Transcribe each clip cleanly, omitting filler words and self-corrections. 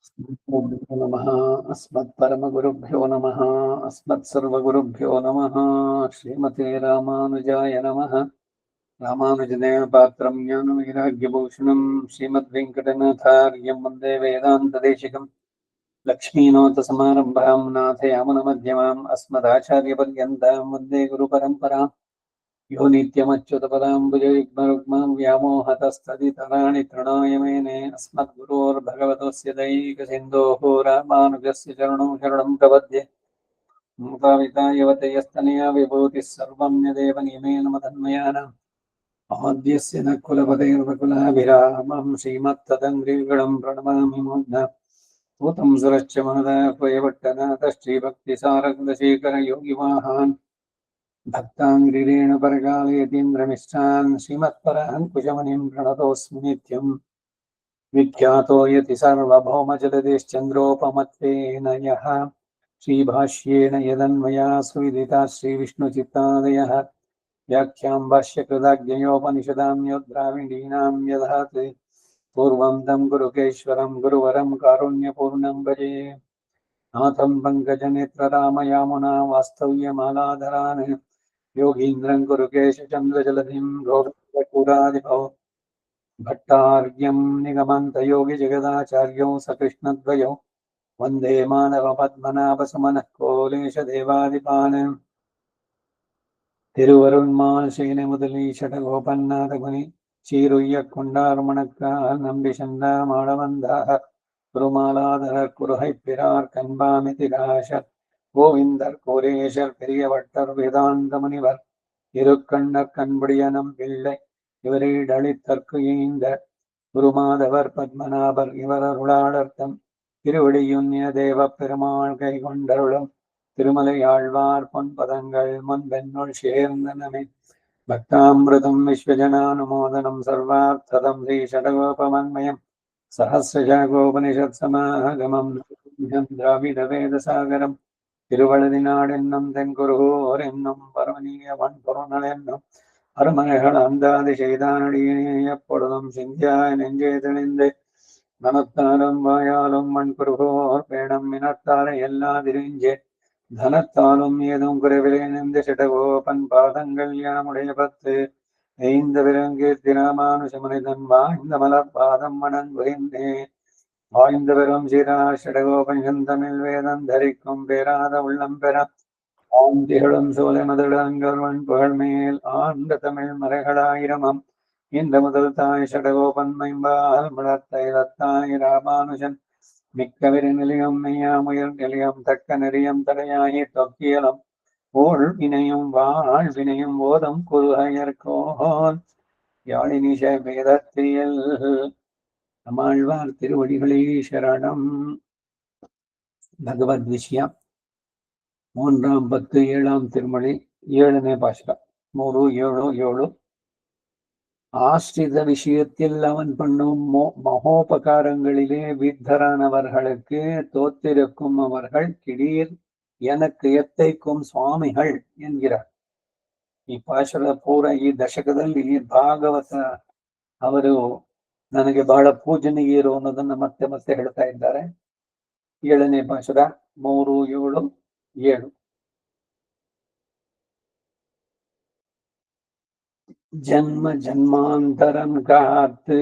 गुरुभ्यो नमः अस्मत्परमगुरुभ्यो नमः अस्मत्सर्वगुरुभ्यो नमः श्रीमते रामानुजाय नमः रामानुजनेन पात्रं ज्ञानवैराग्यभूषणं श्रीमद्वेङ्कटनाथार्यं वन्दे वेदान्तदेशिकं लक्ष्मीनाथसमारम्भां नाथयामुनमध्यमाम् अस्मदाचार्यपर्यन्तां वन्दे गुरुपरम्पराम् यो नित्यमच्युतपदाम्बुजयुग्मरुग्मं व्यामोहतस्तदितराणि तृणाय मेने अस्मद्गुरोर्भगवतोऽस्य दैकसिन्धोः रामानुजस्य चरणौ शरणं प्रपद्ये मूकावितायवतयस्तनया विभूतिः सर्वं यदेव नियमेन मदन्मयानाम् आद्यस्य न कुलपतेर्वकुलाभिरामं श्रीमत्तदङ्घ्रिगणं प्रणमामि मूर्ध्ना भूतं सुरश्च महदाह्वयवट्टनाथ श्रीभक्तिसारकुलशेखरयोगिवाहान् भक्ताङ्घ्रिरेणुपरकालयतीन्द्रमिष्टान् श्रीमत्पराङ्कुशमुनिं प्रणतोऽस्मि नित्यम् विख्यातो यति सार्वभौमजलदेश्चन्द्रोपमत्वेन यः श्रीभाष्येण यदन्वया सुविदिता श्रीविष्णुचित्तादयः व्याख्यां भाष्यकृदाज्ञयोपनिषदां योद्राविडीनां यधात् पूर्वं तं गुरुकेश्वरं गुरुवरं कारुण्यपूर्णं भजे नाथं पङ्कजनेत्ररामयामुना वास्तव्यमालाधरान् योगीन्द्रं गुरुकेशचन्द्रजलधिं गोविन्दपुरादिभौ भट्टार्घ्यं निगमन्तयोगिजगदाचार्यौ सकृष्णद्वयौ वन्दे मानवपद्मनाभसुमनः कोलेशदेवादिपान् திருவருண்மால் சேனை முதலீஷடகோபன்னாதகுனி சீருய்யக் கொண்டார்மணக்கால் நம்பி சென்றார் மாடவந்தாக குருமாலாதரர் குருகைப் பிறார் கண்பாமிதிராஷர் கோவிந்தர் கோரேஷர் பெரியவட்டர் வேதாந்த முனிவர் இருக்கண்ணர் கண்புடியனம் பிள்ளை இவரீடளித்தற்கு ஈந்த குருமாதவர் பத்மநாபர் இவரருளாளர்த்தம் திருவடியுன்னிய தேவப் பெருமாள் கை கொண்டருளும் திருமலையாழ்வார் பொன்பதங்கள் முன்பென்னுள் சேர்ந்தனமே பக்தாமிருதம் விஸ்வஜனானுமோதனம் சர்வார்த்ததம் ஸ்ரீ ஷடகோபமன்மயம் சஹசிரஜாகோபனிஷத் சமாகமம் திராவிட வேதசாகரம் திருவழுதினாடென்னும் தென்குருகோர் என்னும் பரமனீய வன்பொருணல் என்னும் அருமனைகள் அந்தாதி செய்தானடியினே எப்பொழுதும் சிந்தியாய் நெஞ்சே தெளிந்து மனத்தாலும் வாயாலும் மண்குருகோர் பேணம் மினத்தாரை எல்லா திரிஞ்சே தனத்தாலும் ஏதும் குறைவிலேன் இந்த சிடகோபன் பாதங்கள் யாமுடைய பத்து ஐந்த விலங்கீர்த்தி ராமானுஜமுனிதன் வாய்ந்த மலர் பாதம் வணங்குகின்றே வாய்ந்த பெரும் சீரா சிடகோபன் செந்தமிழ் வேதம் தரிக்கும் பேராத உள்ளம் பெற ஆந்திகளும் சோலை மதுளங்கல்வன் புகழ் மேல் ஆண்ட தமிழ் மறைகளாயிரமம் இந்த முதல் தாய் ஷடகோபன் மைம்பால் மலர்த்தைலத்தாய் ராமானுஜன் மிக்கவிரு நிலையம் மெய்யாமுயர் நிலையம் தக்க நெறியம் தடையாகி தொக்கியலம் ஓள் வினையும் வாழ் வினையும் ஓதம் குருகயர்கோன் யாழினிஷ வேதத்தியல் நம்மாழ்வார் திருவடிகளே சரணம். பகவத் விஷயம் 3ஆம் 10 7ஆம் திருமொழி 7ನೇ பாசுரம் 3-7-7. ஆஸ்ரித விஷயத்தில் அவன் பண்ணும் மகோபகாரங்களிலே வித்தரானவர்களுக்கு தோத்திருக்கும் அவர்கள் கிடீர் எனக்கு ಎತ್ತೈக்கும் சுவாமிகள் ಎನ್கிறார். ಈ ಪಾಶುರ ಪೂರ ಈ ದಶಕದಲ್ಲಿ ಭಾಗವತ ಅವರು ನನಗೆ ಬಹಳ ಪೂಜನೀಯರು ಅನ್ನೋದನ್ನ ಮತ್ತೆ ಮತ್ತೆ ಹೇಳ್ತಾ ಇದ್ದಾರೆ. 7ನೇ ಪಾಶುರ 3-7-7. ஜன்ம ஜன்மாந்தரம் காத்து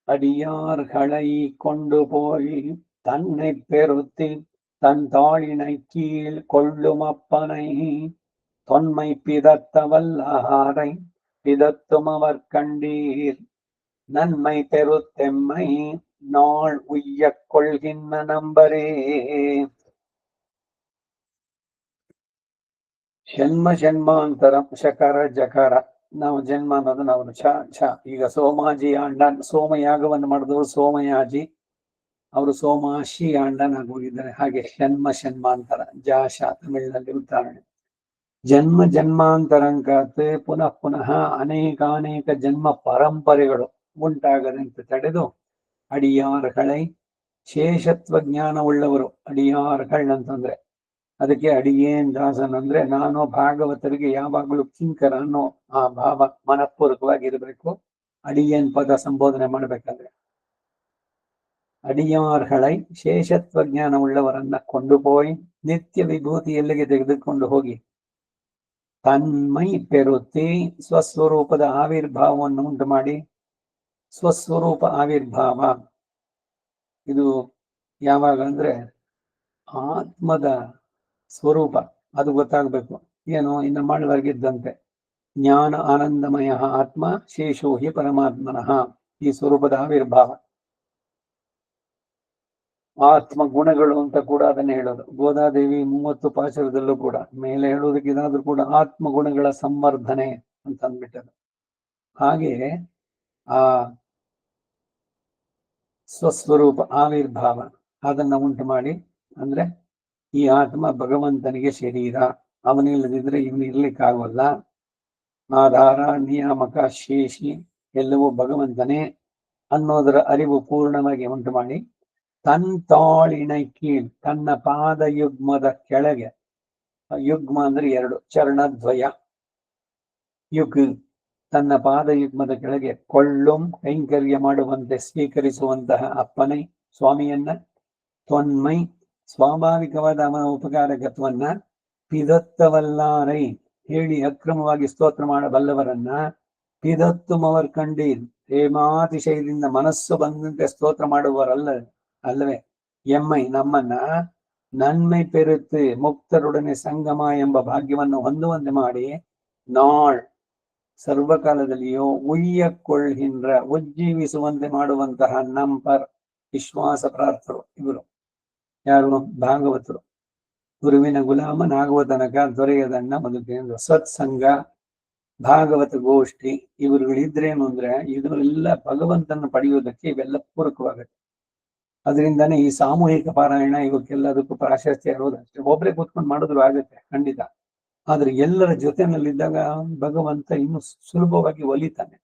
அடியார்களை கொண்டு போய் தன்னை பெருத்தி தன் தாளினை கீழ் கொள்ளும் அப்பனை தொன்மை பிதத்தவல்லாரை பிதத்தும் அவர் கண்டீர் நன்மை பெருத்தெம்மை நாள் உய்யக் கொள்கின்ற நம்பரே. ಜನ್ಮ ಜನ್ಮಾಂತರಂ ಶಕರ ಜಕರ. ನಾವು ಜನ್ಮ ಅನ್ನೋದನ್ನ ಅವರು ಛ ಛ. ಈಗ ಸೋಮಾಜಿ ಆಂಡನ್ ಸೋಮಯಾಗವನ್ನು ಮಾಡಿದವರು ಸೋಮಯಾಜಿ, ಅವರು ಸೋಮಾಶಿ ಆಂಡನ್ ಆಗೋಗಿದ್ದಾರೆ. ಹಾಗೆ ಜನ್ಮ ಜನ್ಮಾಂತರ ಜಾಶ ತಮಿಳಿನಲ್ಲಿ ಉದಾಹರಣೆ. ಜನ್ಮ ಜನ್ಮಾಂತರಂಕಾತ್ ಪುನಃ ಪುನಃ ಅನೇಕಾನೇಕ ಜನ್ಮ ಪರಂಪರೆಗಳು ಉಂಟಾಗದಂತೆ ತಡೆದು ಅಡಿಯಾರ್ಗಳೈ ಶೇಷತ್ವ ಜ್ಞಾನ ಉಳ್ಳವರು ಅಡಿಯಾರ್ಗಳ್ ಅಂತಂದ್ರೆ ಅದಕ್ಕೆ ಅಡಿಯೇನ್ ದಾಸನ್ ಅಂದ್ರೆ ನಾನು ಭಾಗವತರಿಗೆ ಯಾವಾಗಲೂ ಕಿಂಕರ ಅನ್ನೋ ಆ ಭಾವ ಮನಪೂರ್ವಕವಾಗಿರ್ಬೇಕು ಅಡಿಯೇನ್ ಪದ ಸಂಬೋಧನೆ ಮಾಡ್ಬೇಕಾದ್ರೆ. ಅಡಿಯಾರ್ಹಳೈ ಶೇಷತ್ವ ಜ್ಞಾನ ಉಳ್ಳವರನ್ನ ಕೊಂಡುಪೋಯಿ ನಿತ್ಯ ವಿಭೂತಿ ಎಲ್ಲಿಗೆ ತೆಗೆದುಕೊಂಡು ಹೋಗಿ ತನ್ಮೈ ಪೆರುತ್ತಿ ಸ್ವಸ್ವರೂಪದ ಆವಿರ್ಭಾವವನ್ನು ಉಂಟು ಮಾಡಿ. ಸ್ವಸ್ವರೂಪ ಆವಿರ್ಭಾವ ಇದು ಯಾವಾಗ ಅಂದ್ರೆ ಆತ್ಮದ ಸ್ವರೂಪ ಅದು ಗೊತ್ತಾಗ್ಬೇಕು. ಏನು ಇನ್ನು ಮಾಡಲಾಗಿದ್ದಂತೆ ಜ್ಞಾನ ಆನಂದಮಯ ಆತ್ಮ ಶೇಷೋ ಹಿ ಪರಮಾತ್ಮನಃ, ಈ ಸ್ವರೂಪದ ಆವಿರ್ಭಾವ. ಆತ್ಮ ಗುಣಗಳು ಅಂತ ಕೂಡ ಅದನ್ನ ಹೇಳೋದು. ಗೋದಾದೇವಿ 30 ಪಾಶರದಲ್ಲೂ ಕೂಡ ಮೇಲೆ ಹೇಳೋದಕ್ಕೆ ಇದಾದ್ರೂ ಕೂಡ ಆತ್ಮ ಗುಣಗಳ ಸಂವರ್ಧನೆ ಅಂತ ಅಂದ್ಬಿಟ್ಟದು. ಹಾಗೆ ಆ ಸ್ವಸ್ವರೂಪ ಆವಿರ್ಭಾವ ಅದನ್ನ ಉಂಟು ಮಾಡಿ, ಅಂದ್ರೆ ಈ ಆತ್ಮ ಭಗವಂತನಿಗೆ ಶರೀರ, ಅವನಿಲ್ಲದಿದ್ರೆ ಇವನು ಇರ್ಲಿಕ್ಕಾಗಲ್ಲ. ಆಧಾರ, ನಿಯಾಮಕ, ಶೇಷಿ ಎಲ್ಲವೂ ಭಗವಂತನೇ ಅನ್ನೋದರ ಅರಿವು ಪೂರ್ಣವಾಗಿ ಉಂಟು ಮಾಡಿ ತಾಳಿನ ಕೀಳ್ ತನ್ನ ಪಾದಯುಗ್ಮದ ಕೆಳಗೆ, ಯುಗ್ಮ ಅಂದ್ರೆ 2 ಚರಣದ್ವಯ, ಯುಗ್ ತನ್ನ ಪಾದಯುಗ್ಮದ ಕೆಳಗೆ ಕೊಳ್ಳುಂ ಕೈಂಕರ್ಯ ಮಾಡುವಂತೆ ಸ್ವೀಕರಿಸುವಂತಹ ಅಪ್ಪನೈ ಸ್ವಾಮಿಯನ್ನ, ತ್ವನ್ಮೈ ಸ್ವಾಭಾವಿಕವಾದ ಅವನ ಉಪಕಾರಕತ್ವನ್ನ, ಪಿದತ್ತವಲ್ಲಾರೈ ಹೇಳಿ ಅಕ್ರಮವಾಗಿ ಸ್ತೋತ್ರ ಮಾಡಬಲ್ಲವರನ್ನ, ಪಿದತ್ತುಮವರ್ ಕಂಡೀರ್ ಪ್ರೇಮಾತಿಶಯದಿಂದ ಮನಸ್ಸು ಬಂದಂತೆ ಸ್ತೋತ್ರ ಮಾಡುವವರಲ್ಲ ಅಲ್ಲವೇ, ಎಮ್ಮೈ ನಮ್ಮನ್ನ ನನ್ಮೈ ಪೆರುತ್ತು ಮುಕ್ತರೊಡನೆ ಸಂಗಮ ಎಂಬ ಭಾಗ್ಯವನ್ನು ಹೊಂದುವಂತೆ ಮಾಡಿ, ನಾಳ್ ಸರ್ವಕಾಲದಲ್ಲಿಯೂ ಉಯ್ಯಕ್ಕೊಳ್ಹಿಂದ್ರ ಉಜ್ಜೀವಿಸುವಂತೆ ಮಾಡುವಂತಹ ನಂಪರ್ ವಿಶ್ವಾಸ ಪ್ರಾರ್ಥರು ಇವರು ಯಾರು? ಭಾಗವತರು. ಗುರುವಿನ ಗುಲಾಮನಾಗುವ ತನಕ ದೊರೆಯದಣ್ಣ ಮದುಕೇಂದ್ರ ಸತ್ಸಂಗ, ಭಾಗವತ ಗೋಷ್ಠಿ ಇವರುಗಳಿದ್ರೇನು ಅಂದ್ರೆ ಇದನ್ನೆಲ್ಲ ಭಗವಂತನ ಪಡೆಯುವುದಕ್ಕೆ ಇವೆಲ್ಲ ಪೂರಕವಾಗುತ್ತೆ. ಅದರಿಂದಾನೇ ಈ ಸಾಮೂಹಿಕ ಪಾರಾಯಣ ಇವಕ್ಕೆಲ್ಲದಕ್ಕೂ ಪ್ರಾಶಸ್ತ್ಯ ಇರೋದಷ್ಟೇ. ಒಬ್ಬರೇ ಕೂತ್ಕೊಂಡು ಮಾಡಿದ್ರು ಆಗುತ್ತೆ ಖಂಡಿತ, ಆದ್ರೆ ಎಲ್ಲರ ಜೊತೆನಲ್ಲಿದ್ದಾಗ ಭಗವಂತ ಇನ್ನು ಸುಲಭವಾಗಿ ಒಲಿತಾನೆ.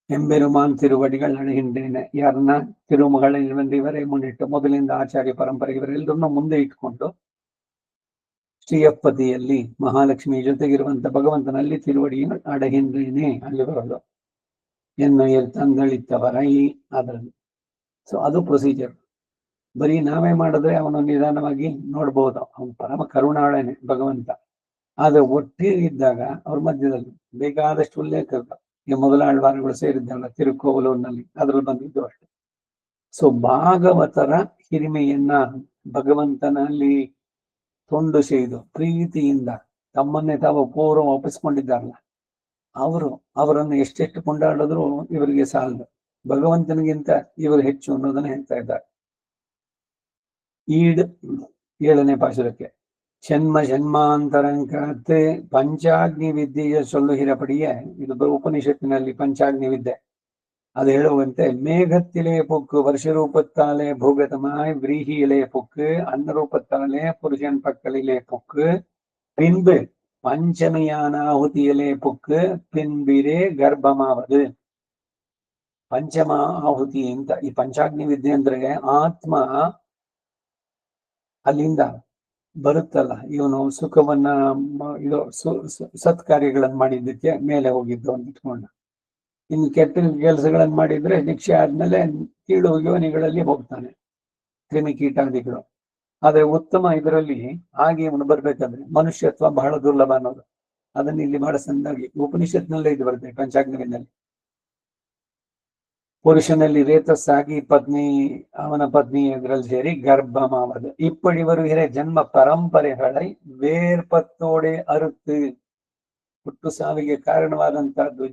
ಎಂಬೆರುಮಾನ್ ತಿರುವಡಿಗಳ ಹಿಂಡೇನೆ ಯಾರನ್ನ ತಿರುಮಗಳ ಇವರೇ ಮುನ್ನಿಟ್ಟು ಮೊದಲಿಂದ ಆಚಾರ್ಯ ಪರಂಪರೆ ಇವರೆಲ್ಲರನ್ನು ಮುಂದೆ ಇಟ್ಕೊಂಡು ಶ್ರೀಯಪ್ಪತಿಯಲ್ಲಿ ಮಹಾಲಕ್ಷ್ಮಿ ಜೊತೆಗಿರುವಂತ ಭಗವಂತನಲ್ಲಿ ತಿರುವಡಿಯನ್ನು ಅಡಹಿಂದೇನೆ ಅಲ್ಲಿ ಬರೋದು ಎನ್ನು ತಂದಳಿತ್ತವರ ಈ ಅದರಲ್ಲಿ. ಸೊ ಅದು ಪ್ರೊಸೀಜರ್. ಬರೀ ನಾವೇ ಮಾಡಿದ್ರೆ ಅವನು ನಿಧಾನವಾಗಿ ನೋಡ್ಬೋದು, ಅವನು ಪರಮ ಕರುಣಾಳನೆ ಭಗವಂತ. ಆದ್ರೆ ಒಟ್ಟಿಗಿದ್ದಾಗ ಅವ್ರ ಮಧ್ಯದಲ್ಲಿ ಬೇಕಾದಷ್ಟು ಉಲ್ಲೇಖಗಳು ಈ ಮೊದಲಾಳ್ವಾರಗಳು ಸೇರಿದ್ದಲ್ಲ ತಿರುಕೋವಲೂರಿನಲ್ಲಿ ಅದ್ರಲ್ಲಿ ಬಂದಿದ್ದು ಅಷ್ಟೆ. ಸೊ ಭಾಗವತರ ಹಿರಿಮೆಯನ್ನ ಭಗವಂತನಲ್ಲಿ ತೊಂಡು ಸೇದು ಪ್ರೀತಿಯಿಂದ ತಮ್ಮನ್ನೇ ತಾವು ಪೂರ್ವ ಒಪ್ಪಿಸ್ಕೊಂಡಿದ್ದಾರಲ್ಲ, ಅವರನ್ನು ಎಷ್ಟೆಷ್ಟು ಕೊಂಡಾಡಿದ್ರು ಇವರಿಗೆ ಸಾಲದು. ಭಗವಂತನಿಗಿಂತ ಇವರು ಹೆಚ್ಚು ಅನ್ನೋದನ್ನ ಹೇಳ್ತಾ ಇದ್ದಾರೆ. ಈಡ್ 7ನೇ ಪಾಶುರಕ್ಕೆ ಜನ್ಮ ಜನ್ಮಾಂತರಂಕತೆ ಪಂಚಾಗ್ನಿ ವಿದ್ಯೆಯ ಸೊಲ್ಲು ಹಿರಪಡಿಯೇ, ಇದು ಉಪನಿಷತ್ತಿನಲ್ಲಿ ಪಂಚಾಗ್ನಿ ವಿದ್ಯೆ ಅದು ಹೇಳುವಂತೆ ಮೇಘತ್ತಿಲೆ ಪುಕ್ಕು ವರ್ಷರೂಪತ್ತಾಲೆ ಭೂಗತಮಾಯ್ ವ್ರೀಹಿயிலே புக்கு அன்னரூபத்தாலே புருஷன் பக்கலிலே புக்கு பின்பு பஞ்சமையான ஆಹುತಿಯಲೇ புக்கு பின்பிரே ಗರ್ಭಮಾವದು. ಪಂಚಮ ಆಹುತಿ ಅಂತ ಈ ಪಂಚಾಗ್ನಿ ವಿದ್ಯೆ ಅಂದ್ರೆ ಆತ್ಮ ಅಲ್ಲಿಂದ ಬರುತ್ತಲ್ಲ, ಇವನು ಸುಖವನ್ನ ಇದು ಸತ್ಕಾರ್ಯಗಳನ್ನ ಮಾಡಿದ್ದಕ್ಕೆ ಮೇಲೆ ಹೋಗಿದ್ದು ಅಂತ ಇಟ್ಕೊಂಡ. ಇನ್ನು ಕೆಟ್ಟ ಕೆಲಸಗಳನ್ನ ಮಾಡಿದ್ರೆ ಶಿಕ್ಷೆ ಆದ್ಮೇಲೆ ಕೀಳು ಯೋನಿಗಳಲ್ಲಿ ಹೋಗ್ತಾನೆ, ಕ್ರಿಮಿಕೀಟಾದಿಗಳು. ಆದ್ರೆ ಉತ್ತಮ ಇದರಲ್ಲಿ ಹಾಗೆ ಇವನು ಬರ್ಬೇಕಾದ್ರೆ ಮನುಷ್ಯತ್ವ ಬಹಳ ದುರ್ಲಭ ಅನ್ನೋದು ಅದನ್ನ ಇಲ್ಲಿ ಬಹಳ ಸಂದಾಗಿ ಉಪನಿಷತ್ನಲ್ಲೇ ಇದು ಬರುತ್ತೆ. ಪಂಚಾಗ್ನಿನಲ್ಲಿ ಪುರುಷನಲ್ಲಿ ರೇತಸ್ಸಾಗಿ ಪತ್ನಿ ಅವನ ಪತ್ನಿ ಇದರಲ್ಲಿ ಸೇರಿ ಗರ್ಭಮಾವದು. ಇಪ್ಪಡಿವರು ಹಿರೇ ಜನ್ಮ ಪರಂಪರೆಗಳೈ ಬೇರ್ಪತ್ತೋಡೆ ಅರುತ್ತು. ಹುಟ್ಟು ಸಾವಿಗೆ ಕಾರಣವಾದಂತಹದ್ದು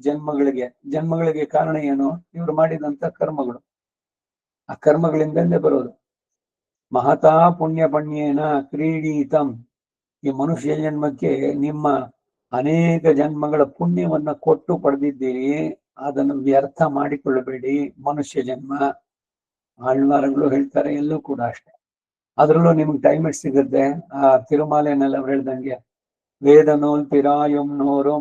ಜನ್ಮಗಳಿಗೆ ಕಾರಣ ಏನು? ಇವರು ಮಾಡಿದಂತ ಕರ್ಮಗಳು. ಆ ಕರ್ಮಗಳಿಂದಲೇ ಬರೋದು. ಮಹತಾ ಪುಣ್ಯ ಪಣ್ಯೇನ ಕ್ರೀಡೀತಂ. ಈ ಮನುಷ್ಯ ಜನ್ಮಕ್ಕೆ ನಿಮ್ಮ ಅನೇಕ ಜನ್ಮಗಳ ಪುಣ್ಯವನ್ನ ಕೊಟ್ಟು ಪಡೆದಿದ್ದೀರಿ, ಅದನ್ನು ವ್ಯರ್ಥ ಮಾಡಿಕೊಳ್ಳಬೇಡಿ. ಮನುಷ್ಯ ಜನ್ಮ ಆಳ್ವಾರಗಳು ಹೇಳ್ತಾರೆ, ಎಲ್ಲೂ ಕೂಡ ಅಷ್ಟೆ. ಅದ್ರಲ್ಲೂ ನಿಮ್ಗೆ ಟೈಮ್ ಎಷ್ಟು ಸಿಗುತ್ತೆ? ಆ ತಿರುಮಾಲೆನೆಲ್ಲ ಅವ್ರು ಹೇಳ್ದಂಗೆ ವೇದ ನೂಲ್ ಪಿರಾಯುಂ 100,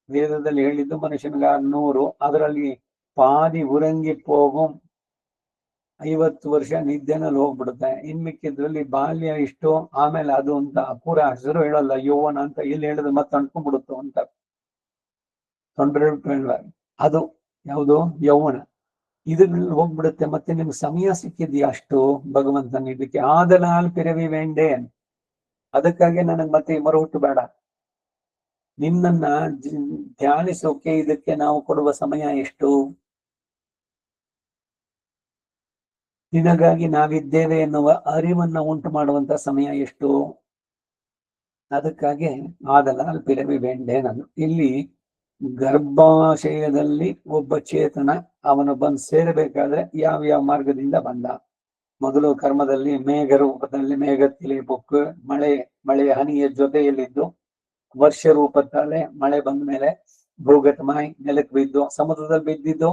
ವೇದದಲ್ಲಿ ಹೇಳಿದ್ದು ಮನುಷ್ಯನಿಗೆ 100, ಅದರಲ್ಲಿ ಪಾದಿ ಉರಂಗಿ ಪೋಗುಂ 50 ವರ್ಷ ನಿದ್ದೆನಲ್ಲಿ ಹೋಗ್ಬಿಡುತ್ತೆ. ಇನ್ಮಿಕ್ಕಿದ್ರಲ್ಲಿ ಬಾಲ್ಯ ಇಷ್ಟು, ಆಮೇಲೆ ಅದು ಅಂತ ಪೂರ ಹೆಸರು ಹೇಳಲ್ಲ, ಯೌವನ ಅಂತ ಇಲ್ಲಿ ಹೇಳಿದ್ರೆ ಮತ್ತೆ ಅಂಟ್ಕೊಂಡ್ಬಿಡುತ್ತೋ ಅಂತ ತೊಂದರೆ. ಅದು ಯಾವುದು? ಯೌವನ. ಇದ್ರಲ್ಲಿ ಹೋಗ್ಬಿಡುತ್ತೆ. ಮತ್ತೆ ನಿಮ್ಗೆ ಸಮಯ ಸಿಕ್ಕಿದ್ಯಾ ಅಷ್ಟು ಭಗವಂತನ ಇದಕ್ಕೆ? ಆದಲಾಲ್ ಪಿರವಿ ವೇಂಡೇನ್. ಅದಕ್ಕಾಗಿ ನನಗ್ ಮತ್ತೆ ಮರುಹುಟ್ಟು ಬೇಡ. ನಿನ್ನನ್ನ ಧ್ಯಾನಿಸೋಕೆ ಇದಕ್ಕೆ ನಾವು ಕೊಡುವ ಸಮಯ ಎಷ್ಟು? ನಿನಗಾಗಿ ನಾವಿದ್ದೇವೆ ಎನ್ನುವ ಅರಿವನ್ನ ಉಂಟು ಮಾಡುವಂತ ಸಮಯ ಎಷ್ಟು? ಅದಕ್ಕಾಗಿ ಆದಲಾಲ್ ಪಿರವಿ ವೇಂಡೇನ್ ಅದು. ಇಲ್ಲಿ ಗರ್ಭಾಶಯದಲ್ಲಿ ಒಬ್ಬ ಚೇತನ ಅವನು ಬಂದು ಸೇರಬೇಕಾದ್ರೆ ಯಾವ ಮಾರ್ಗದಿಂದ ಬಂದ? ಮೊದಲು ಕರ್ಮದಲ್ಲಿ ಮೇಘ ರೂಪದಲ್ಲಿ ಮೇಘತ್ತಿಲೆ ಬುಕ್ ಮಳೆಯ ಹನಿಯ ಜೊತೆಯಲ್ಲಿದ್ದು, ವರ್ಷ ರೂಪದಲ್ಲೇ ಮಳೆ ಬಂದ ಮೇಲೆ ಭೂಗತಮಾಯಿ ನೆಲಕ್ಕೆ ಬಿದ್ದು ಸಮುದ್ರದಲ್ಲಿ ಬಿದ್ದಿದ್ದು.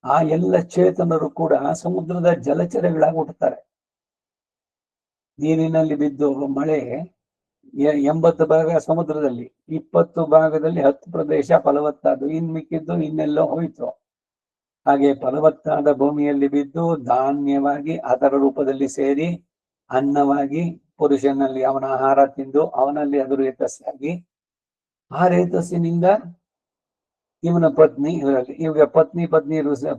ಆ ಎಲ್ಲ ಚೇತನರು ಕೂಡ ಸಮುದ್ರದ ಜಲಚರಗಳಾಗಿ ಹುಟ್ಟುತ್ತಾರೆ. ನೀರಿನಲ್ಲಿ ಬಿದ್ದು ಮಳೆ 80 ಭಾಗ ಸಮುದ್ರದಲ್ಲಿ, 20 ಭಾಗದಲ್ಲಿ 10 ಪ್ರದೇಶ ಫಲವತ್ತಾದ್ದು, ಮಿಕ್ಕಿದ್ದು ಇನ್ನೆಲ್ಲೋ ಹೋಯ್ತು. ಹಾಗೆ ಫಲವತ್ತಾದ ಭೂಮಿಯಲ್ಲಿ ಬಿದ್ದು ಧಾನ್ಯವಾಗಿ ಅದರ ರೂಪದಲ್ಲಿ ಸೇರಿ ಅನ್ನವಾಗಿ ಪುರುಷನಲ್ಲಿ ಅವನ ಆಹಾರ ತಿಂದು ಅವನಲ್ಲಿ ಅದು ರೇತಸ್ಸಾಗಿ, ಆ ರೇತಸ್ಸಿನಿಂದ ಇವನ ಪತ್ನಿ, ಇವಾಗ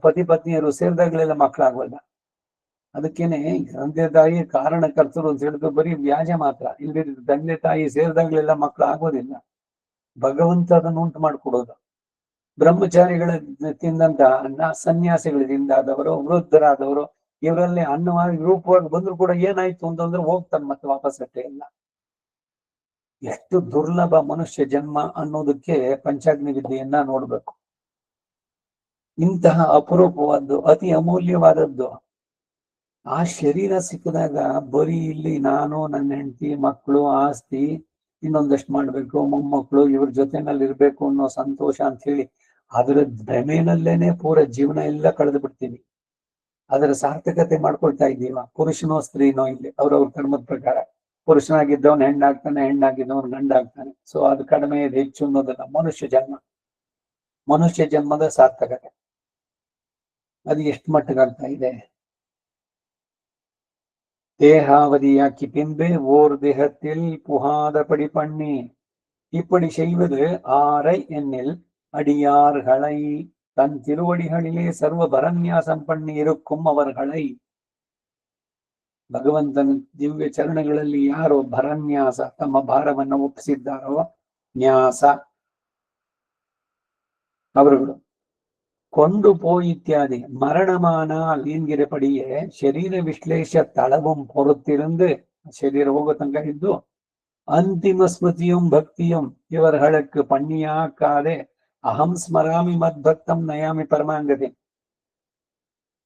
ಪತಿ ಪತ್ನಿಯರು ಸೇರಿದಾಗಲೆಲ್ಲ ಮಕ್ಕಳಾಗಲ್ಲ. ಅದಕ್ಕೇನೆ ತಂದೆ ತಾಯಿ ಕಾರಣಕರ್ತರು ಅಂತ ಹೇಳಿದ್ರು ಬರೀ ವ್ಯಾಜ ಮಾತ್ರ. ಇಲ್ಲಿ ತಂದೆ ತಾಯಿ ಸೇರಿದಾಗಲೆಲ್ಲ ಮಕ್ಕಳು ಆಗೋದಿಲ್ಲ. ಭಗವಂತ ಅದನ್ನು ಉಂಟು ಮಾಡಿಕೊಡೋದು. ಬ್ರಹ್ಮಚಾರಿಗಳ ತಿಂದಂತ ಅನ್ನ, ಸನ್ಯಾಸಿಗಳು ತಿಂದಾದವರು, ವೃದ್ಧರಾದವರು, ಇವರಲ್ಲಿ ಅನ್ನವಾಗಿ ರೂಪವಾಗಿ ಬಂದ್ರು ಕೂಡ ಏನಾಯ್ತು ಅಂತಂದ್ರೆ ಹೋಗ್ತಾನೆ ಮತ್ತೆ ವಾಪಸ್ ಅಷ್ಟೇ ಇಲ್ಲ. ಎಷ್ಟು ದುರ್ಲಭ ಮನುಷ್ಯ ಜನ್ಮ ಅನ್ನೋದಕ್ಕೆ ಪಂಚಾಗ್ನಿ ವಿದ್ಯೆಯನ್ನ ನೋಡ್ಬೇಕು. ಇಂತಹ ಅಪರೂಪವಾದ್ದು, ಅತಿ ಅಮೂಲ್ಯವಾದದ್ದು ಆ ಶರೀರ ಸಿಕ್ಕಿದಾಗ ಬರೀ ಇಲ್ಲಿ ನಾನು, ನನ್ನ ಹೆಂಡತಿ, ಮಕ್ಕಳು, ಆಸ್ತಿ, ಇನ್ನೊಂದಷ್ಟು ಮಾಡ್ಬೇಕು, ಮೊಮ್ಮಕ್ಕಳು, ಇವ್ರ ಜೊತೆನಲ್ಲಿ ಇರ್ಬೇಕು ಅನ್ನೋ ಸಂತೋಷ ಅಂತ ಹೇಳಿ ಅದರ ಭ್ರಮೆನಲ್ಲೇನೆ ಪೂರ ಜೀವನ ಎಲ್ಲ ಕಳೆದು ಬಿಡ್ತೀವಿ. ಅದರ ಸಾರ್ಥಕತೆ ಮಾಡ್ಕೊಳ್ತಾ ಇದ್ದೀವ? ಪುರುಷನೋ ಸ್ತ್ರೀನೋ ಇಲ್ಲಿ ಅವ್ರವ್ರ ಕರ್ಮದ ಪ್ರಕಾರ. ಪುರುಷನಾಗಿದ್ದವನ್ ಹೆಣ್ಣಾಗ್ತಾನೆ, ಹೆಣ್ಣಾಗಿದ್ದವನ್ ಗಂಡ ಆಗ್ತಾನೆ. ಸೊ ಅದು ಕಡಿಮೆ ಇದು ಹೆಚ್ಚು ಅನ್ನೋದಲ್ಲ. ಮನುಷ್ಯ ಜನ್ಮದ ಸಾರ್ಥಕತೆ ಅದು ಎಷ್ಟು ಮಟ್ಟಿಗಾಗ್ತಾ ಇದೆ? தேகாவதியாக்கி பின்பு ஓர் திகத்தில் புகாத படி பண்ணி இப்படி செய்வது ஆரை என்னில் அடியார்களை தன் திருவடிகளிலே ಸರ್ವ ಭರನ್ಯಾಸಂ பண்ணಿ ಇರುಕ್ಕುಂ ಅವರ್களை. ಭಗವಂತನ ದಿವ್ಯ ಚರಣಗಳಲ್ಲಿ ಯಾರು ಭರನ್ಯಾಸ ತಮ್ಮ ಭಾರವನ್ನು ಒಪ್ಪಿಸಿದ್ದಾರೋ, ನ್ಯಾಸ ಅವರುಗಳು கொண்டு போய் இத்தியாதி மரணமான வீண்கிரப்படியே ಶರೀರ ವಿಶ್ಲೇಷ ತಳவும் பொறுத்திருந்து ಶರೀರ ಹೋಗೋ ತನಕ ಇದ್ದು ಅಂತಿಮ ಸ್ಮೃತಿயும் ಭಕ್ತಿயும் ಇವர்களுக்கு பண்ணியாக்காதே ಅಹಂ ಸ್ಮರಾಮಿ ಮದ್ಭಕ್ತಂ ನಯಾಮಿ ಪರಮಾಂಗತಿ.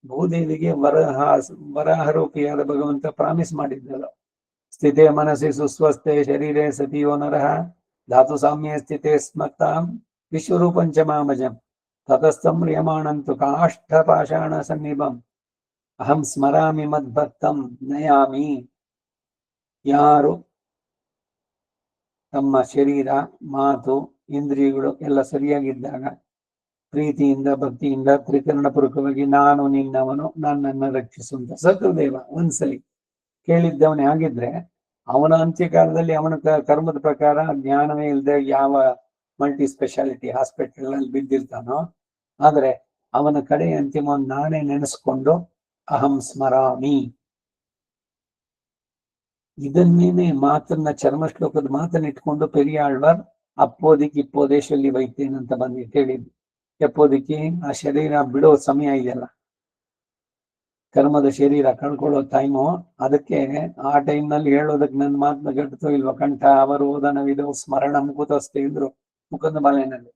ಭೂದೇವಿಗೆ ವರಾಹ ರೂಪಿಯಾದ ಭಗವಂತ ಪ್ರಾಮಿಸ್ ಮಾಡಿದ್ದಲ್ಲ. ಸ್ಥಿತೇ ಮನಸ್ಸಿ ಸುಸ್ವಸ್ಥೆ ಶರೀರೇ ಸತಿಯೋ ನರಃ ಧಾತು ಸಾಮ್ಯ ಸ್ಥಿತೇ ಸ್ಮಕ್ತಾಂ ವಿಶ್ವರೂಪಂಚ ಮಾಮಜಂ ತತಸ್ಥಂ ಮ್ರಿಯಮಾಣಂತು ಕಾಷ್ಠಪಾಷಾಣ ಸನ್ನಿಭಂ ಅಹಂ ಸ್ಮರಾಮಿ ಮದ್ಭಕ್ತಂ ನಯಾಮಿ. ಯಾರು ತಮ್ಮ ಶರೀರ, ಮಾತು, ಇಂದ್ರಿಯಗಳು ಎಲ್ಲ ಸರಿಯಾಗಿದ್ದಾಗ ಪ್ರೀತಿಯಿಂದ ಭಕ್ತಿಯಿಂದ ತ್ರಿಕರಣಪೂರ್ವಕವಾಗಿ ನಾನು ನಿನ್ನವನು, ನನ್ನನ್ನು ರಕ್ಷಿಸುವಂತ ಸಕೃದೇವ ಒಂದ್ಸಲಿ ಕೇಳಿದ್ದವನೇ ಆಗಿದ್ರೆ ಅವನ ಅಂತ್ಯಕಾಲದಲ್ಲಿ ಅವನ ಕರ್ಮದ ಪ್ರಕಾರ ಜ್ಞಾನವೇ ಇಲ್ಲದೆ ಯಾವ ಮಲ್ಟಿ ಸ್ಪೆಷಾಲಿಟಿ ಹಾಸ್ಪಿಟಲ್ ಅಲ್ಲಿ ಬಿದ್ದಿರ್ತಾನೋ, ಆದ್ರೆ ಅವನ ಕಡೆ ಅಂತಿಮವನ್ನು ನಾನೇ ನೆನೆಸ್ಕೊಂಡು ಅಹಂ ಸ್ಮರಾಮಿ. ಇದನ್ನೇನೆ ಮಾತನ್ನ ಚರ್ಮ ಶ್ಲೋಕದ ಮಾತನ್ನ ಇಟ್ಕೊಂಡು ಪೆರಿಯಾಳ್ವಾರ್ ಅಪ್ಪೋದಿಕ್ ಇಪ್ಪೋದೇ ಶಲ್ಲಿ ವೈತೇನಂತ ಬಂದಿಟ್ಟು ಹೇಳಿದ್ದು. ಎಪ್ಪೋದಿಕ್ಕೆ ಆ ಶರೀರ ಬಿಡೋ ಸಮಯ ಇದೆಯಲ್ಲ, ಕರ್ಮದ ಶರೀರ ಕಳ್ಕೊಳ್ಳೋ ಟೈಮು, ಅದಕ್ಕೆ ಆ ಟೈಮ್ನಲ್ಲಿ ಹೇಳೋದಕ್ಕೆ ನನ್ನ ಮಾತನ್ನ ಗಟ್ಟತೋ ಇಲ್ವ ಕಂಠ ಅವರೋಧನವಿದು ಸ್ಮರಣ ಮುಕುತಸ್ತೆ ಇದ್ರು ಮುಖದ ಬಾಲೆನಲ್ಲಿ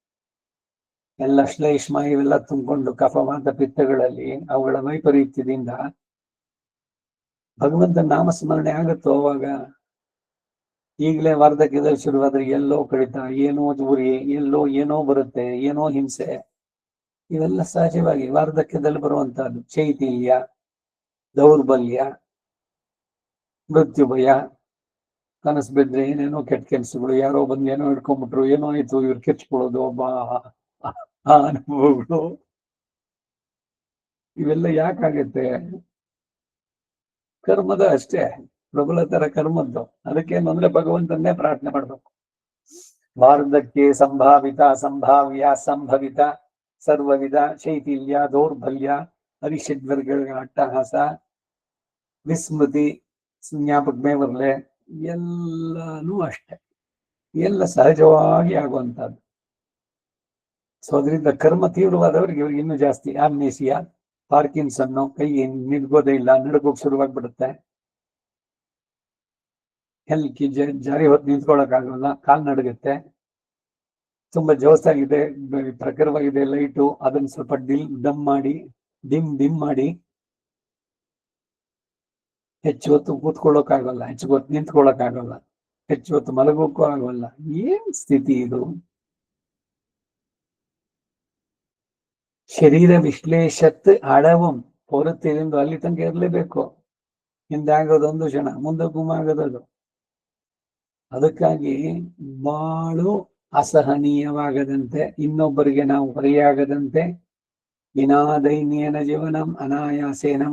ಎಲ್ಲ ಶ್ಲೇಷ್ಮ ಇವೆಲ್ಲ ತುಂಬಿಕೊಂಡು ಕಫವಾದ ಪಿತ್ತಗಳಲ್ಲಿ ಅವುಗಳ ವೈಪರೀತ್ಯದಿಂದ ಭಗವಂತನ ನಾಮಸ್ಮರಣೆ ಆಗುತ್ತೋ ಅವಾಗ. ಈಗಲೇ ವಾರ್ಧಕ್ಯದಲ್ಲಿ ಶುರುವಾದ್ರೆ ಎಲ್ಲೋ ಕಡಿತ, ಏನೋ ದೂರಿ, ಎಲ್ಲೋ ಏನೋ ಬರುತ್ತೆ, ಏನೋ ಹಿಂಸೆ, ಇವೆಲ್ಲ ಸಹಜವಾಗಿ ವಾರ್ಧಕ್ಯದಲ್ಲಿ ಬರುವಂತಹದ್ದು. ಚೈತಿಲ್ಯ, ದೌರ್ಬಲ್ಯ, ಮೃತ್ಯು ಭಯ, ಕನಸು ಬಿದ್ರೆ ಏನೇನೋ ಕೆಟ್ಟ ಕೆಲಸಗಳು, ಯಾರೋ ಬಂದು ಏನೋ ಹಿಡ್ಕೊಂಡ್ಬಿಟ್ರು, ಏನೋ ಆಯ್ತು ಇವ್ರು ಕೆಚ್ಕೊಳ್ಳೋದು, ಒಬ್ಬ ಆ ಅನುಭವಗಳು, ಇವೆಲ್ಲ ಯಾಕಾಗತ್ತೆ? ಕರ್ಮದ ಅಷ್ಟೇ, ಪ್ರಬಲತರ ಕರ್ಮದ್ದು. ಅದಕ್ಕೇನು ಅಂದ್ರೆ ಭಗವಂತನ್ನೇ ಪ್ರಾರ್ಥನೆ ಮಾಡ್ಬೇಕು. ವಾರ್ಧಕ್ಯ ಸಂಭಾವಿತ ಸಂಭಾವ್ಯ ಸಂಭವಿತ ಸರ್ವವಿಧ ಶೈಥಿಲ್ಯ ದೌರ್ಬಲ್ಯ ಹರಿಷಡ್ವರ್ಗಗಳ ಅಟ್ಟಹಾಸ, ವಿಸ್ಮೃತಿ, ಜ್ಞಾಪಕಮೇ ಬರಲೆ, ಎಲ್ಲಾನು ಅಷ್ಟೆ, ಎಲ್ಲ ಸಹಜವಾಗಿ ಆಗುವಂತಹದ್ದು. ಸೊ ಅದರಿಂದ ಕರ್ಮ ತೀವ್ರವಾದವರಿಗೆ ಇವ್ರಿಗೆ ಇನ್ನೂ ಜಾಸ್ತಿ ಆಮ್ನೇಸಿಯಾ, ಪಾರ್ಕಿನ್ಸನ್ನು, ಕೈ ನಿಲ್ಗೋದೇ ಇಲ್ಲ, ನಡುಗೋಕ್ ಶುರುವಾಗ್ಬಿಡುತ್ತೆ, ಹೆಲ್ಕಿ ಜಾರಿ ಹೊತ್ತು ನಿಂತ್ಕೊಳಕ್ಕಾಗಲ್ಲ, ಕಾಲ್ ನಡುಗುತ್ತೆ, ತುಂಬಾ ಜೋಸಾಗಿದೆ, ಪ್ರಖರವಾಗಿದೆ ಲೈಟು, ಅದನ್ನ ಸ್ವಲ್ಪ ಡಿಮ್ ಮಾಡಿ ಹೆಚ್ಚು ಹೊತ್ತು ಕೂತ್ಕೊಳ್ಳೋಕ್ಕಾಗಲ್ಲ, ಹೆಚ್ಚು ಹೊತ್ತು ನಿಂತ್ಕೊಳ್ಳೋಕ್ಕಾಗಲ್ಲ, ಹೆಚ್ಚು ಹೊತ್ತು ಮಲಗೋಕ್ಕೂ ಆಗೋಲ್ಲ. ಏನ್ ಸ್ಥಿತಿ ಇದು? ಶರೀರ ವಿಶ್ಲೇಷತ್ ಅಳವಂ ಹೊರತಿರಿಂದ ಅಲ್ಲಿ ತನಕ ಇರಲೇಬೇಕು. ಹಿಂದಾಗೋದೊಂದು ಕ್ಷಣ, ಮುಂದಕ್ಕೂ ಆಗೋದದು. ಅದಕ್ಕಾಗಿ ಬಾಳು ಅಸಹನೀಯವಾಗದಂತೆ, ಇನ್ನೊಬ್ಬರಿಗೆ ನಾವು ಹೊರೆಯಾಗದಂತೆ, ವಿನಾದೈನ್ಯೇನ ಜೀವನಂ ಅನಾಯಾಸೇನ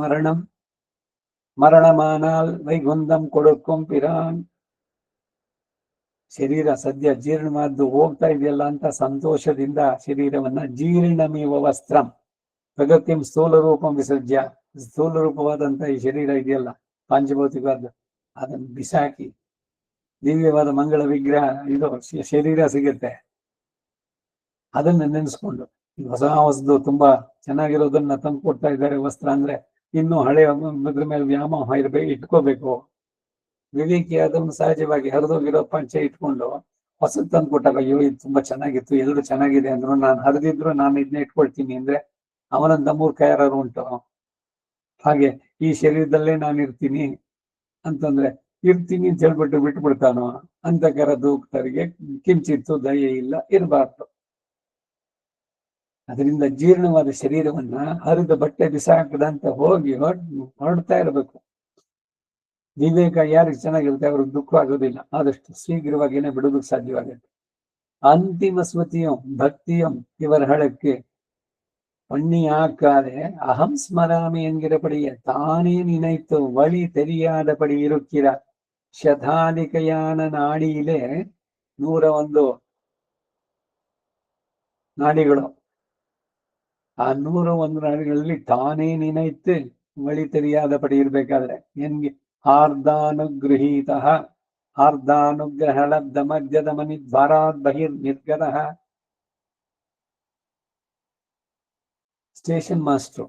ಮರಣಮಾನಾಲ್ ವೈಗುಂದಂ ಕೊಡುಕೊಂ ಪಿರಾನ್. ಶರೀರ ಸದ್ಯ ಜೀರ್ಣವಾದ್ದು ಹೋಗ್ತಾ ಇದೆಯಲ್ಲ ಅಂತ ಸಂತೋಷದಿಂದ ಶರೀರವನ್ನ ಜೀರ್ಣಮೇವ ವಸ್ತ್ರಂ ಪ್ರಗತಿಂ ಸ್ಥೂಲ ರೂಪಂ ವಿಸರ್ಜ್ಯ, ಸ್ಥೂಲ ರೂಪವಾದಂತ ಈ ಶರೀರ ಇದೆಯಲ್ಲ ಪಾಂಚಭೌತಿಕವಾದ, ಅದನ್ನು ಬಿಸಾಕಿ ದಿವ್ಯವಾದ ಮಂಗಳ ವಿಗ್ರಹ ಇದು ಶರೀರ ಸಿಗುತ್ತೆ, ಅದನ್ನ ನೆನೆಸ್ಕೊಂಡು ಹೊಸದು ತುಂಬಾ ಚೆನ್ನಾಗಿರೋದನ್ನ ತಂದು ಕೊಡ್ತಾ ಇದ್ದಾರೆ ವಸ್ತ್ರ ಅಂದ್ರೆ, ಇನ್ನು ಹಳೆಯ ಅದ್ರ ಮೇಲೆ ವ್ಯಾಮೋಹ ಇಟ್ಕೋಬೇಕು. ವಿವೇಕಿಯಾದವನು ಸಹಜವಾಗಿ ಹರಿದೋಗಿರೋ ಪಂಚೆ ಇಟ್ಕೊಂಡು ಹೊಸದು ತಂದು ಕೊಟ್ಟಾಗ ಅಯ್ಯೋ ಇದು ತುಂಬಾ ಚೆನ್ನಾಗಿತ್ತು, ಎಲ್ಲರೂ ಚೆನ್ನಾಗಿದೆ ಅಂದ್ರು, ನಾನು ಹರಿದಿದ್ರು ನಾನು ಇದನ್ನ ಇಟ್ಕೊಳ್ತೀನಿ ಅಂದ್ರೆ ಅವನಂತ ಮೂರ್ಖ ಯಾರು ಉಂಟು? ಹಾಗೆ ಈ ಶರೀರದಲ್ಲೇ ನಾನು ಇರ್ತೀನಿ ಅಂತಂದ್ರೆ ಇರ್ತೀನಿ ಅಂತ ಹೇಳ್ಬಿಟ್ಟು ಬಿಟ್ಬಿಡ್ತಾನೋ ಅಂತ ದೂಕ್ತರಿಗೆ ಕಿಂಚಿತ್ತು ದಯೆ ಇಲ್ಲ, ಇರಬಾರ್ದು. ಅದರಿಂದ ಜೀರ್ಣವಾದ ಶರೀರವನ್ನ ಹರಿದ ಬಟ್ಟೆ ಬಿಸಾಕದಂತ ಹೋಗಿ ಹೊರಡ್ತಾ ಇರಬೇಕು. ವಿವೇಕ ಯಾರಿಗೆ ಚೆನ್ನಾಗಿರುತ್ತೆ ಅವ್ರಿಗೆ ದುಃಖ ಆಗೋದಿಲ್ಲ, ಆದಷ್ಟು ಶೀಘ್ರವಾಗಿಯೇ ಬಿಡೋದಕ್ಕೆ ಸಾಧ್ಯವಾಗುತ್ತೆ. ಅಂತಿಮ ಸ್ಮೃತಿಯಂ ಭಕ್ತಿಯಂ ಇವರ ಹಳಕ್ಕೆ ಪಣ್ಣಿಯಾಕಾರೆ ಅಹಂ ಸ್ಮರಾಮಿ ಎನ್ಗಿರ ಪಡಿಯ ತಾನೇ ನಿನೈತು ವಳಿ ತೆರಿಯಾದ ಪಡಿ ಇರುಕ್ಕಿರ ಶತಾಧಿಕಯಾನ ನಾಡಿಯಿಲೆ 101 ನಾಡಿಗಳು. ಆ 101 ನಾಡಿಗಳಲ್ಲಿ ತಾನೇ ನಿನೈತು ವಳಿ ತೆರಿಯಾದ ಪಡಿ ಇರ್ಬೇಕಾದ್ರೆ ಎನ್ಗೆ ಆರ್ಧಾನುಗೃಹೀತ ಆರ್ಧಾನುಗ್ರಹ ಲಬ್ಧ ಮಧ್ಯದ ಮನಿ ದ್ವಾರಾತ್ ಬಹಿರ್ ನಿರ್ಗತ. ಸ್ಟೇಷನ್ ಮಾಸ್ಟ್ರು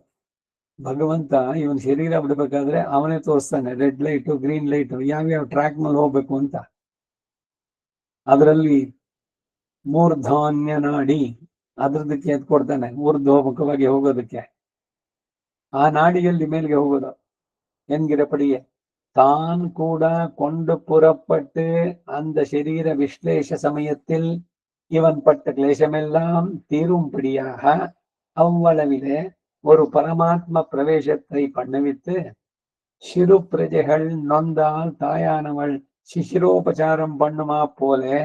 ಭಗವಂತ ಇವನ್ ಶರೀರ ಬಿಡ್ಬೇಕಾದ್ರೆ ಅವನೇ ತೋರಿಸ್ತಾನೆ ರೆಡ್ ಲೈಟು ಗ್ರೀನ್ ಲೈಟು ಯಾವ್ಯಾವ ಟ್ರ್ಯಾಕ್ ಮೇಲೆ ಹೋಗ್ಬೇಕು ಅಂತ. ಅದರಲ್ಲಿ ಮೂರ್ಧಾನ್ಯ ನಾಡಿ ಅದ್ರದಕ್ಕೆ ಎದ್ ಕೊಡ್ತಾನೆ, ಊರ್ಧ್ವಮುಖವಾಗಿ ಹೋಗೋದಕ್ಕೆ. ಆ ನಾಡಿಯಲ್ಲಿ ಮೇಲ್ಗೆ ಹೋಗೋದು என்கிற படியே தான் கூட கொண்டு புறப்பட்டு அந்த சரீர விஸ்லேஷ சமயத்தில் இவன் பட்ட கிளேசமெல்லாம் தீரும்படியாக அவ்வளவிலே ஒரு பரமாத்ம பிரவேசத்தை பண்ணவித்து சிறு பிரஜைகள் நொந்தால் தாயானவள் ಶಿಶಿರೋಪಚಾರಂ பண்ணுமா போலே,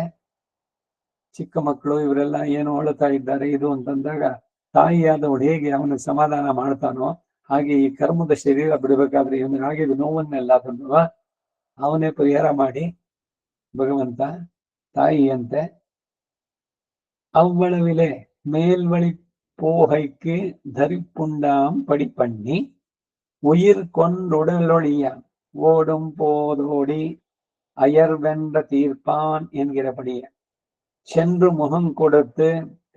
ಚಿಕ್ಕ ಮಕ್ಕಳು ಇವರೆಲ್ಲ ಏನು ಅಳುತ್ತಾ ಇದ್ದಾರೆ ಇದು ಅಂತಂದಾಗ ತಾಯಿಯಾದವಳು ಹೇಗೆ ಅವನಿಗೆ ಸಮಾಧಾನ ಮಾಡ್ತಾನೋ ಹಾಗೆ ಈ ಕರ್ಮದ ಶರೀರ ಬಿಡಬೇಕಾದ್ರೆ ಇವನಿಗೆ ನೋವನ್ನೆಲ್ಲ ತಂದು ಅವನೇ ಪರಿಹಾರ ಮಾಡಿ ಭಗವಂತ ತಾಯಿಯಂತೆ ಅವ್ವಳವಿಲೆ ಮೇಲ್ವಳಿ போகைக்கு தரிப்புண்டாம் படி பண்ணி உயிர் கொண்டுடலொழிய ஓடும் போதோடி அயர்வென்ற தீர்ப்பான் என்கிறபடியே சென்று முகம் கொடுத்து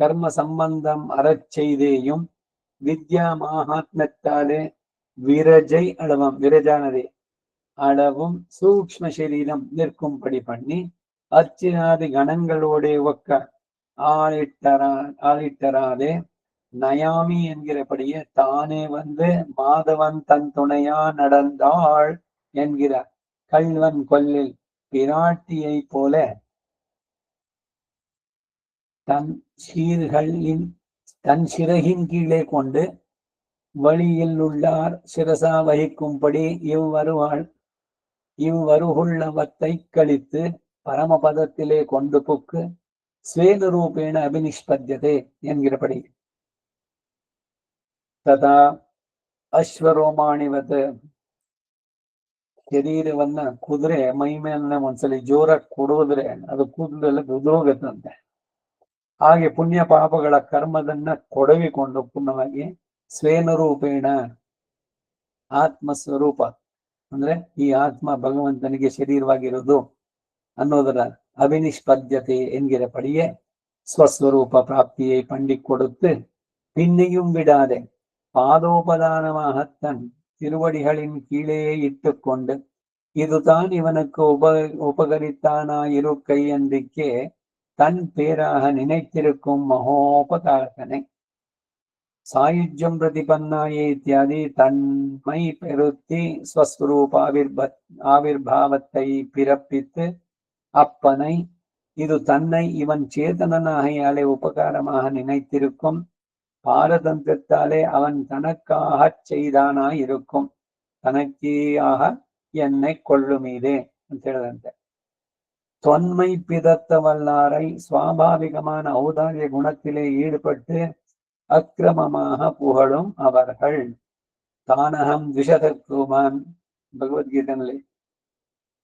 கர்ம சம்பந்தம் அறச் செய்தேயும் வித்யா மகாத்மத்தாலே விரஜை அளவம் விரஜானதே அளவும் சூக்ஷ்ம சரீரம் நிற்கும்படி பண்ணி அர்ச்சினாதி கணங்களோட ஒக்க ஆளிட்டராதே நயாமி என்கிறபடியே தானே வந்து மாதவன் தன் துணையா நடந்தாள் என்கிற கல்வன் கொல்லில் பிராட்டியை போல தன் சிறகின் கீழே கொண்டு வழியில் உள்ளார் சிரசா வகிக்கும்படி இவ்வருகுள்ளவத்தை கழித்து பரமபதத்திலே கொண்டு புக்கு ஸ்வேன ரூபேண அபினிஷ்பத்தியதே என்கிறபடி ತದಾ ಅಶ್ವರೋಮಾಣಿವತ್ ಶರೀರವನ್ನ ಕುದುರೆ ಮೈ ಮೇಲೆ ಒಂದ್ಸಲಿ ಜೋರಾಗಿ ಕೊಡೋದ್ರೆ ಅದು ಕೂದಲೆಲ್ಲ ಉದುರೋಗತ್ತಂತೆ. ಹಾಗೆ ಪುಣ್ಯ ಪಾಪಗಳ ಕರ್ಮದನ್ನ ಕೊಡವಿಕೊಂಡು ಪುನಃವಾಗಿ ಸ್ವೇನ ರೂಪೇಣ ಆತ್ಮಸ್ವರೂಪ ಅಂದ್ರೆ ಈ ಆತ್ಮ ಭಗವಂತನಿಗೆ ಶರೀರವಾಗಿರೋದು ಅನ್ನೋದರ ಅವಿನಿಷ್ಪದ್ಯತೆ என்கிற படியே ஸ்வஸ்வரூப பிராப்தியை பண்ணி கொடுத்து பின்னையும் விடாதே பாதோபதானமாக திருவடிகளின் கீழே இட்டுக்கொண்டு இதுதான் இவனுக்கு உபகரித்தானாயிருக்கை என்றிக்கே தன் பேராக நினைத்திருக்கும் மகோபகாரகனை சாயுஜ்யம் பிரதிபன்னாயே இத்தியாதி தன்மை பெருத்தி ஸ்வஸ்வரூப ஆவிர்பாவத்தை பிறப்பித்து அப்பனை இது தன்னை இவன் சேதனனாகையாலே உபகாரமாக நினைத்திருக்கும் பாரதந்திரத்தாலே அவன் தனக்காக செய்தானாயிருக்கும் தனக்கேயாக என்னை கொள்ளுமீதே ಅಂತ ಹೇಳಿದಂತೆ தொன்மை பிதத்த வல்லாரை சுவாபாவிகமான ஔதாரிய குணத்திலே ஈடுபட்டு அக்கிரமமாக புகழும் அவர்கள் தானகம் விஷதக்குமான் பகவத்கீதனிலே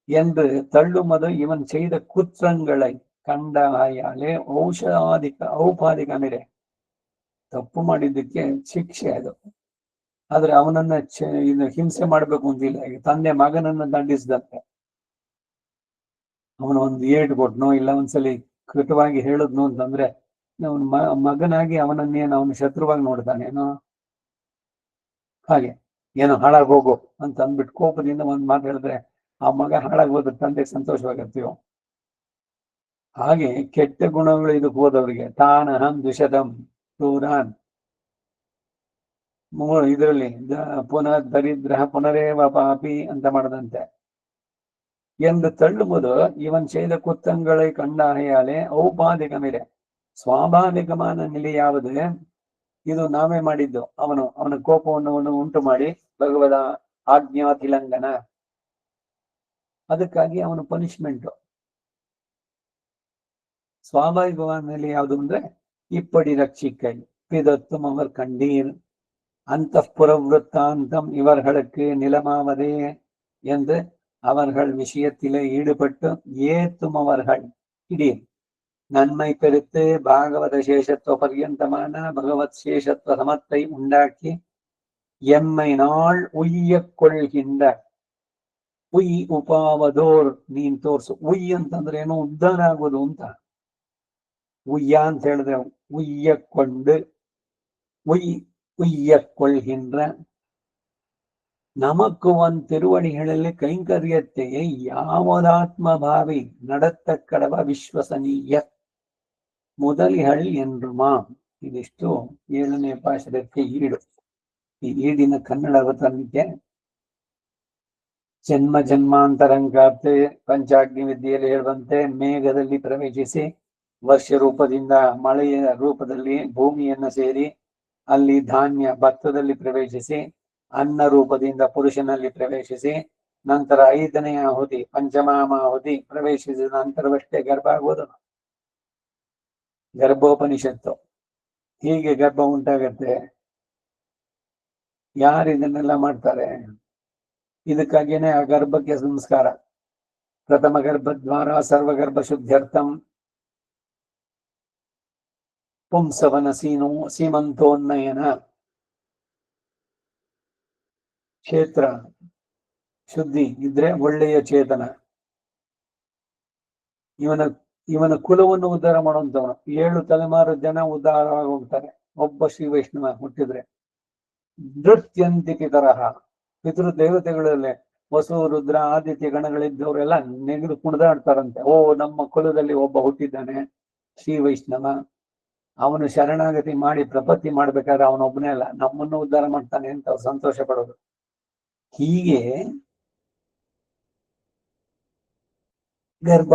என்று தள்ளுமது இவன் செய்த குற்றங்களை ಕಂಡಾಯಾಲೆ ಔಪಾದಿಕಮಿರೆ ತಪ್ಪು ಮಾಡಿದ್ದಕ್ಕೆ ಶಿಕ್ಷೆ ಅದು. ಆದ್ರೆ ಅವನನ್ನ ಇದು ಹಿಂಸೆ ಮಾಡ್ಬೇಕು ಅಂತಿಲ್ಲ. ಈಗ ತಂದೆ ಮಗನನ್ನ ದಂಡಿಸಿದಂತೆ ಅವನ ಒಂದು ಏಟು ಕೊಟ್ನೋ ಇಲ್ಲ ಒಂದ್ಸಲಿ ಕೃತವಾಗಿ ಹೇಳಿದ್ನು ಅಂತಂದ್ರೆ ಅವನ ಮಗನಾಗಿ ಅವನನ್ನೇನು ಅವನ ಶತ್ರುವಾಗಿ ನೋಡ್ತಾನೇನೋ, ಹಾಗೆ ಏನೋ ಹಾಳಾಗಿ ಹೋಗು ಅಂತ ಅಂದ್ಬಿಟ್ಟು ಕೋಪದಿಂದ ಒಂದ್ ಮಾತು ಹೇಳಿದ್ರೆ ಆ ಮಗ ಹಾಳಾಗೋದ್ರ ತಂದೆ ಸಂತೋಷವಾಗಿರ್ತೀವೋ ಹಾಗೆ ಕೆಟ್ಟ ಗುಣಗಳು ಇದಕ್ಕೆ ಹೋದವ್ರಿಗೆ ತಾನಹಂ ದ್ವಿಷದಂ ದೂರಾನ್ ಇದರಲ್ಲಿ ಪುನಃ ದರಿದ್ರ ಪುನರೇವ ಪಾಪಿ ಅಂತ ಮಾಡದಂತೆ ಎಂದು ತಳ್ಳುವುದು ಇವನ್ செய்த குத்தங்களை கண்டாகையாலே ಔಪಾದಿಕಮಿರೆ ಸ್ವಾಭಾವಿಕமான ನಿಲೆ ಯಾವುದು ಇದು ನಾವೇ ಮಾಡಿದ್ದು. ಅವನ ಕೋಪವನ್ನು ಉಂಟು ಮಾಡಿ ಭಗವದ ಆಜ್ಞಾತಿಲಂಘನ, ಅದಕ್ಕಾಗಿ ಅವನ ಪನಿಷ್ಮೆಂಟ್. ಸ್ವಾಭಾವಿಕವಾದ ನೆಲೆ ಯಾವುದು ಅಂದ್ರೆ இப்படி ரட்சிக்கை பிதத்தும் அவர் கண்டீர் ಅಂತಃಪುರವೃತ್ತಾಂತம் இவர்களுக்கு நிலமாவதே என்று அவர்கள் விஷயத்திலே ஈடுபட்டு ஏத்தும் அவர்கள் இடீர் நன்மை பெருத்து பாகவத சேஷத்துவ பர்யந்தமான பகவத் சேஷத்துவ சமத்தை உண்டாக்கி எம்மை நாள் உய்ய கொள்கின்ற ಉಯ್ ಉಪಾವದೋರ್ ನೀನ್ ತೋರ್ಸು. ಉಯ್ ಅಂತಂದ್ರೆ ಏನೋ ಉದ್ಧಾರ ಆಗೋದು ಅಂತ. ಉಯ್ಯ ಅಂತ ಹೇಳಿದ್ರೆ ಉಯ್ಯಕೊಂಡು ಉಯ್ಯಕೊಳ್கின்ற நமக்கு ஒன் திருவடிகளில் கைங்கரியத்தையே யாவதாத்மபாவி நடத்தக்கடವ ವಿಶ್ವಸನೀಯ முதலிகள் என்றுಮಾಂ. ಇದಿಷ್ಟು 7ನೇ ಪಾಶದಕ್ಕೆ ಈಡು. ಈ ಈಡಿನ ಕನ್ನಡ ಅವತರಣಿಕೆ ಜನ್ಮ ಜನ್ಮಾಂತರಂಗಾತ್ ಪಂಚಾಗ್ನಿ ವಿದ್ಯೆಯಲ್ಲಿ ಹೇಳುವಂತೆ ಮೇಘದಲ್ಲಿ ಪ್ರವೇಶಿಸಿ ವರ್ಷ ರೂಪದಿಂದ ಮಳೆಯ ರೂಪದಲ್ಲಿ ಭೂಮಿಯನ್ನ ಸೇರಿ ಅಲ್ಲಿ ಧಾನ್ಯ ಭತ್ತದಲ್ಲಿ ಪ್ರವೇಶಿಸಿ ಅನ್ನ ರೂಪದಿಂದ ಪುರುಷನಲ್ಲಿ ಪ್ರವೇಶಿಸಿ ನಂತರ 5ನೇ ಆಹುತಿ ಪಂಚಮಾಹುತಿ ಪ್ರವೇಶಿಸಿದ ನಂತರವಷ್ಟೇ ಗರ್ಭ ಆಗುವುದು. ಗರ್ಭೋಪನಿಷತ್ತು. ಹೀಗೆ ಗರ್ಭ ಉಂಟಾಗತ್ತೆ. ಯಾರು ಇದನ್ನೆಲ್ಲ ಮಾಡ್ತಾರೆ? ಇದಕ್ಕಾಗಿಯೇ ಆ ಗರ್ಭಕ್ಕೆ ಸಂಸ್ಕಾರ. ಪ್ರಥಮ ಗರ್ಭದ್ವಾರ ಸರ್ವಗರ್ಭ ಶುದ್ಧ್ಯರ್ಥಂ ಪುಂಸವನ ಸೀಮಂತೋನ್ನಯನ. ಕ್ಷೇತ್ರ ಶುದ್ಧಿ ಇದ್ರೆ ಒಳ್ಳೆಯ ಚೇತನ. ಇವನ ಕುಲವನ್ನು ಉದ್ಧಾರ ಮಾಡುವಂತವನು. 7 ತಲೆಮಾರು ಜನ ಉದ್ಧಾರವಾಗಿ ಹೋಗ್ತಾರೆ ಒಬ್ಬ ಶ್ರೀ ವೈಷ್ಣವ ಹುಟ್ಟಿದ್ರೆ. ನೃತ್ಯಂತಿಕೆ ತರಹ ಪಿತೃ ದೇವತೆಗಳಲ್ಲಿ ವಸು ರುದ್ರ ಆದಿತ್ಯ ಗಣಗಳಿದ್ದವರೆಲ್ಲ ನೆಗೆದು ಕುಣಿದಾಡ್ತಾರಂತೆ. ಓ, ನಮ್ಮ ಕುಲದಲ್ಲಿ ಒಬ್ಬ ಹುಟ್ಟಿದ್ದಾನೆ ಶ್ರೀ ವೈಷ್ಣವ, ಅವನು ಶರಣಾಗತಿ ಮಾಡಿ ಪ್ರಪತ್ತಿ ಮಾಡ್ಬೇಕಾದ್ರೆ ಅವನೊಬ್ಬನೇ ಅಲ್ಲ, ನಮ್ಮನ್ನು ಉದ್ಧಾರ ಮಾಡ್ತಾನೆ ಅಂತ ಅವ್ರು ಸಂತೋಷ ಪಡೋದು. ಹೀಗೆ ಗರ್ಭ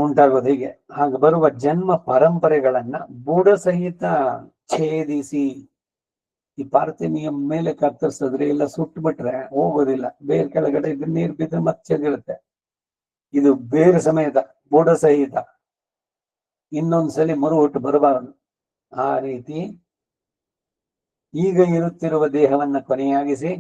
ಉಂಟಾಗೋದು. ಹೀಗೆ ಹಾಗೆ ಬರುವ ಜನ್ಮ ಪರಂಪರೆಗಳನ್ನ ಬುಡ ಸಹಿತ ಛೇದಿಸಿ ಈ ಪಾರ್ಥಿನಿಯಂ ಮೇಲೆ ಕತ್ತರಿಸಿದ್ರೆ ಎಲ್ಲ ಸುಟ್ಟು ಬಿಟ್ರೆ ಹೋಗೋದಿಲ್ಲ. ಬೇರೆ ಕೆಳಗಡೆ ಇದ್ರೆ ನೀರು ಬಿದ್ರೆ ಮತ್ತೆ ಇರುತ್ತೆ. ಇದು ಬೇರೆ ಸಮೇತ ಬುಡ ಸಹಿತ ಇನ್ನೊಂದ್ಸಲಿ ಮರುಹುಟ್ಟು ಬರಬಾರದು. ಆ ರೀತಿ ಈಗ ಇರುತ್ತಿರುವ ದೇಹವನ್ನ ಕೊನೆಯಾಗಿಸಿ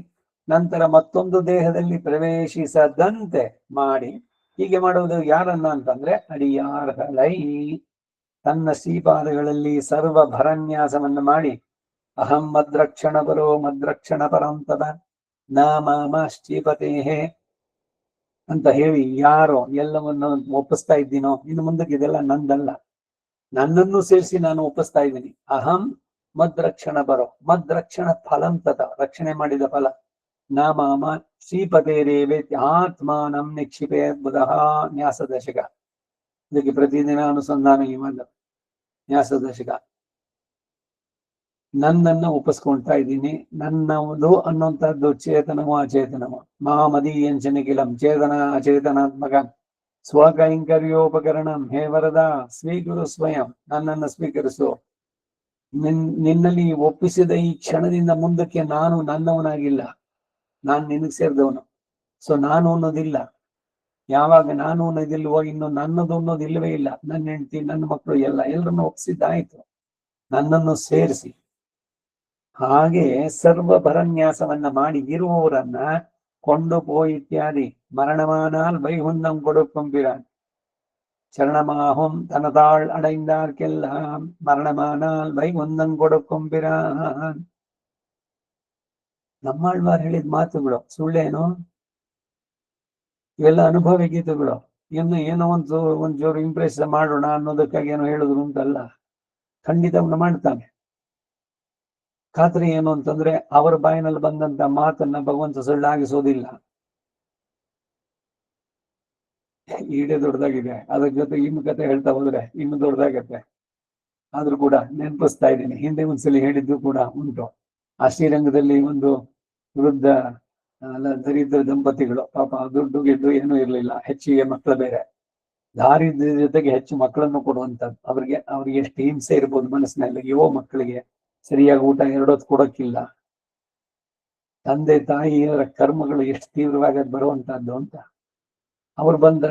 ನಂತರ ಮತ್ತೊಂದು ದೇಹದಲ್ಲಿ ಪ್ರವೇಶಿಸದಂತೆ ಮಾಡಿ. ಹೀಗೆ ಮಾಡುವುದು ಯಾರನ್ನ ಅಂತಂದ್ರೆ ಅಡಿಯಾರ್ಹಲೈ ತನ್ನ ಶ್ರೀಪಾದಗಳಲ್ಲಿ ಸರ್ವ ಭರನ್ಯಾಸವನ್ನು ಮಾಡಿ ಅಹಂ ಮದ್ರಕ್ಷಣ ಪರೋ ಮದ್ರಕ್ಷಣ ಪರಂತದ ನಾಮ ಶ್ರೀಪತೇಹೇ ಅಂತ ಹೇಳಿ ಯಾರೋ ಎಲ್ಲವನ್ನು ಒಪ್ಪಿಸ್ತಾ ಇದ್ದೀನೋ ಇನ್ನು ಮುಂದಕ್ಕೆ ಇದೆಲ್ಲ ನಂದಲ್ಲ, ನನ್ನನ್ನು ಸೇರಿಸಿ ನಾನು ಒಪ್ಪಿಸ್ತಾ ಇದ್ದೀನಿ. ಅಹಂ ಮದ್ರಕ್ಷಣ ಬರೋ ಮದ್ರಕ್ಷಣ ಫಲಂತದ ರಕ್ಷಣೆ ಮಾಡಿದ ಫಲ ನಾಮ ಶ್ರೀಪತೇರೇವೇ ಆತ್ಮಾನಂ ನಿಕ್ಷಿಪೇ ಬುಧಃ ನ್ಯಾಸ ದಶಕ. ಇದಕ್ಕೆ ಪ್ರತಿದಿನ ಅನುಸಂಧಾನ ಇವಾಗ ನ್ಯಾಸ ದಶಕ. ನನ್ನನ್ನು ಒಪ್ಪಿಸ್ಕೊಳ್ತಾ ಇದ್ದೀನಿ. ನನ್ನದು ಅನ್ನುವಂಥದ್ದು ಚೇತನವೋ ಅಚೇತನವೋ ಮಹಾಮದೀಯಂಚನಿಖಿಲಂ ಚೇತನ ಅಚೇತನಾತ್ಮಕ ಸ್ವಕೈಂಕರ್ಯೋಪಕರಣಂ ಹೇ ವರದ ಸ್ವೀಕರು ಸ್ವಯಂ, ನನ್ನನ್ನು ಸ್ವೀಕರಿಸು. ನಿನ್ನಲ್ಲಿ ಒಪ್ಪಿಸಿದ ಈ ಕ್ಷಣದಿಂದ ಮುಂದಕ್ಕೆ ನಾನು ನನ್ನವನಾಗಿಲ್ಲ, ನಾನು ನಿನಗೆ ಸೇರಿದವನು. ಸೊ ನಾನು ಅನ್ನೋದಿಲ್ಲ. ಯಾವಾಗ ನಾನು ಅನ್ನೋದಿಲ್ವೋ ಇನ್ನು ನನ್ನದು ಅನ್ನೋದು ಇಲ್ಲವೇ ಇಲ್ಲ. ನನ್ನ ಹೆಂಡತಿ, ನನ್ನ ಮಕ್ಕಳು ಎಲ್ಲರನ್ನು ಒಪ್ಪಿಸಿದ್ದಾಯ್ತು, ನನ್ನನ್ನು ಸೇರಿಸಿ. ಹಾಗೆ ಸರ್ವ ಭರನ್ಯಾಸವನ್ನ ಮಾಡಿ ಇರುವವರನ್ನ ಕೊಂಡು ಇತ್ಯಾದಿ ಮರಣಮಾನಾಲ್ ವೈಹುಂದಂ ಕೊಡುಕೊಂಬಿರಾನ್ ಚರಣಮಾಹುಂ ತನತಾಳ್ ಅಡೈಂದಾರ್ಕೆல்லாம் ಮರಣಮಾನಾಲ್ ವೈಹುಂದಂ ಕೊಡುಕೊಂಬಿರಾನ್. ನಮ್ಮಾಳ್ವಾರ್ ಹೇಳಿದ ಮಾತುಗಳು ಸುಳ್ಳೇನು? ಇವೆಲ್ಲ ಅನುಭವ ಗೀತೆಗಳು. ಇನ್ನು ಏನೋ ಒಂಚೂರು ಇಂಪ್ರೆಸ್ ಮಾಡೋಣ ಅನ್ನೋದಕ್ಕಾಗಿ ಏನೋ ಹೇಳಿದ್ರು ಅಂತಲ್ಲ, ಖಂಡಿತ ಅವನು ಮಾಡ್ತಾನೆ. ಖಾತ್ರಿ ಏನು ಅಂತಂದ್ರೆ ಅವರ ಬಾಯಿನಲ್ಲಿ ಬಂದಂತ ಮಾತನ್ನ ಭಗವಂತ ಸುಳ್ಳಾಗಿಸೋದಿಲ್ಲ. ಈಡೇ ದೊಡ್ಡದಾಗಿದೆ, ಅದ್ರ ಜೊತೆ ಇನ್ನು ಕತೆ ಹೇಳ್ತಾ ಹೋದ್ರೆ ಇನ್ನು ದೊಡ್ಡದಾಗತ್ತೆ. ಆದ್ರೂ ಕೂಡ ನೆನಪಿಸ್ತಾ ಇದ್ದೀನಿ, ಹಿಂದೆ ಒಂದ್ಸಲಿ ಹೇಳಿದ್ದು ಕೂಡ ಉಂಟು. ಆ ಶ್ರೀರಂಗದಲ್ಲಿ ಒಂದು ವೃದ್ಧ ದರಿದ್ರ ದಂಪತಿಗಳು, ಪಾಪ ದುಡ್ಡು ಗಿಡ್ಡು ಏನೂ ಇರ್ಲಿಲ್ಲ, ಹೆಚ್ಚಿಗೆ ಮಕ್ಕಳು ಬೇರೆ, ದಾರಿದ್ರ್ಯ ಜೊತೆಗೆ ಹೆಚ್ಚು ಮಕ್ಕಳನ್ನು ಕೊಡುವಂಥದ್ದು. ಅವ್ರಿಗೆ ಎಷ್ಟು ಹಿಂಸೆ ಇರ್ಬೋದು ಮನಸ್ಸಿನಲ್ಲಿ. ಯುವ ಮಕ್ಕಳಿಗೆ ಸರಿಯಾಗಿ ಊಟ ಎರಡೊತ್ತು ಕೊಡೋಕ್ಕಿಲ್ಲ. ತಂದೆ ತಾಯಿಯರ ಕರ್ಮಗಳು ಎಷ್ಟು ತೀವ್ರವಾಗಿ ಬರುವಂತಹದ್ದು ಅಂತ. ಅವ್ರು ಬಂದ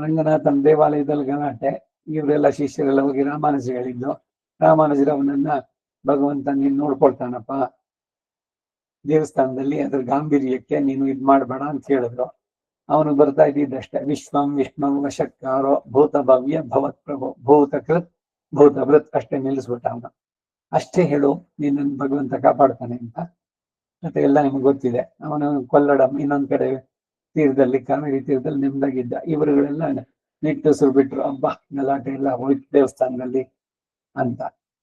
ರಂಗನಾಥನ ದೇವಾಲಯದಲ್ಲಿ ಗಲಾಟೆ, ಇವರೆಲ್ಲ ಶಿಷ್ಯರೆಲ್ಲ ಹೋಗಿ ರಾಮಾನುಜ ಹೇಳಿದ್ದು. ರಾಮಾನುಜರು ಅವನನ್ನ ಭಗವಂತ ನೀನು ನೋಡ್ಕೊಳ್ತಾನಪ್ಪ ದೇವಸ್ಥಾನದಲ್ಲಿ, ಅದ್ರ ಗಾಂಭೀರ್ಯಕ್ಕೆ ನೀನು ಇದ್ ಮಾಡ್ಬೇಡ ಅಂತ ಹೇಳಿದ್ರು. ಅವನು ಬರ್ತಾ ಇದ್ದಿದ್ದಷ್ಟೇ, ವಿಶ್ವಂ ವಿಷ್ಣು ವಶಕ್ಕಾರೋ ಭೂತ ಭವ್ಯ ಭವತ್ ಪ್ರಭು ಭೂತಕೃತ್ ಭೂತಭೃತ್ ಅಷ್ಟೇ ನಿಲ್ಲಿಸ್ಬಿಟ್ಟ ಅವನು. ಅಷ್ಟೇ ಹೇಳು, ನಿನ್ನನ್ನು ಭಗವಂತ ಕಾಪಾಡ್ತಾನೆ ಅಂತ. ಮತ್ತೆ ಎಲ್ಲ ನಿಮ್ಗೆ ಗೊತ್ತಿದೆ. ಅವನು ಕೊಲ್ಲಡಂ ಇನ್ನೊಂದ್ ಕಡೆ ತೀರದಲ್ಲಿ, ಕಾವೇರಿ ತೀರದಲ್ಲಿ ನೆಮ್ಮದಾಗಿದ್ದ. ಇವರುಗಳೆಲ್ಲ ನಿಟ್ಟುಸಿರು ಬಿಟ್ರು, ಹಬ್ಬ ಗಲಾಟೆ ಎಲ್ಲ ಹೋಯ್ತು ದೇವಸ್ಥಾನದಲ್ಲಿ ಅಂತ.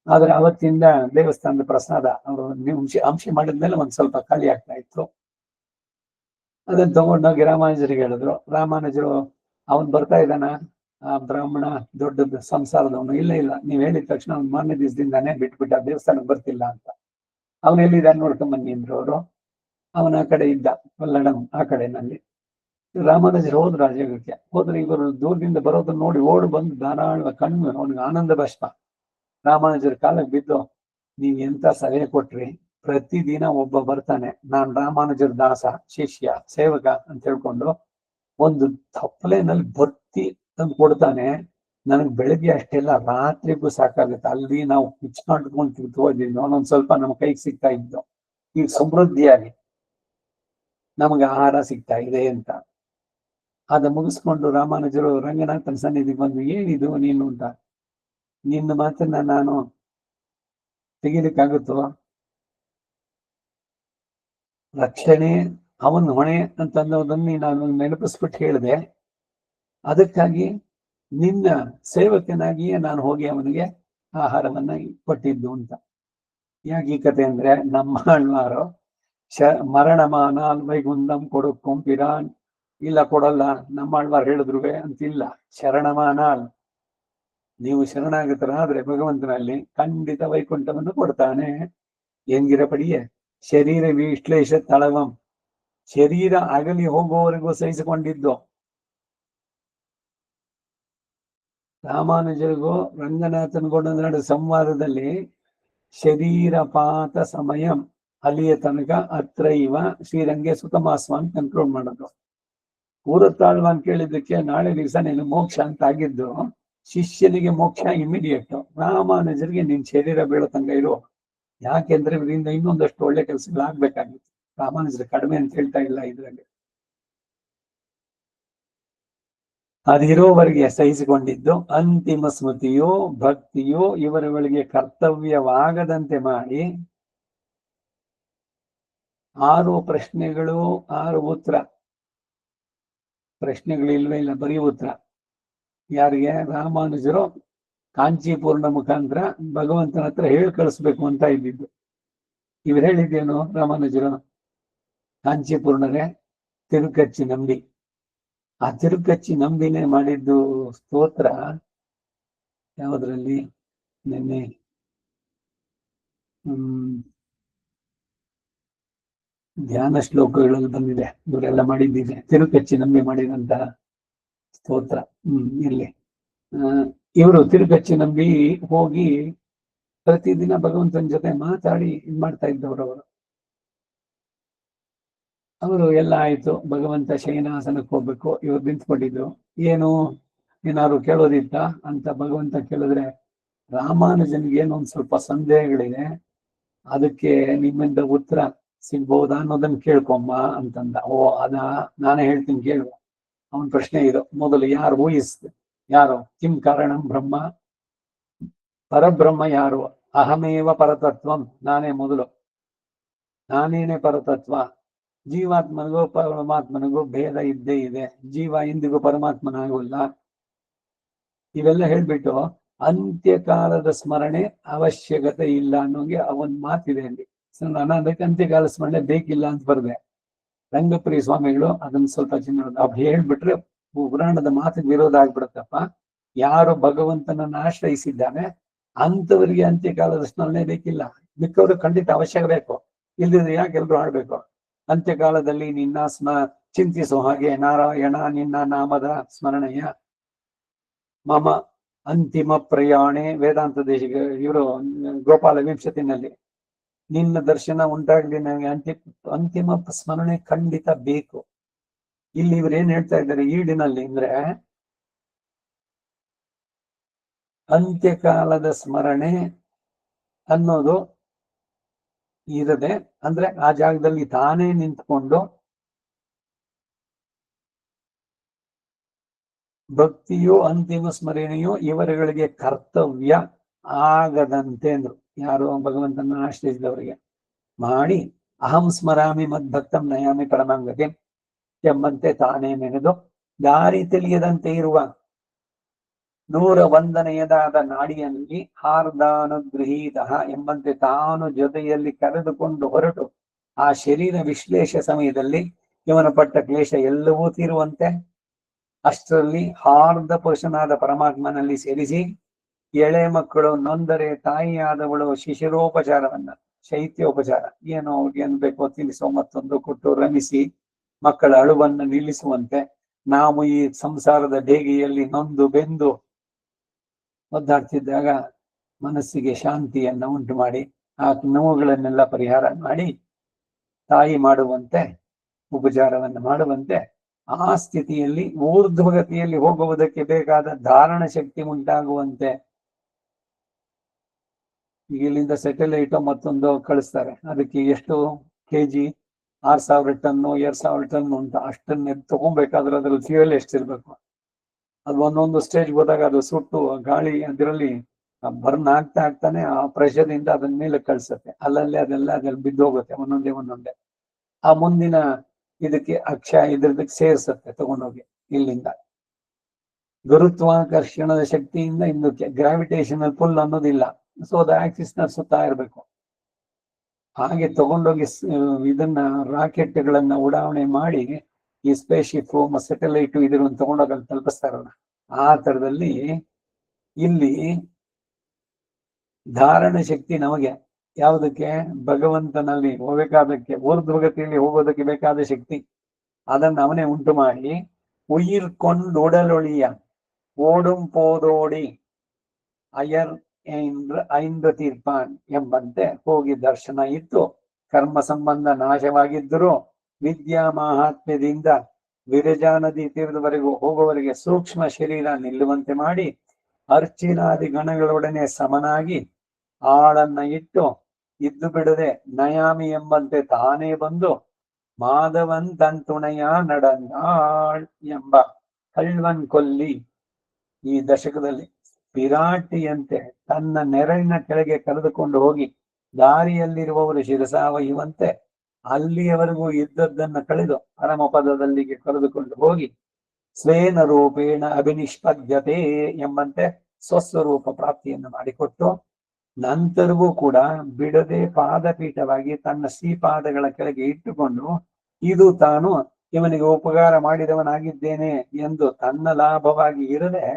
ಆದ್ರೆ ಅವತ್ತಿಂದ ದೇವಸ್ಥಾನದ ಪ್ರಸಾದ ಅವರು ಅಂಶ ಮಾಡಿದ್ಮೇಲೆ ಒಂದ್ ಸ್ವಲ್ಪ ಖಾಲಿ ಆಗ್ತಾ ಇತ್ತು. ಅದನ್ನ ತಗೊಂಡೋಗಿ ರಾಮಾನುಜರಿಗೆ ಹೇಳಿದ್ರು. ರಾಮಾನುಜರು ಅವನ್ ಬರ್ತಾ ಇದ್ದಾನ, ಆ ಬ್ರಾಹ್ಮಣ ದೊಡ್ಡ ಸಂಸಾರದವನು, ಇಲ್ಲ ನೀವ್ ಹೇಳಿದ ತಕ್ಷಣ ಅವ್ನು ಮಾರನೇ ದಿವಸದಿಂದಾನೇ ಬಿಟ್ಬಿಟ್ಟ, ದೇವಸ್ಥಾನಕ್ಕೆ ಬರ್ತಿಲ್ಲ ಅಂತ. ಅವನು ಎಲ್ಲಿದ್ದಾನೆ ನೋಡ್ಕೊಂಬನ್ನಿ ಅಂದ್ರು ಅವರು. ಅವನ ಆ ಕಡೆ ಇದ್ದ, ಕೊಲ್ಲಡಂ ಆ ಕಡೆನಲ್ಲಿ. ರಾಮಾನುಜರು ಹೋದ್ರು ಆ ಜಾಗಕ್ಕೆ. ಹೋದ್ರೆ ಇವರು ದೂರದಿಂದ ಬರೋದನ್ನ ನೋಡಿ ಓಡು ಬಂದು ಧಾರಾಳ ಕಣ್ಣು ಅವನಿಗೆ ಆನಂದ ಬಾಷ್ಪ. ರಾಮಾನುಜರ ಕಾಲಕ್ಕೆ ಬಿದ್ದು, ನೀವ್ ಎಂತ ಸಲಹೆ ಕೊಟ್ರಿ, ಪ್ರತಿದಿನ ಒಬ್ಬ ಬರ್ತಾನೆ, ನಾನ್ ರಾಮಾನುಜರ ದಾಸ ಶಿಷ್ಯ ಸೇವಕ ಅಂತ ಹೇಳ್ಕೊಂಡು ಒಂದು ತಪ್ಪಲೆನಲ್ಲಿ ಭರ್ತಿ ತಂದು ಕೊಡ್ತಾನೆ. ನನಗ್ ಬೆಳಗ್ಗೆ ಅಷ್ಟೆಲ್ಲ, ರಾತ್ರಿಗೂ ಸಾಕಾಗುತ್ತೆ. ಅಲ್ಲಿ ನಾವು ಕಿಚ್ಕೊಂಡ್ಕೊಂಡು ತಿಳ್ಕೋದಿದ್ದು ಒಂದೊಂದ್ ಸ್ವಲ್ಪ ನಮ್ಮ ಕೈಗೆ ಸಿಗ್ತಾ ಇದ್ದು. ಈಗ ಸಮೃದ್ಧಿಯಾಗಿ ನಮಗೆ ಆಹಾರ ಸಿಗ್ತಾ ಇದೆ ಅಂತ. ಅದ ಮುಗಿಸ್ಕೊಂಡು ರಾಮಾನುಜರು ರಂಗನಾಥನ ಸನ್ನಿಧಿಗೆ ಬಂದು, ಏನಿದು ನೀನು ಅಂತ, ನಿನ್ನ ಮಾತನ್ನ ನಾನು ತೆಗಿಲಿಕ್ಕಾಗುತ್ತೋ? ರಕ್ಷಣೆ ಅವನ ಹೊಣೆ ಅಂತನ್ನೋದನ್ನ ನಾನು ನೆನಪಿಸ್ಬಿಟ್ಟು ಹೇಳಿದೆ. ಅದಕ್ಕಾಗಿ ನಿನ್ನ ಸೇವಕನಾಗಿಯೇ ನಾನು ಹೋಗಿ ಅವನಿಗೆ ಆಹಾರವನ್ನ ಕೊಟ್ಟಿದ್ದು ಅಂತ. ಯಾಕೆ ಈ ಕತೆ ಅಂದ್ರೆ, ನಮ್ಮ ಅಣ್ವಾರು ಮರಣಮಾನಾಲ್ ವೈಗುಂದಂ ಕೊಡುಕೊಂ ಪಿರಾನ್, ಇಲ್ಲ ಕೊಡಲ್ಲ ನಮ್ಮ ಅಣ್ವಾರು ಹೇಳಿದ್ರುವೆ ಅಂತಿಲ್ಲ. ಶರಣಮಾನಾಲ್, ನೀವು ಶರಣಾಗತರಾದ್ರೆ ಭಗವಂತನಲ್ಲಿ ಖಂಡಿತ ವೈಕುಂಠವನ್ನು ಕೊಡ್ತಾನೆ. ಹೆಂಗಿರಪಡಿಯೇ ಶರೀರ ವಿಶ್ಲೇಷ ತಳವಂ, ಶರೀರ ಅಗಲಿ ಹೋಗುವವರೆಗೂ ಸಹಿಸಿಕೊಂಡಿದ್ದು. ರಾಮಾನುಜರಿಗೂ ರಂಗನಾಥನ್ಗೂ ನಡೆದ ಸಂವಾದದಲ್ಲಿ ಶರೀರಪಾತ ಸಮಯಂ ಅಲ್ಲಿಯ ತನಕ ಅತ್ರೈವ ಶ್ರೀರಂಗೆ ಸುತಮಾಸ್ವಾನ್ ಕನ್ಕ್ಲೂಡ್ ಮಾಡೋದು. ಊರತ್ತಾಳ್ವಾನ್ ಕೇಳಿದ್ದಕ್ಕೆ ನಾಳೆ ದಿವಸ ನೀನು ಮೋಕ್ಷ ಅಂತ ಆಗಿದ್ದು, ಶಿಷ್ಯನಿಗೆ ಮೋಕ್ಷ ಇಮಿಡಿಯೇಟ್, ರಾಮಾನುಜರಿಗೆ ನಿನ್ ಶರೀರ ಬೀಳೋ ತಂಗ ಇರೋ. ಯಾಕೆಂದ್ರೆ ಇದರಿಂದ ಇನ್ನೊಂದಷ್ಟು ಒಳ್ಳೆ ಕೆಲಸಗಳಾಗ್ಬೇಕಾಗಿತ್ತು. ರಾಮಾನುಜರು ಕಡಿಮೆ ಅಂತ ಹೇಳ್ತಾ ಇಲ್ಲ ಇದ್ರಲ್ಲಿ. ಅದಿರೋವರೆಗೆ ಸಹಿಸಿಕೊಂಡಿದ್ದು ಅಂತಿಮ ಸ್ಮೃತಿಯೋ ಭಕ್ತಿಯೋ ಇವರುಗಳಿಗೆ ಕರ್ತವ್ಯವಾಗದಂತೆ ಮಾಡಿ 6 ಪ್ರಶ್ನೆಗಳು 6 ಉತ್ತರ. ಪ್ರಶ್ನೆಗಳಿಲ್ವೇ ಇಲ್ಲ, ಬರೀ ಉತ್ತರ. ಯಾರಿಗೆ? ರಾಮಾನುಜರು ಕಾಂಚೀಪೂರ್ಣ ಮುಖಾಂತರ ಭಗವಂತನ ಹತ್ರ ಹೇಳಿ ಕಳಿಸ್ಬೇಕು ಅಂತ ಇದ್ದಿದ್ದು. ಇವ್ರು ಹೇಳಿದ್ದೇನು ರಾಮಾನುಜರು? ಕಾಂಚೀಪೂರ್ಣರೇ ತಿರುಕಚ್ಚಿ ನಂಬಿ. ಆ ತಿರುಕಚ್ಚಿ ನಂಬಿನೇ ಮಾಡಿದ್ದು ಸ್ತೋತ್ರ ಯಾವುದ್ರಲ್ಲಿ? ನಿನ್ನೆ ಧ್ಯಾನ ಶ್ಲೋಕಗಳಲ್ಲಿ ಬಂದಿದೆ. ಇವರೆಲ್ಲ ಮಾಡಿದ್ದಿದೆ ತಿರುಕಚ್ಚಿ ನಂಬಿ ಮಾಡಿದಂತಹ ಸ್ತೋತ್ರ. ಇಲ್ಲಿ ಇವರು ತಿರುಕಚ್ಚಿ ನಂಬಿ ಹೋಗಿ ಪ್ರತಿದಿನ ಭಗವಂತನ ಜೊತೆ ಮಾತಾಡಿ ಇದ್ ಮಾಡ್ತಾ ಇದ್ದವರು. ಅವರು ಎಲ್ಲ ಆಯ್ತು, ಭಗವಂತ ಶಯನಾಸನಕ್ಕೆ ಹೋಗ್ಬೇಕು, ಇವ್ರು ನಿಂತ್ಕೊಂಡಿದ್ರು. ಏನಾದ್ರು ಕೇಳೋದಿತ್ತ ಅಂತ ಭಗವಂತ ಕೇಳಿದ್ರೆ, ರಾಮಾನುಜನ್ಗೆ ಏನೊಂದ್ ಸ್ವಲ್ಪ ಸಂದೇಹಗಳಿದೆ, ಅದಕ್ಕೆ ನಿಮ್ಮಿಂದ ಉತ್ತರ ಸಿಗ್ಬಹುದಾ ಅನ್ನೋದನ್ನ ಕೇಳ್ಕೊಂಬ ಅಂತಂದ. ನಾನೇ ಹೇಳ್ತೀನಿ ಕೇಳುವ. ಅವನ ಪ್ರಶ್ನೆ ಇದು. ಮೊದಲು ಯಾರು ಯಾರು? ಕಿಂ ಕಾರಣಂ ಬ್ರಹ್ಮ, ಪರಬ್ರಹ್ಮ ಯಾರು? ಅಹಮೇವ ಪರತತ್ವಂ, ನಾನೇ ಮೊದಲು, ನಾನೇನೆ ಪರತತ್ವ. ಜೀವಾತ್ಮನಿಗೂ ಪರಮಾತ್ಮನಿಗೂ ಭೇದ ಇದ್ದೇ ಇದೆ, ಜೀವ ಎಂದಿಗೂ ಪರಮಾತ್ಮನಾಗಲ್ಲ. ಇವೆಲ್ಲ ಹೇಳ್ಬಿಟ್ಟು ಅಂತ್ಯಕಾಲದ ಸ್ಮರಣೆ ಅವಶ್ಯಕತೆ ಇಲ್ಲ ಅನ್ನೋಂಗೆ ಅವನ್ ಮಾತಿದೆ ಅಲ್ಲಿ. ನಾನು ಅದಕ್ಕೆ ಅಂತ್ಯಕಾಲ ಸ್ಮರಣೆ ಬೇಕಿಲ್ಲ ಅಂತ ಬರ್ದೆ. ರಂಗಪ್ರಿಯ ಸ್ವಾಮಿಗಳು ಅದನ್ನ ಸ್ವಲ್ಪ ಹೇಳ್ಬಿಟ್ರೆ ಪುರಾಣದ ಮಾತಿಗೆ ವಿರೋಧ ಆಗ್ಬಿಡುತ್ತಪ್ಪ. ಯಾರು ಭಗವಂತನನ್ನ ಆಶ್ರಯಿಸಿದ್ದಾನೆ ಅಂತವರಿಗೆ ಅಂತ್ಯಕಾಲದ ಸ್ಮರಣೆ ಬೇಕಿಲ್ಲ, ಮಿಕ್ಕವರು ಖಂಡಿತ ಅವಶ್ಯಕ ಬೇಕು. ಇಲ್ಲದಿದ್ರೆ ಯಾಕೆ ಎಲ್ರು ಆಡ್ಬೇಕು? ಅಂತ್ಯಕಾಲದಲ್ಲಿ ನಿನ್ನ ಚಿಂತಿಸೋ ಹಾಗೆ ನಾರಾಯಣ ನಿನ್ನ ನಾಮದ ಸ್ಮರಣೆಯ ಮಮ ಅಂತಿಮ ಪ್ರಯಾಣೆ, ವೇದಾಂತ ದೇಶಿಗೆ ಇವರು ಗೋಪಾಲ ವಿಂಶತಿನಲ್ಲಿ ನಿನ್ನ ದರ್ಶನ ಉಂಟಾಗ್ಲಿ ನನಗೆ ಅಂತಿಮ ಸ್ಮರಣೆ ಖಂಡಿತ ಬೇಕು. ಇಲ್ಲಿ ಇವ್ರು ಏನ್ ಹೇಳ್ತಾ ಇದ್ದಾರೆ ಈಡಿನಲ್ಲಿ ಅಂದ್ರೆ, ಅಂತ್ಯಕಾಲದ ಸ್ಮರಣೆ ಅನ್ನೋದು ಇರದೆ, ಅಂದ್ರೆ ಆ ಜಾಗದಲ್ಲಿ ತಾನೇ ನಿಂತ್ಕೊಂಡು ಭಕ್ತಿಯೋ ಅಂತಿಮ ಸ್ಮರಣೆಯೋ ಇವರುಗಳಿಗೆ ಕರ್ತವ್ಯ ಆಗದಂತೆ ಅಂದ್ರು. ಯಾರು? ಭಗವಂತನ ಆಶ್ರಯಿಸಿದವರಿಗೆ ಮಾಡಿ ಅಹಂ ಸ್ಮರಾಮಿ ಮದ್ಭಕ್ತಂ ನಯಾಮಿ ಪರಮಾಂಗತಿ ಎಂಬಂತೆ ತಾನೇ ನೆನೆದು ದಾರಿ ತಿಳಿಯದಂತೆ ಇರುವ 101ನೆಯದಾದ ನಾಡಿಯಲ್ಲಿ ಹಾರ್ದಾನುಗೃಹೀತ ಎಂಬಂತೆ ತಾನು ಜೊತೆಯಲ್ಲಿ ಕರೆದುಕೊಂಡು ಹೊರಟು ಆ ಶರೀರ ವಿಶ್ಲೇಷ ಸಮಯದಲ್ಲಿ ಇವನ ಪಟ್ಟ ಕ್ಲೇಶ ಎಲ್ಲವೂ ತೀರುವಂತೆ ಅಷ್ಟರಲ್ಲಿ ಹಾರ್ದ ಪುರುಷನಾದ ಪರಮಾತ್ಮನಲ್ಲಿ ಸೇರಿಸಿ ಎಳೆ ಮಕ್ಕಳು ನೊಂದರೆ ತಾಯಿಯಾದವಳು ಶಿಶಿರೋಪಚಾರವನ್ನ, ಶೈತ್ಯೋಪಚಾರ, ಏನೋ ಅವ್ರಿಗೇನು ಬೇಕೋ ತಿಳಿಸೋ ಮತ್ತೊಂದು ಕೊಟ್ಟು ರಮಿಸಿ ಮಕ್ಕಳ ಅಳುವನ್ನು ನಿಲ್ಲಿಸುವಂತೆ ನಾವು ಈ ಸಂಸಾರದ ಬೇಗೆಯಲ್ಲಿ ನೊಂದು ಬೆಂದು ಒದ್ದಾಡ್ತಿದ್ದಾಗ ಮನಸ್ಸಿಗೆ ಶಾಂತಿಯನ್ನ ಉಂಟು ಮಾಡಿ ಆ ನೋವುಗಳನ್ನೆಲ್ಲ ಪರಿಹಾರ ಮಾಡಿ ತಾಯಿ ಮಾಡುವಂತೆ ಉಪಚಾರವನ್ನು ಮಾಡುವಂತೆ ಆ ಸ್ಥಿತಿಯಲ್ಲಿ ಊರ್ಧ್ವಗತಿಯಲ್ಲಿ ಹೋಗುವುದಕ್ಕೆ ಬೇಕಾದ ಧಾರಣ ಶಕ್ತಿ ಉಂಟಾಗುವಂತೆ. ಈಗ ಇಲ್ಲಿಂದ ಸ್ಯಾಟಲೈಟ್ ಮತ್ತೊಂದು ಕಳಿಸ್ತಾರೆ, ಅದಕ್ಕೆ ಎಷ್ಟು kg 6000 ಟನ್ನು 2000 ಟನ್ನು ಅಂತ, ಅಷ್ಟನ್ನ ತಗೊಂಡ್ಬೇಕಾದ್ರೆ ಅದ್ರಲ್ಲಿ ಫ್ಯೂಯಲ್ ಎಷ್ಟಿರ್ಬೇಕು. ಅದು ಒಂದೊಂದು ಸ್ಟೇಜ್ ಹೋದಾಗ ಅದು ಸುಟ್ಟು ಗಾಳಿ ಅದರಲ್ಲಿ ಬರ್ನ್ ಆಗ್ತಾನೆ ಆ ಪ್ರೆಷರ್ ಇಂದ ಅದನ್ನ ಮೇಲೆ ಕಳ್ಸುತ್ತೆ. ಅಲ್ಲಲ್ಲೇ ಅದ್ರಲ್ಲಿ ಬಿದ್ದೋಗುತ್ತೆ ಒಂದೊಂದೇ. ಆ ಮುಂದಿನ ಇದಕ್ಕೆ ಇದ್ರದಕ್ಕೆ ಸೇರಿಸುತ್ತೆ ತಗೊಂಡೋಗಿ. ಇಲ್ಲಿಂದ ಗುರುತ್ವಾಕರ್ಷಣದ ಶಕ್ತಿಯಿಂದ ಇನ್ನಕ್ಕೆ ಗ್ರಾವಿಟೇಷನಲ್ ಪುಲ್ ಅನ್ನೋದಿಲ್ಲ, ಸೊ ಅದು ಆಕ್ಸಿಸ್ ನ ಸುತ್ತಾ ಇರಬೇಕು. ಹಾಗೆ ತಗೊಂಡೋಗಿ ಇದನ್ನ ರಾಕೆಟ್ಗಳನ್ನ ಉಡಾವಣೆ ಮಾಡಿ ಈ ಸ್ಪೇಸ್ ಶಿಪ್ ಸ್ಯಾಟಲೈಟ್ ಇದನ್ನು ತಗೊಂಡೋಗಿ ಅಲ್ಲಿ ತಲುಪಿಸ್ತಾರಲ್ಲ, ಆ ತರದಲ್ಲಿ ಇಲ್ಲಿ ಧಾರಣ ಶಕ್ತಿ ನಮಗೆ ಯಾವುದಕ್ಕೆ? ಭಗವಂತನಲ್ಲಿ ಹೋಗಬೇಕಾದಕ್ಕೆ, ಊರ್ಧ್ವಗತಿಯಲ್ಲಿ ಹೋಗೋದಕ್ಕೆ ಬೇಕಾದ ಶಕ್ತಿ, ಅದನ್ನು ಅವನೇ ಉಂಟು ಮಾಡಿ ಉಯಿರ್ಕೊಂಡೊಡಲೊಳಿಯ ಓಡುಂ ಪೋದೋಡಿ ಅಯರ್ ಐಂದ್ರ ತೀರ್ಪಾನ್ ಎಂಬಂತೆ ಹೋಗಿ ದರ್ಶನ ಇತ್ತು. ಕರ್ಮ ಸಂಬಂಧ ನಾಶವಾಗಿದ್ದರೂ ವಿದ್ಯಾ ಮಾಹಾತ್ಮ್ಯದಿಂದ ವಿರಜಾ ನದಿ ತೀರದವರೆಗೂ ಹೋಗುವವರೆಗೆ ಸೂಕ್ಷ್ಮ ಶರೀರ ನಿಲ್ಲುವಂತೆ ಮಾಡಿ ಅರ್ಚಿನಾದಿ ಗಣಗಳೊಡನೆ ಸಮನಾಗಿ ಆಳನ್ನ ಇಟ್ಟು ಇದ್ದು ಬಿಡದೆ ನಯಾಮಿ ಎಂಬಂತೆ ತಾನೇ ಬಂದು ಮಾಧವನ್ ತನ್ ತುಣೆಯ ನಡೆದಾಳ್ ಎಂಬ ಕಳ್ವನ್ ಕೊಲ್ಲಿ ಈ ದಶಕದಲ್ಲಿ ಪಿರಾಟಿಯಂತೆ ತನ್ನ ನೆರಳಿನ ಕೆಳಗೆ ಕರೆದುಕೊಂಡು ಹೋಗಿ ದಾರಿಯಲ್ಲಿರುವವರು ಶಿರಸಾವಯುವಂತೆ ಅಲ್ಲಿಯವರೆಗೂ ಇದ್ದದ್ದನ್ನ ಕಳೆದು ಪರಮಪದದಲ್ಲಿಗೆ ಕರೆದುಕೊಂಡು ಹೋಗಿ ಸ್ವೇನ ರೂಪೇಣ ಅಭಿನಿಷ್ಪದ್ಯತೆ ಎಂಬಂತೆ ಸ್ವಸ್ವರೂಪ ಪ್ರಾಪ್ತಿಯನ್ನು ಮಾಡಿಕೊಟ್ಟು ನಂತರವೂ ಕೂಡ ಬಿಡದೆ ಪಾದಪೀಠವಾಗಿ ತನ್ನ ಶ್ರೀಪಾದಗಳ ಕೆಳಗೆ ಇಟ್ಟುಕೊಂಡು ಇದು ತಾನು ಇವನಿಗೆ ಉಪಕಾರ ಮಾಡಿದವನಾಗಿದ್ದೇನೆ ಎಂದು ತನ್ನ ಲಾಭವಾಗಿ ಇರದೆ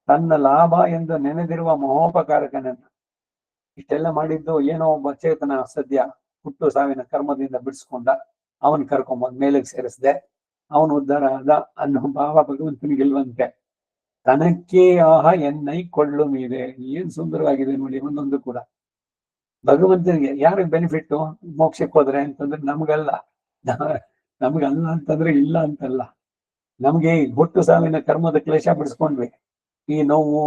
ತನ್ನ ಲಾಭ ಎಂದು ನೆನೆದಿರುವ ಮಹೋಪಕಾರಕನನ್ನು ಇಷ್ಟೆಲ್ಲ ಮಾಡಿದ್ದು ಏನೋ ಒಬ್ಬ ಚೇತನ ಸದ್ಯ ಹುಟ್ಟು ಸಾವಿನ ಕರ್ಮದಿಂದ ಬಿಡಿಸ್ಕೊಂಡ ಅವನ್ ಕರ್ಕೊಂಬಂದ್ ಮೇಲೆಗೆ ಸೇರಿಸ್ದೆ ಅವನು ಉದ್ಧಾರ ಆದ ಅನ್ನೋ ಭಾವ ಭಗವಂತನಿಗಿಲ್ವಂತೆ. ತನಕ್ಕೆ ಆಹ ಎನ್ನೈ ಕೊಳ್ಳು ಮೀದೆ. ಏನ್ ಸುಂದರವಾಗಿದೆ ನೋಡಿ ಒಂದೊಂದು ಕೂಡ. ಭಗವಂತನಿಗೆ ಯಾರಿಗೆ ಬೆನಿಫಿಟ್ ಮೋಕ್ಷಕ್ಕೆ ಹೋದ್ರೆ ಅಂತಂದ್ರೆ ನಮ್ಗಲ್ಲ, ನಮ್ಗಲ್ಲ ಅಂತಂದ್ರೆ ಇಲ್ಲ ಅಂತಲ್ಲ, ನಮ್ಗೆ ಹುಟ್ಟು ಸಾವಿನ ಕರ್ಮದ ಕ್ಲೇಶ ಬಿಡಿಸ್ಕೊಂಡ್ವಿ. ಈ ನೋವು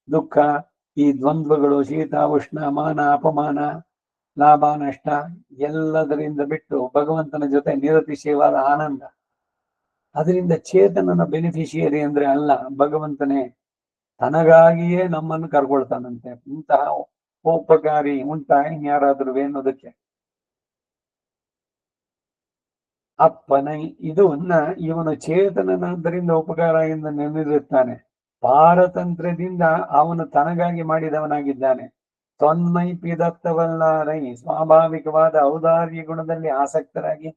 ದುಃಖ, ಈ ದ್ವಂದ್ವಗಳು, ಶೀತ ಉಷ್ಣ, ಮಾನ ಅಪಮಾನ, ಲಾಭ ನಷ್ಟ ಎಲ್ಲದರಿಂದ ಬಿಟ್ಟು ಭಗವಂತನ ಜೊತೆ ನಿರತಿಶಯವಾದ ಆನಂದ. ಅದರಿಂದ ಚೇತನನ ಬೆನಿಫಿಷಿಯರಿ ಅಂದ್ರೆ ಅಲ್ಲ, ಭಗವಂತನೇ ತನಗಾಗಿಯೇ ನಮ್ಮನ್ನು ಕರ್ಕೊಳ್ತಾನಂತೆ. ಇಂತಹ ಉಪಕಾರಿ ಉಂಟಾ ಇನ್ಯಾರಾದ್ರೂ ಅನ್ನೋದಕ್ಕೆ. ಅಪ್ಪನೈ ಇದನ್ನ ಇವನು ಚೇತನನಾದ್ದರಿಂದ ಉಪಕಾರ ಎಂದು ನೆನೆದಿರುತ್ತಾನೆ. ಪಾರತಂತ್ರದಿಂದ ಅವನು ತನಗಾಗಿ ಮಾಡಿದವನಾಗಿದ್ದಾನೆ. ತೊನ್ಮೈ ಪಿದತ್ತವಲ್ಲಾರೈ ಸ್ವಾಭಾವಿಕವಾದ ಔದಾರ್ಯ ಗುಣದಲ್ಲಿ ಆಸಕ್ತರಾಗಿ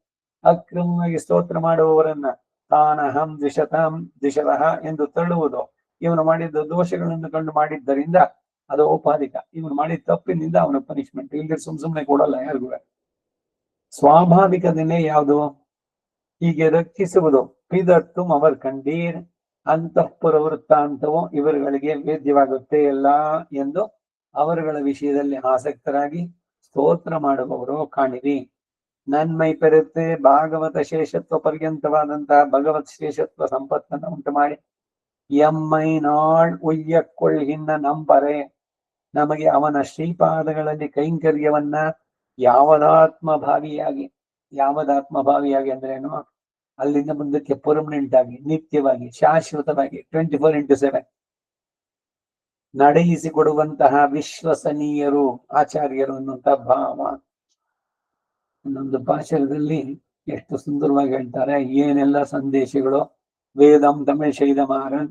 ಅಕ್ರಮವಾಗಿ ಸ್ತೋತ್ರ ಮಾಡುವವರನ್ನ ತಾನಹಂ ದ್ವಿಷತಾಂ ದ್ವಿಷತಃ ಎಂದು ತಳ್ಳುವುದು ಇವನು ಮಾಡಿದ್ದ ದೋಷಗಳನ್ನು ಕಂಡು ಮಾಡಿದ್ದರಿಂದ ಅದು ಔಪಾದಿಕ. ಇವನು ಮಾಡಿದ ತಪ್ಪಿನಿಂದ ಅವನ ಪನಿಷ್ಮೆಂಟ್. ಇಲ್ಲಿ ಸುಮ್ನೆ ಕೊಡಲ್ಲ ಯಾರಿಗೂ. ಸ್ವಾಭಾವಿಕದನ್ನೇ ಯಾವುದು ಹೀಗೆ ರಕ್ಷಿಸುವುದು. ಪಿದತ್ತು ಅವರ್ ಕಂಡೀರ್ ಅಂತಃಪುರ ವೃತ್ತಾಂತವು ಇವರುಗಳಿಗೆ ವೇದ್ಯವಾಗುತ್ತೆ ಎಲ್ಲ ಎಂದು ಅವರುಗಳ ವಿಷಯದಲ್ಲಿ ಆಸಕ್ತರಾಗಿ ಸ್ತೋತ್ರ ಮಾಡುವವರು ಕಾಣಿರಿ. ನನ್ಮೈ ಪೆರುತ್ತೆ ಭಾಗವತ ಶೇಷತ್ವ ಪರ್ಯಂತವಾದಂತಹ ಭಗವತ್ ಶೇಷತ್ವ ಸಂಪತ್ತನ್ನು ಉಂಟು ಮಾಡಿ ಎಮ್ಮೈ ನಾಳ್ ಉಯ್ಯಕ್ಕೊಳ್ಹಿನ್ನ ನಂಬರೆ ನಮಗೆ ಅವನ ಶ್ರೀಪಾದಗಳಲ್ಲಿ ಕೈಂಕರ್ಯವನ್ನ ಯಾವದಾತ್ಮಭಾವಿಯಾಗಿ ಅಂದ್ರೇನು, ಅಲ್ಲಿಂದ ಮುಂದಕ್ಕೆ ಪರ್ಮನೆಂಟ್ ಆಗಿ ನಿತ್ಯವಾಗಿ ಶಾಶ್ವತವಾಗಿ 24x7 ನಡೆಯಿಸಿಕೊಡುವಂತಹ ವಿಶ್ವಸನೀಯರು ಆಚಾರ್ಯರು ಅನ್ನುವಂತಹ ಭಾವ. ಒಂದೊಂದು ಭಾಷಣದಲ್ಲಿ ಎಷ್ಟು ಸುಂದರವಾಗಿ ಹೇಳ್ತಾರೆ. ಏನೆಲ್ಲ ಸಂದೇಶಗಳು. ವೇದಂ ತಮಿಳ್ ಮಾರನ್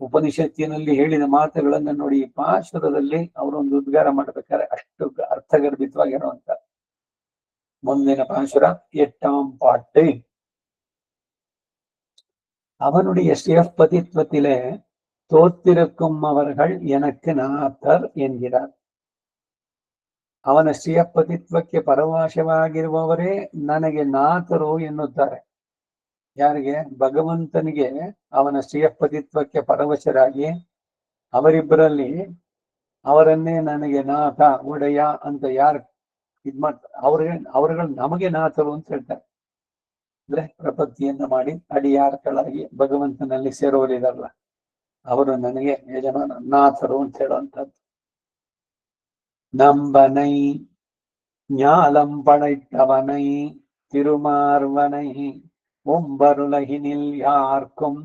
ಉಪನಿಷತ್ತಿನಲ್ಲಿ ಹೇಳಿದ ಮಾತುಗಳನ್ನ ನೋಡಿ ಪಾಶುರದಲ್ಲಿ ಅವರೊಂದು ಉದ್ಗಾರ ಮಾಡ್ಬೇಕಾದ್ರೆ ಅಷ್ಟು ಅರ್ಥಗರ್ಭಿತವಾಗಿರುವಂತ. ಮುಂದಿನ ಪಾಶುರ 8ஆம் பாட்டு. அவனுடைய சிவப்பதித்வத்திலே தோத்திருக்கும் அவர்கள் எனக்கு நாத்தர் என்கிறார். ಅವನ ಶ್ರೀಯಪತಿತ್ವಕ್ಕೆ ಪರವಶವಾಗಿರುವವರೇ ನನಗೆ ನಾಥರು ಎನ್ನುತ್ತಾರೆ. ಯಾರಿಗೆ? ಭಗವಂತನಿಗೆ ಅವನ ಶ್ರೀಯಪತಿತ್ವಕ್ಕೆ ಪರವಶರಾಗಿ ಅವರಿಬ್ಬರಲ್ಲಿ ಅವರನ್ನೇ ನನಗೆ ನಾಥ ಒಡೆಯ ಅಂತ ಯಾರು ಇದ್ ಮಾಡ್ತಾರೆ ಅವ್ರುಗಳು ನಮಗೆ ನಾಥರು ಅಂತ ಹೇಳ್ತಾರೆ. ಅಂದ್ರೆ ಪ್ರಪತ್ತಿಯನ್ನ ಮಾಡಿ ಅಡಿಯಾರ್ಥಗಳಾಗಿ ಭಗವಂತನಲ್ಲಿ ಸೇರೋರಿದಾರಲ್ಲ ಅವರು ನನಗೆ ಯಜಮಾನ ನಾಥರು ಅಂತ ಹೇಳುವಂಥದ್ದು. நம்பனை ஞாலம் படைத்தவனை திருமார்வனை ஒம்பருலகினில் யார்க்கும்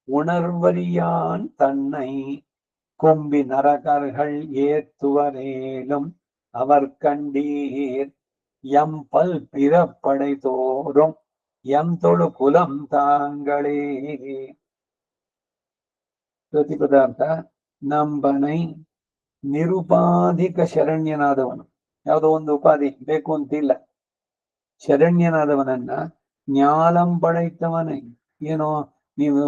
உணர்வறியான் தன்னை கும்பி நரகர்கள் ஏத்துவரேலும் அவர் கண்டீர் எம் பல் பிறப்படை தோறும் எம் தொழு குலம் தாங்களே. ಪ್ರತಿಪದಾರ್ಥ ನಂಬನೈ ನಿರುಪಾಧಿಕ ಶರಣ್ಯನಾದವನು. ಯಾವುದೋ ಒಂದು ಉಪಾಧಿ ಬೇಕು ಅಂತಿಲ್ಲ. ಶರಣ್ಯನಾದವನನ್ನ ಜ್ಞಾಲಂ ಪಡೆಯುತ್ತವನೇ. ಏನೋ ನೀವು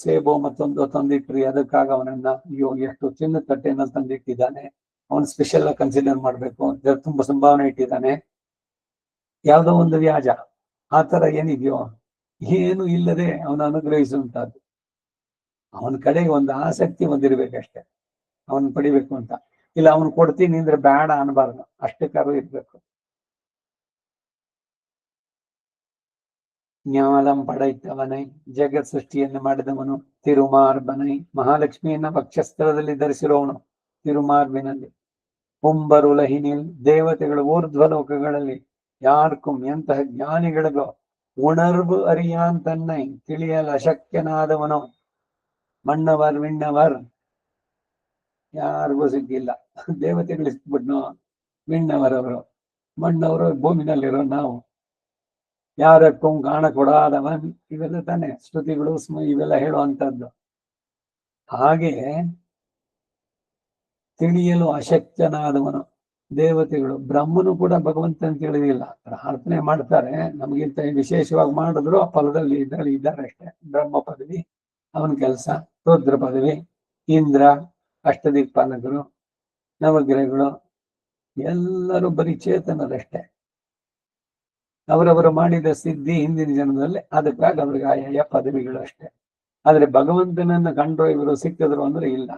ಸೇಬು ಮತ್ತೊಂದು ತಂದಿಟ್ರಿ, ಅದಕ್ಕಾಗ ಅವನನ್ನ ಅಯ್ಯೋ ಎಷ್ಟು ಚಿನ್ನದ ತಟ್ಟೆನಲ್ಲಿ ತಂದಿಟ್ಟಿದ್ದಾನೆ, ಅವನು ಸ್ಪೆಷಲ್ ಆಗಿ ಕನ್ಸಿಡರ್ ಮಾಡ್ಬೇಕು, ತುಂಬಾ ಸಂಭಾವನೆ ಇಟ್ಟಿದ್ದಾನೆ. ಯಾವುದೋ ಒಂದು ವ್ಯಾಜ ಆ ತರ ಏನಿದೆಯೋ ಏನು ಇಲ್ಲದೆ ಅವನು ಅನುಗ್ರಹಿಸುವಂತಹದ್ದು. ಅವನ ಕಡೆಗೆ ಒಂದು ಆಸಕ್ತಿ ಹೊಂದಿರ್ಬೇಕಷ್ಟೆ ಅವನ್ ಪಡಿಬೇಕು ಅಂತ. ಇಲ್ಲ ಅವನು ಕೊಡ್ತೀನಿ ಅಂದ್ರೆ ಬೇಡ ಅನ್ಬಾರ್ದು, ಅಷ್ಟಕ್ಕಾರು ಇರ್ಬೇಕು. ಜ್ಞಾಲಂ ಪಡೆಯುತ್ತವನೈ ಜಗತ್ ಸೃಷ್ಟಿಯನ್ನು ಮಾಡಿದವನು. ತಿರುಮಾರ್ಬನೈ ಮಹಾಲಕ್ಷ್ಮಿಯನ್ನ ವಕ್ಷಸ್ಥಳದಲ್ಲಿ ಧರಿಸಿರುವವನು ತಿರುಮಾರ್ಬಿನಲ್ಲಿ. ಪುಂಬರುಲಹಿನಿಲ್ ದೇವತೆಗಳು ಊರ್ಧ್ವಲೋಕಗಳಲ್ಲಿ ಯಾರ್ಕುಂ ಎಂತಹ ಜ್ಞಾನಿಗಳಿಗೋ ಉಣರ್ವು ಅರಿಯಾನ್ ತನ್ನೈ ತಿಳಿಯಲು ಅಶಕ್ಯನಾದವನು ಮಣ್ಣವರ್ ವಿಣ್ಣವರ್ ಯಾರಿಗೂ ಸಿಕ್ಕಿಲ್ಲ. ದೇವತೆಗಳು ಸಿಕ್ಬಿಟ್ನು, ವಿಣ್ಣವರವರು ಮಣ್ಣವರು ಭೂಮಿನಲ್ಲಿರೋ ನಾವು. ಯಾರಕ್ಕೂ ಕಾಣ ಕೊಡಾದವನ್, ಇವೆಲ್ಲ ತಾನೆ ಶ್ರುತಿಗಳು ಇವೆಲ್ಲ ಹೇಳುವಂತದ್ದು. ಹಾಗೆ ತಿಳಿಯಲು ಅಶಕ್ತನಾದವನು. ದೇವತೆಗಳು, ಬ್ರಹ್ಮನು ಕೂಡ ಭಗವಂತನ ತಿಳಿದಿಲ್ಲ, ಪ್ರಾರ್ಥನೆ ಮಾಡ್ತಾರೆ, ನಮಗಿಂತ ವಿಶೇಷವಾಗಿ ಮಾಡಿದ್ರು ಆ ಫಲದಲ್ಲಿ ಇದ್ದಾರೆ ಅಷ್ಟೇ. ಬ್ರಹ್ಮ ಪದವಿ ಅವನ ಕೆಲಸ, ರುದ್ರ ಪದವಿ, ಇಂದ್ರ, ಅಷ್ಟದಿಕ್ಪಾಲಕರು, ನವಗ್ರಹಗಳು ಎಲ್ಲರೂ ಬರೀ ಚೇತನರಷ್ಟೇ. ಅವರವರು ಮಾಡಿದ ಸಿದ್ಧಿ ಹಿಂದಿನ ಜನ್ಮದಲ್ಲಿ, ಅದಕ್ಕಾಗಿ ಅವ್ರಿಗೆ ಆಯಾಯ ಪದವಿಗಳು ಅಷ್ಟೇ. ಆದ್ರೆ ಭಗವಂತನನ್ನ ಕಂಡ್ರು ಇವರು ಸಿಕ್ಕಿದ್ರು ಅಂದ್ರೆ ಇಲ್ಲ.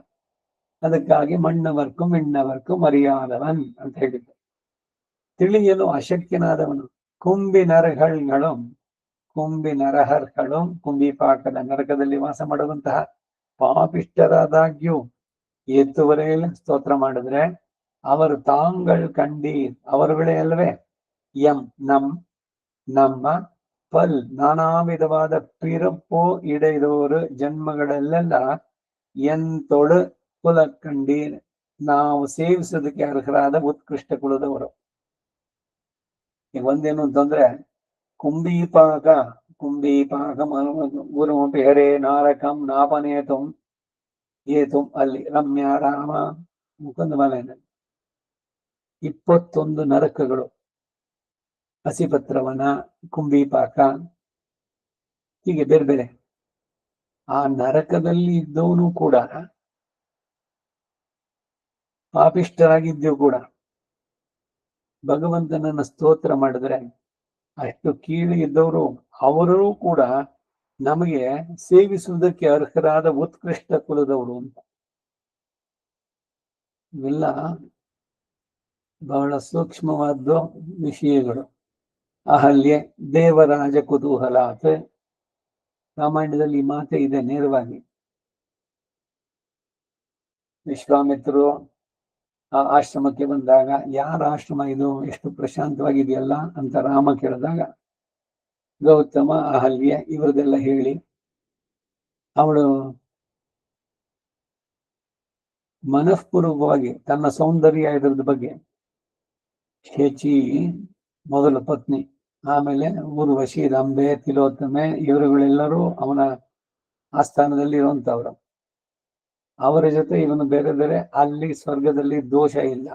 ಅದಕ್ಕಾಗಿ ಮಣ್ಣವರ್ಕು ಮಿಣ್ಣವರ್ಕು ಮರಿಯಾದವನ್ ಅಂತ ಹೇಳಿದ್ದು. ತಿಳಿಯಲು ಅಶಕ್ಯನಾದವನು. ಕುಂಬಿ ನರಹಳ್ಗಳು, ಕುಂಬಿ ನರಹರ್ಗಳು, ಕುಂಬಿಪಾಕದ ನರಕದಲ್ಲಿ ವಾಸ ಮಾಡುವಂತಹ ಪಾಪಿಷ್ಟರಾದಾಗ್ಯೂ ಎತ್ತುವರೆಯಲ್ಲಿ ಸ್ತೋತ್ರ ಮಾಡಿದ್ರೆ ಅವರು ತಾಂಗಳ್ ಕಂಡೀರ್, ಅವರುಗಳೇ ಅಲ್ವೇ. ಎಂ ನಮ್ಮ ಪಲ್ ನಾನಾ ವಿಧವಾದ ಪಿರಪ್ಪು ಇಡೆದವರು ಜನ್ಮಗಳಲ್ಲೆಲ್ಲ ಎಂತೊಳು ಕುಲ ಕಂಡೀರ್, ನಾವು ಸೇವಿಸೋದಕ್ಕೆ ಅರ್ಹರಾದ ಉತ್ಕೃಷ್ಟ ಕುಲದವರು. ಈಗ ಒಂದೇನು ಅಂತಂದ್ರೆ, ಕುಂಬೀಪಾಕ ಗುರುಮಪಿ ಹರೇ ನಾರಕಂ ನಾಪನೇತುಂ ಏತುಂ, ಅಲ್ಲಿ ರಮ್ಯ ರಾಮ ಮುಕುಂದ ಮಲೆಯಲ್ಲಿ 21 ನರಕಗಳು. ಹಸಿಪತ್ರವನ, ಕುಂಬೀಪಾಕ, ಹೀಗೆ ಬೇರೆ ಬೇರೆ. ಆ ನರಕದಲ್ಲಿ ಇದ್ದವನು ಕೂಡ, ಪಾಪಿಷ್ಠರಾಗಿದ್ದವು ಕೂಡ ಭಗವಂತನನ್ನ ಸ್ತೋತ್ರ ಮಾಡಿದ್ರೆ, ಅಷ್ಟು ಕೀಳು ಇದ್ದವರು ಅವರೂ ಕೂಡ ನಮಗೆ ಸೇವಿಸುವುದಕ್ಕೆ ಅರ್ಹರಾದ ಉತ್ಕೃಷ್ಟ ಕುಲದವರು ಅಂತ. ಇವೆಲ್ಲ ಬಹಳ ಸೂಕ್ಷ್ಮವಾದ ವಿಷಯಗಳು. ಅಹಲ್ಯೆ ದೇವರಾಜ ಕುತೂಹಲಾತ್, ರಾಮಾಯಣದಲ್ಲಿ ಈ ಮಾತೆ ಇದೆ ನೇರವಾಗಿ. ವಿಶ್ವಾಮಿತ್ರರು ಆ ಆಶ್ರಮಕ್ಕೆ ಬಂದಾಗ, ಯಾರ ಆಶ್ರಮ ಇದು, ಎಷ್ಟು ಪ್ರಶಾಂತವಾಗಿದೆಯಲ್ಲ ಅಂತ ರಾಮ ಕೇಳಿದಾಗ, ಗೌತಮ ಅಹಲ್ಯೆ ಇವರದೆಲ್ಲ ಹೇಳಿ, ಅವಳು ಮನಃಪೂರ್ವಕವಾಗಿ ತನ್ನ ಸೌಂದರ್ಯ ಇದ್ರದ ಬಗ್ಗೆ, ಶಚಿ ಮೊದಲ ಪತ್ನಿ, ಆಮೇಲೆ ಊರ್ವಶಿ, ರಂಬೆ, ತಿಲೋತ್ತಮೆ, ಇವರುಗಳೆಲ್ಲರೂ ಅವನ ಆಸ್ಥಾನದಲ್ಲಿ ಇರುವಂತವ್ರು. ಅವರ ಜೊತೆ ಇವನು ಬೇರೆ ಬೇರೆ. ಅಲ್ಲಿ ಸ್ವರ್ಗದಲ್ಲಿ ದೋಷ ಇಲ್ಲ,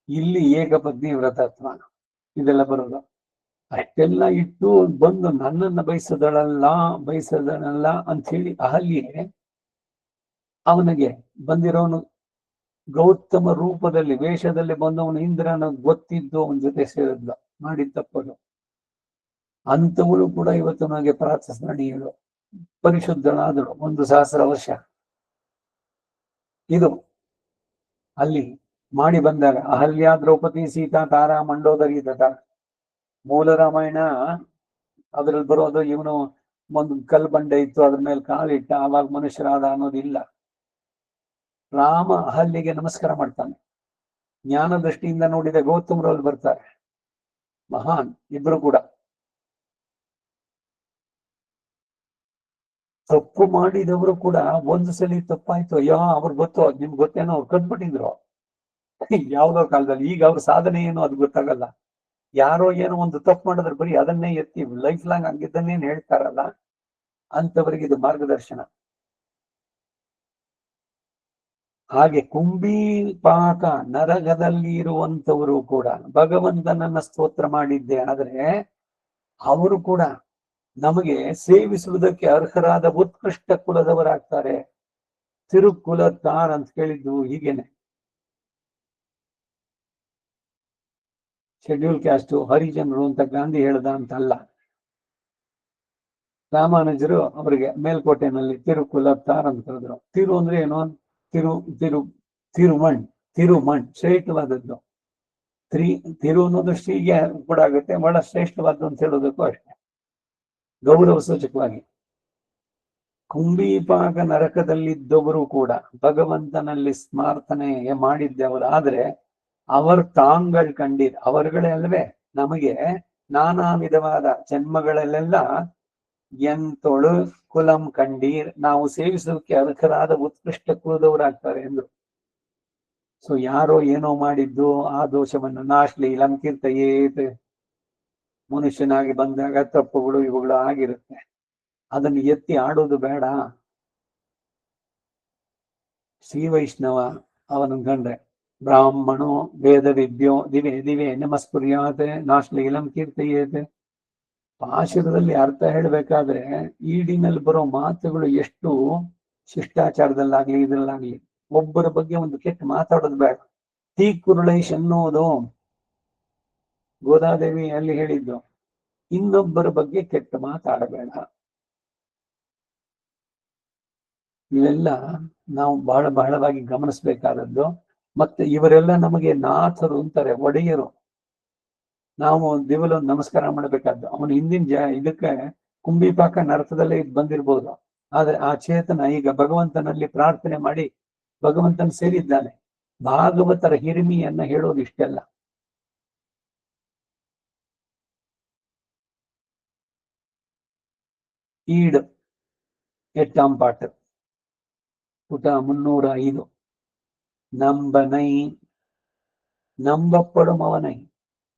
ಇಲ್ಲಿ ಏಕಪತ್ನಿ ವ್ರತತ್ವ ಇದೆಲ್ಲ ಬರೋದು. ಅಷ್ಟೆಲ್ಲ ಇಟ್ಟು ಬಂದು ನನ್ನನ್ನ ಬಯಸದಳಲ್ಲ ಅಂತ ಹೇಳಿ ಅಹಲ್ಯೆ ಅವನಿಗೆ ಬಂದಿರೋನು ಗೌತಮ ರೂಪದಲ್ಲಿ ವೇಷದಲ್ಲಿ ಬಂದವನು ಇಂದ್ರನ ಗೊತ್ತಿದ್ದು ಅವನ ಜೊತೆ ಸೇರಿದ್ಲು, ಮಾಡಿದ ತಪ್ಪದು. ಅಂಥವಳು ಕೂಡ ಇವತ್ತು ನನಗೆ ಪ್ರಾರ್ಥಿಸಣೀಯಳು, ಪರಿಶುದ್ಧಳಾದಳು 1000 ವರ್ಷ. ಇದು ಅಲ್ಲಿ ಮಾಡಿ ಬಂದಾಗ ಅಹಲ್ಯ ದ್ರೌಪದಿ ಸೀತಾ ತಾರಾ ಮಂಡೋದರಿ ತಥಾ. ಮೂಲ ರಾಮಾಯಣ ಅದ್ರಲ್ಲಿ ಬರೋದು, ಇವನು ಒಂದು ಕಲ್ ಬಂಡೆ ಇತ್ತು, ಅದ್ರ ಮೇಲೆ ಕಾಲಿಟ್ಟ, ಆವಾಗ ಮನುಷ್ಯರಾದ ಅನ್ನೋದಿಲ್ಲ. ರಾಮ ಅಹಲ್ಯೆಗೆ ನಮಸ್ಕಾರ ಮಾಡ್ತಾನೆ. ಜ್ಞಾನ ದೃಷ್ಟಿಯಿಂದ ನೋಡಿದ ಗೌತಮರಲ್ಲಿ ಬರ್ತಾರೆ, ಮಹಾನ್ ಇಬ್ರು ಕೂಡ. ತಪ್ಪು ಮಾಡಿದವರು ಕೂಡ ಒಂದು ಸಲ ತಪ್ಪಾಯ್ತು, ಅಯ್ಯೋ ಅವ್ರಿಗೆ ಗೊತ್ತು, ನಿಮ್ಗೆ ಗೊತ್ತೇನೋ, ಅವ್ರು ಕದ್ಬಿಟ್ಟಿದ್ರು ಯಾವ್ದೋ ಕಾಲದಲ್ಲಿ. ಈಗ ಅವ್ರ ಸಾಧನೆ ಏನು ಅದು ಗೊತ್ತಾಗಲ್ಲ. ಯಾರೋ ಏನೋ ಒಂದು ತಪ್ಪು ಮಾಡಿದ್ರೆ ಬರೀ ಅದನ್ನೇ ಎತ್ತಿ ಲೈಫ್ ಲಾಂಗ್ ಹಂಗಿದ್ದನ್ನೇನು ಹೇಳ್ತಾರಲ್ಲ, ಅಂತವರಿಗೆ ಇದು ಮಾರ್ಗದರ್ಶನ. ಹಾಗೆ ಕುಂಬೀಪಾಕ ನರಕದಲ್ಲಿ ಇರುವಂತವರು ಕೂಡ ಭಗವಂತನನ್ನ ಸ್ತೋತ್ರ ಮಾಡಿದ್ದೆ ಆದ್ರೆ ಅವರು ಕೂಡ ನಮಗೆ ಸೇವಿಸುವುದಕ್ಕೆ ಅರ್ಹರಾದ ಉತ್ಕೃಷ್ಟ ಕುಲದವರಾಗ್ತಾರೆ. ತಿರುಕುಲತ್ತಾರ್ ಅಂತ ಕೇಳಿದ್ದು ಹೀಗೇನೆ. ಶೆಡ್ಯೂಲ್ ಕ್ಯಾಸ್ಟು, ಹರಿಜನರು ಅಂತ ಗಾಂಧಿ ಹೇಳ್ದ ಅಂತಲ್ಲ. ರಾಮಾನುಜರು ಅವರಿಗೆ ಮೇಲ್ಕೋಟೆನಲ್ಲಿ ತಿರುಕುಲತ್ತಾರ್ ಅಂತ ಹೇಳಿದ್ರು. ತಿರು ಅಂದ್ರೆ ಏನು? ತಿರುಮಣ್ ಶ್ರೇಷ್ಠವಾದದ್ದು. ತಿರು ಅನ್ನೋದು ಶ್ರೀಗೆ ಕೂಡ ಆಗುತ್ತೆ, ಬಹಳ ಶ್ರೇಷ್ಠವಾದ್ದು ಅಂತ ಹೇಳೋದಕ್ಕೂ ಅಷ್ಟೇ, ಗೌರವ ಸೂಚಕವಾಗಿ. ಕುಂಬೀಪಾಕ ನರಕದಲ್ಲಿದ್ದವರು ಕೂಡ ಭಗವಂತನಲ್ಲಿ ಸ್ಮಾರ್ತನೆ ಮಾಡಿದ್ದವರು ಆದ್ರೆ ಅವರು ತಾಂಗಳ್ ಕಂಡೀರ್, ಅವರುಗಳೇ ಅಲ್ವೇ ನಮಗೆ ನಾನಾ ವಿಧವಾದ ಜನ್ಮಗಳಲ್ಲೆಲ್ಲ ಎಂತೊಳು ಕುಲಂ ಕಂಡೀರ್, ನಾವು ಸೇವಿಸೋಕೆ ಅರ್ಹರಾದ ಉತ್ಕೃಷ್ಟ ಕುಲದವರಾಗ್ತಾರೆ ಎಂದ್ರು. ಸೊ ಯಾರೋ ಏನೋ ಮಾಡಿದ್ದು ಆ ದೋಷವನ್ನು ನಾಶ್ಲಿ ಲಂಕಿರ್ತಯೇತ್, ಮನುಷ್ಯನಾಗಿ ಬಂದಾಗ ತಪ್ಪುಗಳು ಇವುಗಳು ಆಗಿರುತ್ತೆ, ಅದನ್ನು ಎತ್ತಿ ಆಡೋದು ಬೇಡ. ಶ್ರೀ ವೈಷ್ಣವ ಅವನ ಕಂಡ್ರೆ ಬ್ರಾಹ್ಮಣೋ ವೇದ ವಿದ್ಯೋ ದಿವೆ ದಿವೆ ನಮಸ್ಕುರ್ಯಾತ್ ನಾಶ್ಲೀಲಂ ಕೀರ್ತಯೇತ್. ಪಾಶುರದಲ್ಲಿ ಅರ್ಥ ಹೇಳ್ಬೇಕಾದ್ರೆ ಈಡಿನಲ್ಲಿ ಬರೋ ಮಾತುಗಳು ಎಷ್ಟು ಶಿಷ್ಟಾಚಾರದಲ್ಲಾಗ್ಲಿ ಇದ್ರಲ್ಲಾಗ್ಲಿ ಒಬ್ಬರ ಬಗ್ಗೆ ಒಂದು ಕೆಟ್ಟ ಮಾತಾಡೋದು ಬೇಡ. ತೀ ಕುರುಳೈಶ್ ಅನ್ನೋದು ಗೋದಾದೇವಿ ಅಲ್ಲಿ ಹೇಳಿದ್ದು, ಇನ್ನೊಬ್ಬರ ಬಗ್ಗೆ ಕೆಟ್ಟ ಮಾತಾಡಬೇಡ. ಇವೆಲ್ಲ ನಾವು ಬಹಳವಾಗಿ ಗಮನಿಸ್ಬೇಕಾದದ್ದು. ಮತ್ತೆ ಇವರೆಲ್ಲ ನಮಗೆ ನಾಥರು ಅಂತಾರೆ, ಒಡೆಯರು. ನಾವು ದೇವಲ ನಮಸ್ಕಾರ ಮಾಡಬೇಕಾದ್ದು. ಅವನು ಹಿಂದಿನ ಇದಕ್ಕೆ ಕುಂಬಿಪಾಕ ನರಕದಲ್ಲೇ ಬಂದಿರ್ಬೋದು, ಆದ್ರೆ ಆ ಚೇತನ ಈಗ ಭಗವಂತನಲ್ಲಿ ಪ್ರಾರ್ಥನೆ ಮಾಡಿ ಭಗವಂತನ ಸೇರಿದ್ದಾನೆ. ಭಾಗವತರ ಹಿರಿಮೆಯನ್ನ ಹೇಳೋದು ಇಷ್ಟೆಲ್ಲ. ಈಡ್ 8ಆಂ ಪಾಠ ಪುಟ 305. ನಂಬನೈ, ನಂಬಪಡುം ಅವನೈ.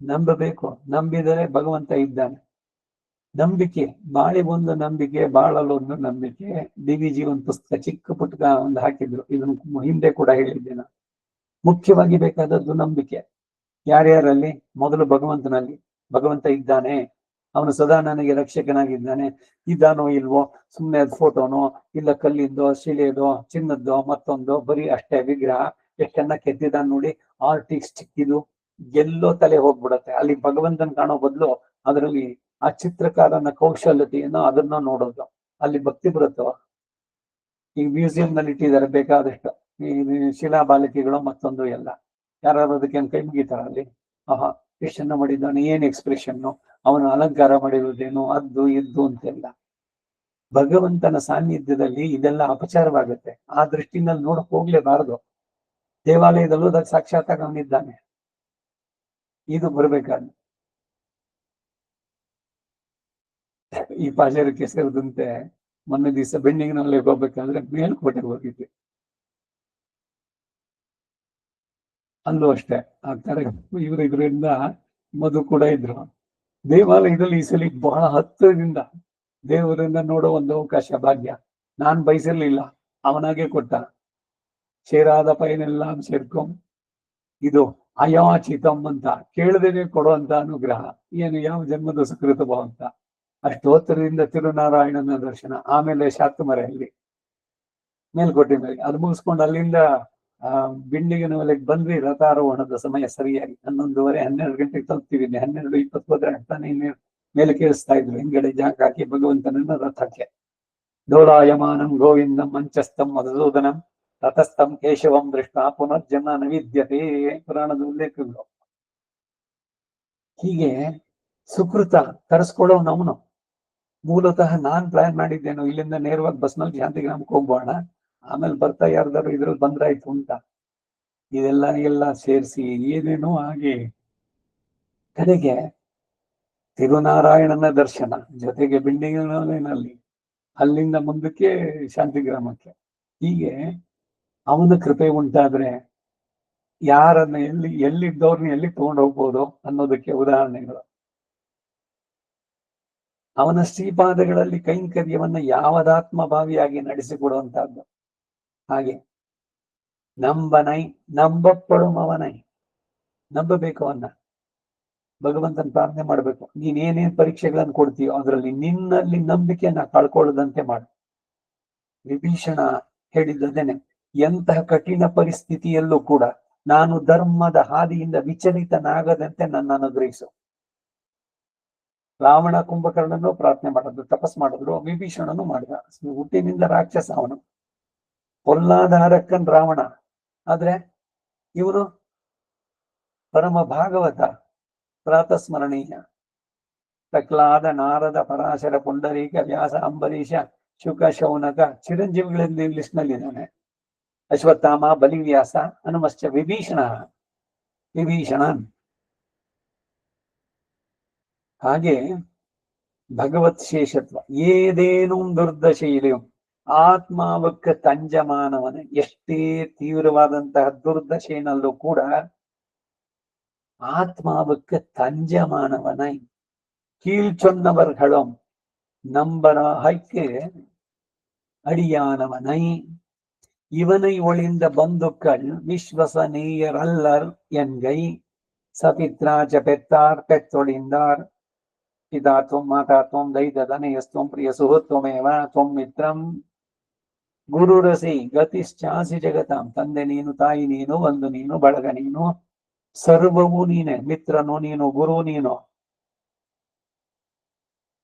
ನಂಬಬೇಕು, ನಂಬಿದರೆ ಭಗವಂತ ಇದ್ದಾನೆ. ನಂಬಿಕೆ, ಬಾಳಿಗೊಂದು ನಂಬಿಕೆ, ಬಾಳಲೊಂದು ನಂಬಿಕೆ. ಡಿ.ವಿ.ಜಿ ಒಂದು ಪುಸ್ತಕ ಚಿಕ್ಕ ಪುಸ್ತಕ ಒಂದು ಹಾಕಿದ್ರು, ಇದನ್ನು ಹಿಂದೆ ಕೂಡ ಹೇಳಿದ್ದೆ ನಾನು. ಮುಖ್ಯವಾಗಿ ಬೇಕಾದದ್ದು ನಂಬಿಕೆ. ಯಾರ್ಯಾರಲ್ಲಿ? ಮೊದಲು ಭಗವಂತನಲ್ಲಿ. ಭಗವಂತ ಇದ್ದಾನೆ, ಅವನು ಸದಾ ನನಗೆ ರಕ್ಷಕನಾಗಿದ್ದಾನೆ. ಇದ್ದಾನೋ ಇಲ್ವೋ, ಸುಮ್ಮನೆ ಅದು ಫೋಟೋನೋ ಇಲ್ಲ ಕಲ್ಲಿದ್ದೋ ಶಿಲೆದೋ ಚಿನ್ನದ್ದೋ ಮತ್ತೊಂದೋ, ಬರೀ ಅಷ್ಟೇ ವಿಗ್ರಹ. ಎಷ್ಟನ್ನ ಕೆತ್ತಿದ ನೋಡಿ, ಆರ್ಟಿಸ್ಟಿಕ್ ಇದು ಎಲ್ಲೋ ತಲೆ ಹೋಗ್ಬಿಡತ್ತೆ. ಅಲ್ಲಿ ಭಗವಂತನ ಕಾಣೋ ಬದಲು ಅದರಲ್ಲಿ ಆ ಚಿತ್ರಕಾರನ ಕೌಶಲ್ಯತೆಯನ್ನು ಅದನ್ನ ನೋಡೋದು, ಅಲ್ಲಿ ಭಕ್ತಿ ಬರುತ್ತೋ. ಈಗ ಮ್ಯೂಸಿಯಂ ನಲ್ಲಿ ಇಟ್ಟಿದ್ದಾರೆ ಬೇಕಾದಷ್ಟು ಈ ಶಿಲಾಬಾಲಿಕೆಗಳು ಮತ್ತೊಂದು ಎಲ್ಲ. ಯಾರಾದ್ರೂ ಅದಕ್ಕೆ ಕೈ ಮುಗಿತಾರ ಅಲ್ಲಿ? ಆಹಾ, ಎಷ್ಟನ್ನ ಮಾಡಿದ್ದಾನೆ, ಏನ್ ಎಕ್ಸ್ಪ್ರೆಷನ್ನು, ಅವನು ಅಲಂಕಾರ ಮಾಡಿರುವುದೇನು, ಅದ್ದು ಇದ್ದು ಅಂತೆಲ್ಲ. ಭಗವಂತನ ಸಾನ್ನಿಧ್ಯದಲ್ಲಿ ಇದೆಲ್ಲ ಅಪಚಾರವಾಗುತ್ತೆ. ಆ ದೃಷ್ಟಿನಲ್ಲಿ ನೋಡಕ್ ಹೋಗ್ಲೇಬಾರದು. ದೇವಾಲಯದಲ್ಲೂ ಅದಕ್ಕೆ ಸಾಕ್ಷಾತ್ತಾಗಿ ಅವನಿದ್ದಾನೆ. ಇದು ಬರ್ಬೇಕಾದ ಈ ಪಾಜರಕ್ಕೆ ಸೇರಿದಂತೆ ಮೊನ್ನೆ ದಿವಸ ಬೆಂಡಿಂಗ್ನಲ್ಲಿ ಹೋಗ್ಬೇಕಾದ್ರೆ ಮೇಲ್ಕೋಟೆಗೆ ಹೋಗಿದ್ವಿ. ಅಲ್ಲೂ ಅಷ್ಟೇ ಆ ತರ ಇವರಿಂದ ಮಧು ಕೂಡ ಇದ್ರು. ದೇವಾಲಯದಲ್ಲಿ ಈ ಸಲ ಬಹಳ ಹತ್ತಿರದಿಂದ ದೇವರನ್ನ ನೋಡೋ ಒಂದು ಅವಕಾಶ ಭಾಗ್ಯ ನಾನ್ ಬಯಸಿರ್ಲಿಲ್ಲ, ಅವನಾಗೆ ಕೊಟ್ಟ. ಸೇರಾದ ಪೈನೆಲ್ಲ ಸೇರ್ಕೊಂ, ಇದು ಅಯಾಚಿತಂ ಅಂತ, ಕೇಳದೇನೆ ಕೊಡುವಂತ ಅನುಗ್ರಹ. ಏನು ಯಾವ ಜನ್ಮದ ಸುಕೃತಭ ಅಂತ. ಅಷ್ಟೋತ್ತರದಿಂದ ತಿರುನಾರಾಯಣನ ದರ್ಶನ, ಆಮೇಲೆ ಶಾತಮರೆಯಲ್ಲಿ ಮೇಲ್ಕೋಟೆ ಮೇಲೆ ಅದು ಮುಗಿಸ್ಕೊಂಡು ಅಲ್ಲಿಂದ ಬಿಂಡಿಗನ ಮಲೆಗೆ ಬಂದ್ವಿ. ರಥಾರೋಹಣದ ಸಮಯ ಸರಿಯಾಗಿ 11:30 12 ಗಂಟೆಗೆ ತಲುಪ್ತೀವಿ. 12:20 ಹೋದ್ರೆ ಅಂತಾನೆ ಮೇಲೆ ಕೇಳಿಸ್ತಾ ಇದ್ರು ಹಿಂಗಡೆ ಜಾಗ ಹಾಕಿ ಭಗವಂತನನ್ನ ರಥಕ್ಕೆ. ಡೋಲಾಯಮಾನಂ ಗೋವಿಂದಂ ಮಂಚಸ್ಥಂ ಮಧುಸೂದನಂ ರಥಸ್ಥಂ ಕೇಶವಂ ದೃಷ್ಟ ಪುನರ್ಜನ್ಮ ನ ವಿದ್ಯತೆ, ಪುರಾಣದ ಉಲ್ಲೇಖಗಳು. ಹೀಗೆ ಸುಕೃತ ತರಿಸ್ಕೊಳ್ಳೋನು ಅವನು. ಮೂಲತಃ ನಾನ್ ಪ್ಲಾನ್ ಮಾಡಿದ್ದೇನು ಇಲ್ಲಿಂದ ನೇರವಾಗಿ ಬಸ್ನಲ್ಲಿ ಶಾಂತಿಗ್ರಾಮಕ್ಕೆ ಹೋಗ್ಬೋಣ, ಆಮೇಲೆ ಬರ್ತಾ ಯಾರ್ದಾರು ಇದ್ರಲ್ಲಿ ಬಂದ್ರಾಯ್ತು ಅಂತ. ಇದೆಲ್ಲ ಸೇರಿಸಿ ಏನೇನೋ ಆಗಿ ಕಡೆಗೆ ತಿರುನಾರಾಯಣನ ದರ್ಶನ ಜೊತೆಗೆ ಬಿಂಡಿಗನಲ್ಲಿ, ಅಲ್ಲಿಂದ ಮುಂದಕ್ಕೆ ಶಾಂತಿಗ್ರಾಮಕ್ಕೆ. ಹೀಗೆ ಅವನ ಕೃಪೆ ಉಂಟಾದ್ರೆ ಯಾರನ್ನ ಎಲ್ಲಿದ್ದವ್ರನ್ನ ಎಲ್ಲಿ ತಗೊಂಡು ಹೋಗ್ಬೋದು ಅನ್ನೋದಕ್ಕೆ ಉದಾಹರಣೆಗಳು. ಅವನ ಶ್ರೀಪಾದಗಳಲ್ಲಿ ಕೈಂಕರ್ಯವನ್ನ ಯಾವದಾತ್ಮ ಭಾವಿಯಾಗಿ ನಡೆಸಿಕೊಡುವಂತಹದ್ದು. ಹಾಗೆ ನಂಬನೈ, ನಂಬಪಡುಂ ಅವನೈ. ನಂಬಬೇಕು ಅವನ್ನ, ಭಗವಂತನ ಪ್ರಾರ್ಥನೆ ಮಾಡ್ಬೇಕು. ನೀನೇನೇನ್ ಪರೀಕ್ಷೆಗಳನ್ನು ಕೊಡ್ತೀಯೋ ಅದರಲ್ಲಿ ನಿನ್ನಲ್ಲಿ ನಂಬಿಕೆಯನ್ನ ಕಳ್ಕೊಳ್ಳದಂತೆ ಮಾಡು. ವಿಭೀಷಣ ಹೇಳಿದ್ದದೇನೆ, ಎಂತಹ ಕಠಿಣ ಪರಿಸ್ಥಿತಿಯಲ್ಲೂ ಕೂಡ ನಾನು ಧರ್ಮದ ಹಾದಿಯಿಂದ ವಿಚಲಿತನಾಗದಂತೆ ನನ್ನ ಅನುಗ್ರಹಿಸು. ರಾವಣ ಕುಂಭಕರ್ಣನು ಪ್ರಾರ್ಥನೆ ಮಾಡಿದ್ರು, ತಪಸ್ ಮಾಡಿದ್ರು, ವಿಭೀಷಣನು ಮಾಡಿದ. ಹುಟ್ಟಿನಿಂದ ರಾಕ್ಷಸ ಅವನು, ಪೊಲ್ಲಾದ ಹರಕ್ಕನ್ ರಾವಣ. ಆದ್ರೆ ಇವನು ಪರಮ ಭಾಗವತ, ಪ್ರಾತಸ್ಮರಣೀಯ. ಪ್ರಹ್ಲಾದ, ನಾರದ, ಪರಾಶರ, ಪುಂಡರೀಕ, ವ್ಯಾಸ, ಅಂಬರೀಷ, ಶುಕ, ಶೌನಕ ಚಿರಂಜೀವಿಗಳಲ್ಲಿ ಲಿಸ್ಟ್ ನಲ್ಲಿದ್ದಾನೆ. ಅಶ್ವತ್ಥಾಮ, ಬಲಿವ್ಯಾಸ, ಹನುಮಶ್ಚ ವಿಭೀಷಣನ್. ಹಾಗೆ பகவத் சேஷத்துவம். ஏதேனும் துர்தசையிலும் ಆತ್ಮಾವಕ್ಕೆ ತಂಜಮಾನವನ, ಎಷ್ಟೇ ತೀವ್ರವಾದಂತಹ ದುರ್ದಶೆನಲ್ಲೂ ಕೂಡ ஆத்மாவுக்கு தஞ்சமானவனை, கீழ் சொன்னவர்களும் நம்பராய்க்கு அடியானவனை, இவனை ஒளிந்த பந்துக்கள் விஸ்வசனீயரல்லர் என்கை. சபித்ராஜ பெற்றார் பெற்றொழிந்தார், பிதா துவம் மாதா துவம் தைததனயஸ்துவம் பிரிய சுகத்துவமேவ துவம் மித்ரம் ಗುರುರಸಿ ಗತಿಶ್ಚಾಸಿ ಜಗತಾಂ. ತಂದೆ ನೀನು, ತಾಯಿ ನೀನು, ಒಂದು ನೀನು, ಬಳಗ ನೀನು, ಸರ್ವವು ನೀನೆ, ಮಿತ್ರನು ನೀನು, ಗುರು ನೀನು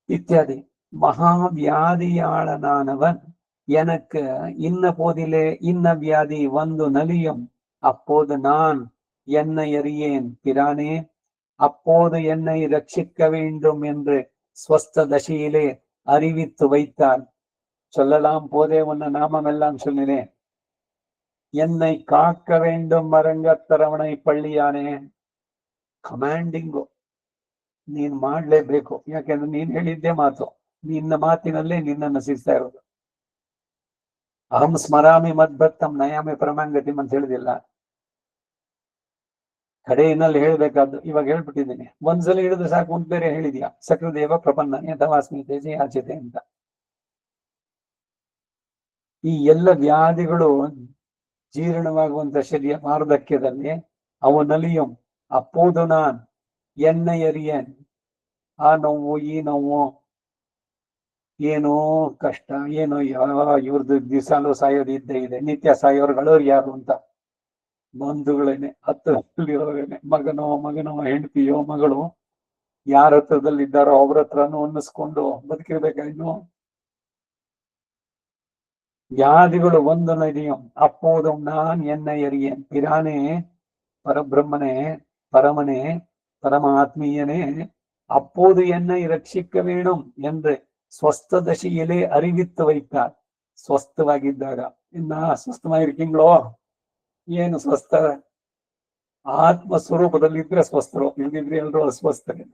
இத்தியாதி. மகாவியாதியாளனானவன் எனக்கு இன்ன போதிலே இன்ன வியாதி வந்து நலியும், அப்போது நான் என்னை அறியேன் பிரானே, அப்போது என்னை ரட்சிக்க வேண்டும் என்று ஸ்வஸ்த தசையிலே அறிவித்து வைத்தார். சொல்லலாம் போதே உன்ன நாமம் எல்லாம் சொன்னேன். என்னை காக்க வேண்டும் ಮರಂಗತ್ತರವಣೈ ಪಳ್ಳಿಯಾನೆ. ಕಮಾಂಡಿಂಗು ನೀನ್ ಮಾಡ್ಲೇಬೇಕು, ಯಾಕೆಂದ್ರೆ ನೀನ್ ಹೇಳಿದ್ದೇ ಮಾತು, ನಿನ್ನ ಮಾತಿನಲ್ಲೇ ನಿನ್ನನ್ನು ಸಿಗ್ತಾ ಇರೋದು. ಅಹಂ ಸ್ಮರಾಮಿ ಮದ್ಭಕ್ತಂ ನಯಾಮಿ ಪರಮಾಂಗತಿ ಅಂತ ಹೇಳಿದಿಲ್ಲ, ಕಡೆಯಲ್ಲಿ ಹೇಳ್ಬೇಕಾದ್ದು. ಇವಾಗ ಹೇಳ್ಬಿಟ್ಟಿದ್ದೀನಿ, ಒಂದ್ಸಲ ಹೇಳಿದ್ರೆ ಸಾಕು, ಒಂದ್ ಬೇರೆ ಹೇಳಿದ್ಯಾ, ಸಕೃದೇವ ಪ್ರಪನ್ನ ಯಥವಾಸ್ಮಿ ತೇಜಿ ಆಚತೆ ಅಂತ. ಈ ಎಲ್ಲ ವ್ಯಾಧಿಗಳು ಜೀರ್ಣವಾಗುವಂತ ಶರೀರ ವಾರ್ಧಕ್ಯದಲ್ಲಿ ಅವು ನಲಿಯಂ, ಅಪ್ಪೋದು ನಾನ್ ಎನ್ನ ಎರಿಯನ್. ಆ ನೋವು ಈ ನೋವು ಏನೋ ಕಷ್ಟ, ಏನೋ ಇವ್ರದ್ದು ದಿವಸಾಲು ಸಾಯೋದು ಇದ್ದೇ ಇದೆ, ನಿತ್ಯ ಸಾಯೋರ್ಗಳು ಯಾರು ಅಂತ ಬಂಧುಗಳೇನೆ, ಹತ್ತಿರದಲ್ಲಿರೋರೇನೆ, ಮಗನೋ ಹೆಂಡತಿಯೋ ಮಗಳು ಯಾರ ಹತ್ರದಲ್ಲಿದ್ದಾರೋ ಅವ್ರ ಹತ್ರನೂ ಅನ್ನಿಸ್ಕೊಂಡು ಬದುಕಿರ್ಬೇಕಾಯ್ತು. ವ್ಯಾಧಿಗಳು ಒಂದು ನದಿಯಂ, அப்போதும் நான் என்னை அறியேன் பிரானே, பரபிரம்மனே, பரமனே, பரமாத்மீயனே, அப்போது என்னை ரட்சிக்க வேணும் என்று ಸ್ವಸ್ಥ ದಶೆಯಲ್ಲೇ ಅರಿವಿತ್ತು வைத்தார். ಸ್ವಸ್ಥವಾಗಿದ್ದಾಗ. ಇನ್ನ ಸ್ವಸ್ಥವಾಗಿರ್ಕಿಂಗ್ಳೋ, ಏನು ಸ್ವಸ್ಥ? ಆತ್ಮ ಸ್ವರೂಪದಲ್ಲಿದ್ರೆ ಸ್ವಸ್ಥರು, ಇಲ್ದಿದ್ರೆ ಎಲ್ರೂ ಅಸ್ವಸ್ಥರೇ.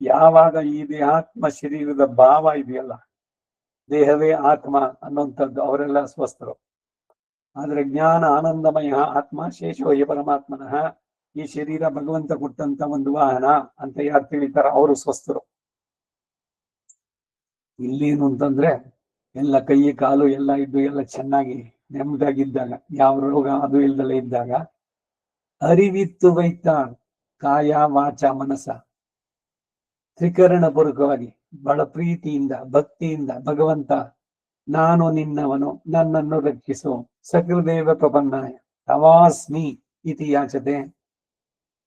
ಯಾವಾಗ ಈ ದೇಹಾತ್ಮ ಶರೀರದ ಭಾವ ಇದೆಯಲ್ಲ, ದೇಹವೇ ಆತ್ಮ ಅನ್ನುವಂಥದ್ದು, ಅವರೆಲ್ಲ ಸ್ವಸ್ಥರು. ಆದ್ರೆ ಜ್ಞಾನ ಆನಂದಮಯ ಆತ್ಮ ಶೇಷೋಯ ಪರಮಾತ್ಮನಃ, ಈ ಶರೀರ ಭಗವಂತ ಕೊಟ್ಟಂತ ಒಂದು ವಾಹನ ಅಂತ ಯಾರು ತಿಳಿತಾರ ಅವರು ಸ್ವಸ್ಥರು. ಇಲ್ಲೇನು ಅಂತಂದ್ರೆ ಎಲ್ಲ ಕೈ ಕಾಲು ಎಲ್ಲ ಇದ್ದು ಎಲ್ಲ ಚೆನ್ನಾಗಿ ನೆಮ್ಮದಾಗಿದ್ದಾಗ, ಯಾವ ರೋಗ ಅದು ಇಲ್ದಲೇ ಇದ್ದಾಗ ಅರಿವಿತ್ತು ವೈತಾನ್, ಕಾಯ ವಾಚ ಮನಸ ತ್ರಿಕರಣ ಪೂರ್ವಕವಾಗಿ ಬಹಳ ಪ್ರೀತಿಯಿಂದ ಭಕ್ತಿಯಿಂದ, ಭಗವಂತ ನಾನು ನಿನ್ನವನು, ನನ್ನನ್ನು ರಕ್ಷಿಸು, ಸಕೃದೇವ ಪ್ರಪನ್ನಾಯ ತವಾಸ್ಮಿ ಇತಿ ಯಾಚತೆ.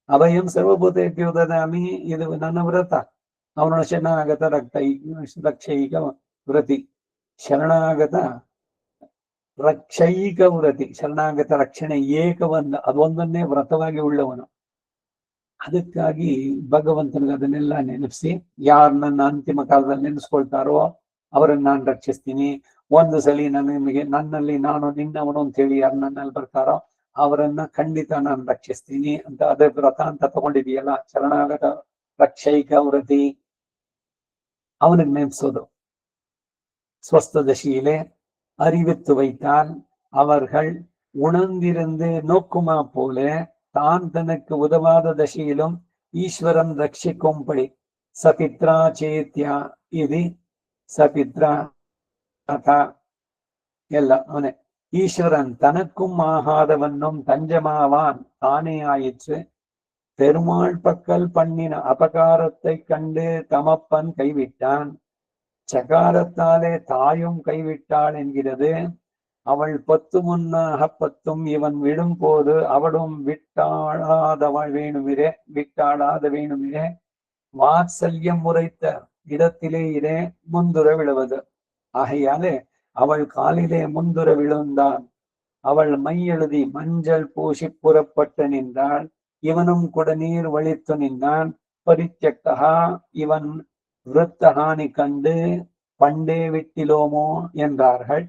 ಅಭಯಂ ಸರ್ವಭೂತೇಭ್ಯೋ ದದಾಮಿ, ಇದು ನನ್ನ ವ್ರತ. ಅವನ ಶರಣಾಗತ ರಕ್ಷೈಕ ವ್ರತಿ, ಶರಣಾಗತ ರಕ್ಷೈಕ ವ್ರತಿ, ಶರಣಾಗತ ರಕ್ಷಣೆ ಏಕವನ್ನ, ಅದೊಂದನ್ನೇ ವ್ರತವಾಗಿ ಉಳ್ಳವನು. ಅದಕ್ಕಾಗಿ ಭಗವಂತನಿಗೆ ಅದನ್ನೆಲ್ಲ ನೆನಪಿಸಿ, ಯಾರು ನನ್ನ ಅಂತಿಮ ಕಾಲದಲ್ಲಿ ನೆನೆಸ್ಕೊಳ್ತಾರೋ ಅವರನ್ನ ನಾನು ರಕ್ಷಿಸ್ತೀನಿ. ಒಂದು ಸಲಿ ನಿಮಗೆ ನನ್ನಲ್ಲಿ ನಾನು ನಿನ್ನವನು ಅಂತ ಹೇಳಿ ಯಾರು ನನ್ನಲ್ಲಿ ಬರ್ತಾರೋ ಅವರನ್ನ ಖಂಡಿತ ನಾನು ರಕ್ಷಿಸ್ತೀನಿ ಅಂತ ಅದೇ ವ್ರತ ಅಂತ ತಗೊಂಡಿದೆಯಲ್ಲ, ಶರಣಾಗತ ರಕ್ಷೈಕ ವ್ರತಿ, அவனுக்கு நேர்சோதோ. ஸ்வஸ்த தசையிலே அறிவித்து வைத்தால் அவர்கள் உணர்ந்திருந்து நோக்குமா போல தான் தனக்கு உதவாத தசையிலும் ஈஸ்வரன் ரட்சிக்கும்படி சபித்ரா சேத்யா இது சபித்ரா கதா ಎಲ್ಲ ಅವನೇ. ஈஸ்வரன் தனக்கும் ஆகாதவன்னும் தஞ்சமாவான் தானே ஆயிற்று. பெருமாள் பக்கல் பண்ணின அபகாரத்தை கண்டு தமப்பன் கைவிட்டான். சகாரத்தாலே தாயும் கைவிட்டாள் என்கிறது. அவள் பத்து முன்னாக பத்தும் இவன் விடும் போது அவளும் விட்டாளாத வேணுமிரே வாத்சல்யம் உரைத்த இடத்திலே இரே முந்துர விழுவது. ஆகையாலே அவள் காலிலே முந்துர விழுந்தான். அவள் மையெழுதி மஞ்சள் பூசி புறப்பட்டு நின்றாள். இவனும் குடநீர் வழித்து நின்றான். பரித்யக்தா, இவன் விருத்தஹானி கண்டு பண்டே விட்டிலோமோ என்றார்கள்.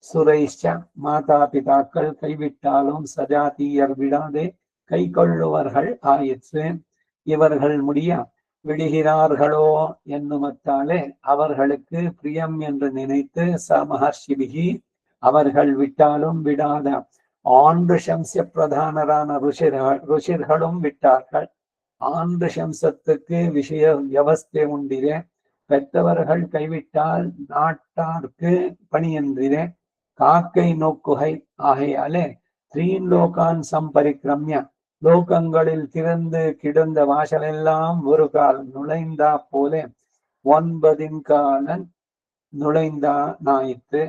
சுரைஷ்ச, மாதா பிதாக்கள் கைவிட்டாலும் சஜாத்தியர் விடாதே கை கொள்ளுவர்கள் ஆயிற்று. இவர்கள் முடிய விடுகிறார்களோ என்னுமத்தாலே அவர்களுக்கு பிரியம் என்று நினைத்து சமஹர்ஷிபிகி அவர்கள் விட்டாலும் விடாத ஆண்டு சம்ச பிரதானரான ருஷிர்களும் விட்டார்கள். ஆண்டு சம்சத்துக்கு விஷய வியவஸ்தை உண்டிரே, பெற்றவர்கள் கைவிட்டால் நாட்டார்க்கு பணியென்றிரே, காக்கை நோக்குகை ஆகையாலே ஸ்ரீலோகான் சம்பரிக்கிரமிய லோகங்களில் திறந்து கிடந்த வாசலெல்லாம் ஒரு கால் நுழைந்தா போலே 9 காலன் நுழைந்தா நாயிற்று.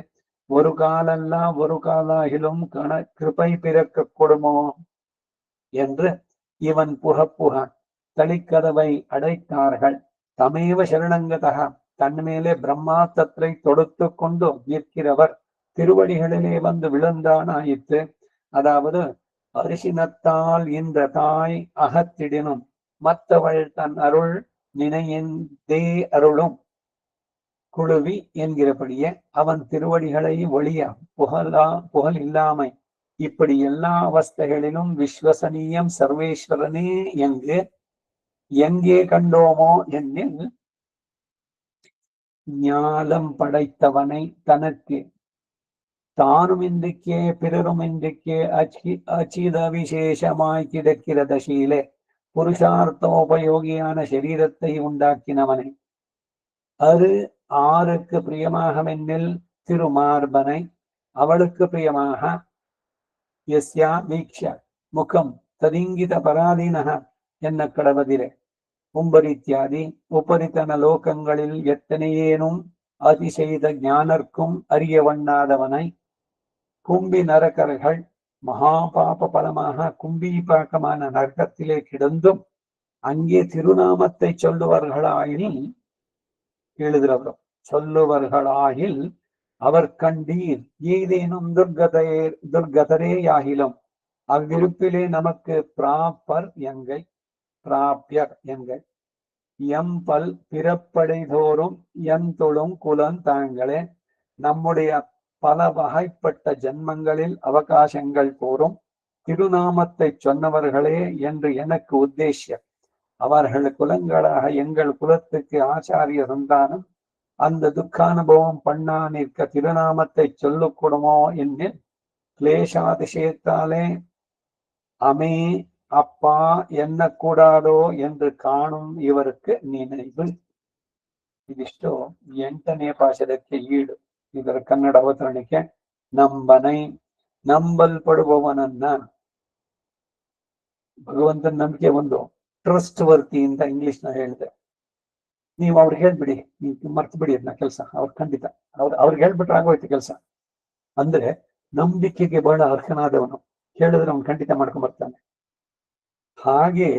ஒரு காலெல்லாம் ஒரு காலாகிலும் கிருபை பிறக்க கொடுமோ என்று இவன் புக தளிக்கதவை அடைத்தார்கள். தமேவ சரணங்கதக தன்மேலே பிரம்மாத்தத்தை தொடுத்து கொண்டு நிற்கிறவர் திருவடிகளிலே வந்து விழுந்தானாயிற்று. அதாவது அரிசினத்தால் இந்த தாய் அகத்திடினும் மற்றவள் தன் அருள் நினையந்தே அருளும் குழுவி என்கிறபடியே அவன் திருவடிகளை ஒளிய புகழ் இல்லாமை இப்படி எல்லா அவஸ்தைகளிலும் விஸ்வசனீயம் சர்வேஸ்வரனே என்று எங்கே கண்டோமோ என்னில் ஞானம் படைத்தவனை தனக்கு தானும் இன்றைக்கே பிறரும் இன்றைக்கே அச்சித விசேஷமாய் கிடக்கிற தசையிலே புருஷார்த்தோபயோகியான சரீரத்தை உண்டாக்கினவனை ஆருக்கு பிரியமாக மென்னில் திருமார்பனை அவளுக்கு பிரியமாக யஸ்யா வீக்ஷ முகம் ததிங்கித பராதீனக என்ன கடவதிரே உம்பரித்யாதி உபரித்தன லோகங்களில் எத்தனையேனும் அதிசெய்த ஞானர்க்கும் அறியவண்ணாதவனை கும்பி நரகர்கள் மகாபாப பலமாக கும்பீபாக்கமான நரகத்திலே கிடந்தும் அங்கே திருநாமத்தை சொல்லுவர்களாயில் எழுதுகிறவரும் சொல்லுவர்களாயில் அவர் கண்டீர் ஏதேனும் துர்கதரேயாகிலும் அவ்விருப்பிலே நமக்கு பிராப்பர் எங்கை பிராப்பியர் எங்கை எம்பல் பிறப்படைதோறும் எந்தொழும் குலன் தாங்களே நம்முடைய பல வகைப்பட்ட ஜன்மங்களில் அவகாசங்கள் போரும் திருநாமத்தை சொன்னவர்களே என்று எனக்கு உத்தேசியம். அவர்கள் குலங்களாக எங்கள் குலத்துக்கு ஆச்சாரிய சந்தானம் அந்த துக்கானுபவம் பண்ணா நிற்க திருநாமத்தை சொல்லுக்கூடுமோ என்னில் கிளேஷாதிசயத்தாலே அமே அப்பா ಎನ್ನಕೂಡಾದೋ என்று ಕಾಣುಂ ಇವருக்கு ನಿನೈದು. ಇದಿಷ್ಟು 8ನೇ ಪಾಶದಕ್ಕೆ ಈಡು. ಇದರ ಕನ್ನಡ ಅವತರಣಿಕೆ ನಂಬನೈ ನಂಬಲ್ಪಡುವವನನ್ನ ಭಗವಂತನ ನಂಬಿಕೆ ಒಂದು ಟ್ರಸ್ಟ್ ವರ್ತಿ ಅಂತ ಇಂಗ್ಲಿಷ್ ನ ಹೇಳಿದೆ. ನೀವು ಅವ್ರಿಗೆ ಹೇಳ್ಬಿಡಿ, ನೀವು ಮರ್ತು ಬಿಡಿ ಅದನ್ನ ಕೆಲಸ. ಅವ್ರು ಖಂಡಿತ ಅವ್ರಿಗೆ ಹೇಳ್ಬಿಟ್ರೆ ಆಗೋಯ್ತು ಕೆಲಸ. ಅಂದ್ರೆ ನಂಬಿಕೆಗೆ ಬಹಳ ಅರ್ಹನಾದವನು, ಹೇಳಿದ್ರೆ ಅವನು ಖಂಡಿತ ಮಾಡ್ಕೊಂಡ್ ಬರ್ತಾನೆ. ಹಾಗೆ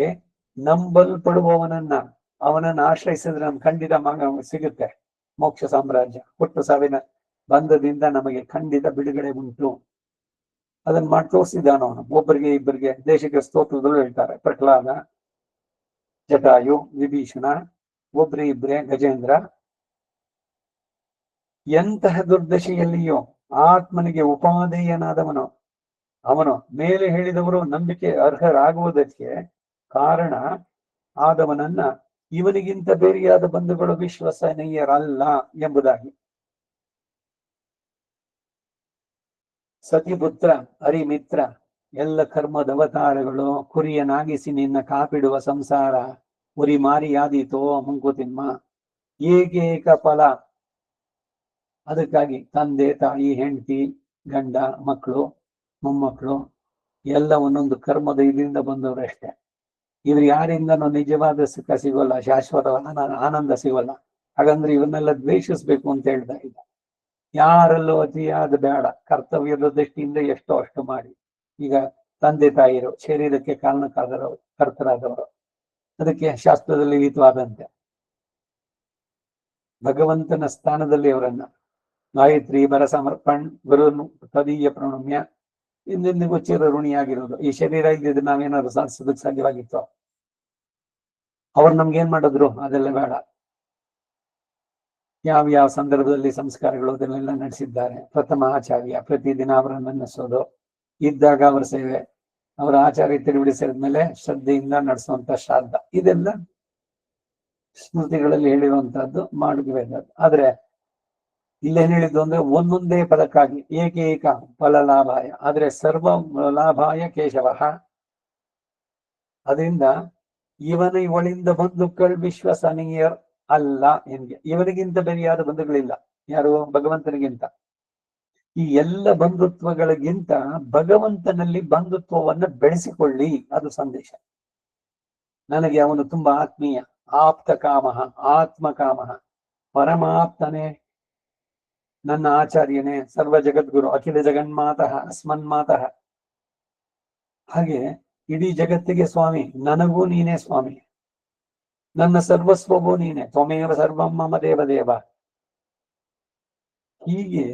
ನಂಬಲ್ಪಡುವವನನ್ನ ಅವನನ್ನು ಆಶ್ರಯಿಸಿದ್ರೆ ನಮ್ಗೆ ಖಂಡಿತ ಸಿಗುತ್ತೆ ಮೋಕ್ಷ ಸಾಮ್ರಾಜ್ಯ. ಹುಟ್ಟು ಸಾವಿನ ಬಂಧದಿಂದ ನಮಗೆ ಖಂಡಿತ ಬಿಡುಗಡೆ ಉಂಟು. ಅದನ್ನ ಮಾಡಿ ತೋರಿಸಿದಾನ ಅವನು. ಒಬ್ಬರಿಗೆ ಇಬ್ಬರಿಗೆ ದೇಶಕ್ಕೆ ಸ್ತೋತ್ರದಲ್ಲೂ ಹೇಳ್ತಾರೆ. ಪ್ರಹ್ಲಾದ, ಜಟಾಯು, ವಿಭೀಷಣ, ಒಬ್ರೆ ಇಬ್ರೆ ಗಜೇಂದ್ರ. ಎಂತಹ ದುರ್ದಶೆಯಲ್ಲಿಯೂ ಆತ್ಮನಿಗೆ ಉಪಾದೇಯನಾದವನು ಅವನು. ಮೇಲೆ ಹೇಳಿದವರು ನಂಬಿಕೆ ಅರ್ಹರಾಗುವುದಕ್ಕೆ ಕಾರಣ ಆದವನನ್ನ ಇವನಿಗಿಂತ ಬೇರೆಯಾದ ಬಂಧುಗಳು ವಿಶ್ವಸನೀಯರಲ್ಲ ಎಂಬುದಾಗಿ. ಸತಿಪುತ್ರ, ಹರಿಮಿತ್ರ, ಎಲ್ಲ ಕರ್ಮದ ಅವತಾರಗಳು ಕುರಿಯನಾಗಿಸಿ ನಿನ್ನ ಕಾಪಿಡುವ ಸಂಸಾರ ಉರಿ ಮಾರಿಯಾದೀತೋ ಮಂಕುತಿಮ್ಮ. ಏಕೇಕ ಫಲ. ಅದಕ್ಕಾಗಿ ತಂದೆ, ತಾಯಿ, ಹೆಂಡತಿ, ಗಂಡ, ಮಕ್ಕಳು, ಮೊಮ್ಮಕ್ಕಳು ಎಲ್ಲ ಒಂದೊಂದು ಕರ್ಮದ ಇದರಿಂದ ಬಂದವರಷ್ಟೇ. ಇವ್ರು ಯಾರಿಂದನೂ ನಿಜವಾದ ಸುಖ ಸಿಗೋಲ್ಲ, ಶಾಶ್ವತವಾದ ಆನಂದ ಸಿಗೋಲ್ಲ. ಹಾಗಂದ್ರೆ ಇವನ್ನೆಲ್ಲ ದ್ವೇಷಿಸ್ಬೇಕು ಅಂತ ಹೇಳ್ತಾ ಇದ್ದ. ಯಾರಲ್ಲೂ ಅತಿಯಾದ ಬೇಡ, ಕರ್ತವ್ಯದ ದೃಷ್ಟಿಯಿಂದ ಎಷ್ಟೋ ಅಷ್ಟು ಮಾಡಿ. ಈಗ ತಂದೆ ತಾಯಿರು ಶರೀರಕ್ಕೆ ಕಾರಣಕ್ಕಾದವರು, ಕರ್ತರಾದವರು, ಅದಕ್ಕೆ ಶಾಸ್ತ್ರದಲ್ಲಿ ವಿಹಿತವಾದಂತೆ ಭಗವಂತನ ಸ್ಥಾನದಲ್ಲಿ ಅವರನ್ನ ಗಾಯತ್ರಿ ಬರ ಸಮರ್ಪಣ್ ಗುರು ತದೀಯ ಪ್ರಣಮ್ಯ ಇಂದಿಗೂ ಚಿರ ಋಣಿಯಾಗಿರೋದು. ಈ ಶರೀರ ಇದ್ದಿದ್ದು ನಾವೇನಾದ್ರು ಸಾಧಿಸೋದಕ್ಕೆ ಸಾಧ್ಯವಾಗಿತ್ತು? ಅವ್ರು ನಮ್ಗೇನ್ ಮಾಡಿದ್ರು? ಅದೆಲ್ಲ ಬೇಡ. ಯಾವ ಸಂದರ್ಭದಲ್ಲಿ ಸಂಸ್ಕಾರಗಳು ಅದನ್ನೆಲ್ಲ ನಡೆಸಿದ್ದಾರೆ. ಪ್ರಥಮ ಆಚಾರ್ಯ, ಪ್ರತಿದಿನ ಅವರನ್ನು ನೆನೆಸೋದು, ಇದ್ದಾಗ ಅವರ ಸೇವೆ, ಅವರ ಆಚಾರ್ಯ ತಿರುವಿಡಿ ಸೇರಿದ್ಮೇಲೆ ಶ್ರದ್ಧೆಯಿಂದ ನಡೆಸುವಂತ ಶ್ರಾದ್ದ, ಇದೆಲ್ಲ ಸ್ಮೃತಿಗಳಲ್ಲಿ ಹೇಳಿರುವಂತಹದ್ದು ಮಾಡಬೇಕಾದ್ದು. ಆದ್ರೆ ಇಲ್ಲೇನ್ ಹೇಳಿದ್ದು ಅಂದ್ರೆ ಒಂದೊಂದೇ ಫಲಕ್ಕಾಗಿ ಏಕೈಕ ಫಲ ಲಾಭಾಯ, ಆದ್ರೆ ಸರ್ವ ಲಾಭಾಯ ಕೇಶವ. ಅದರಿಂದ ಇವಳಿಂದ ಬಂಧುಗಳು ವಿಶ್ವಸನೀಯರ್ ಅಲ್ಲ ಎನ್ಗೆ. ಇವನಿಗಿಂತ ಬೇರೆಯಾದ ಬಂಧುಗಳಿಲ್ಲ. ಯಾರು? ಭಗವಂತನಿಗಿಂತ. ಈ ಎಲ್ಲ ಬಂಧುತ್ವಗಳಿಗಿಂತ ಭಗವಂತನಲ್ಲಿ ಬಂಧುತ್ವವನ್ನು ಬೆಳೆಸಿಕೊಳ್ಳಿ, ಅದು ಸಂದೇಶ. ನನಗೆ ಅವನು ತುಂಬಾ ಆತ್ಮೀಯ, ಆಪ್ತ ಕಾಮ, ಆತ್ಮಕಾಮ, ಪರಮಾಪ್ತನೇ, ನನ್ನ ಆಚಾರ್ಯನೇ, ಸರ್ವ ಜಗದ್ಗುರು, ಅಖಿಲ ಜಗನ್ಮಾತಃ, ಅಸ್ಮನ್ಮಾತಃ. ಹಾಗೆ ಇಡೀ ಜಗತ್ತಿಗೆ ಸ್ವಾಮಿ, ನನಗೂ ನೀನೇ ಸ್ವಾಮಿ, ನನ್ನ ಸರ್ವಸ್ವವೂ ನೀನೆ, ತ್ವಮೇವ ಸರ್ವಂ ಮಮ ದೇವದೇವ. ಹೀಗೆ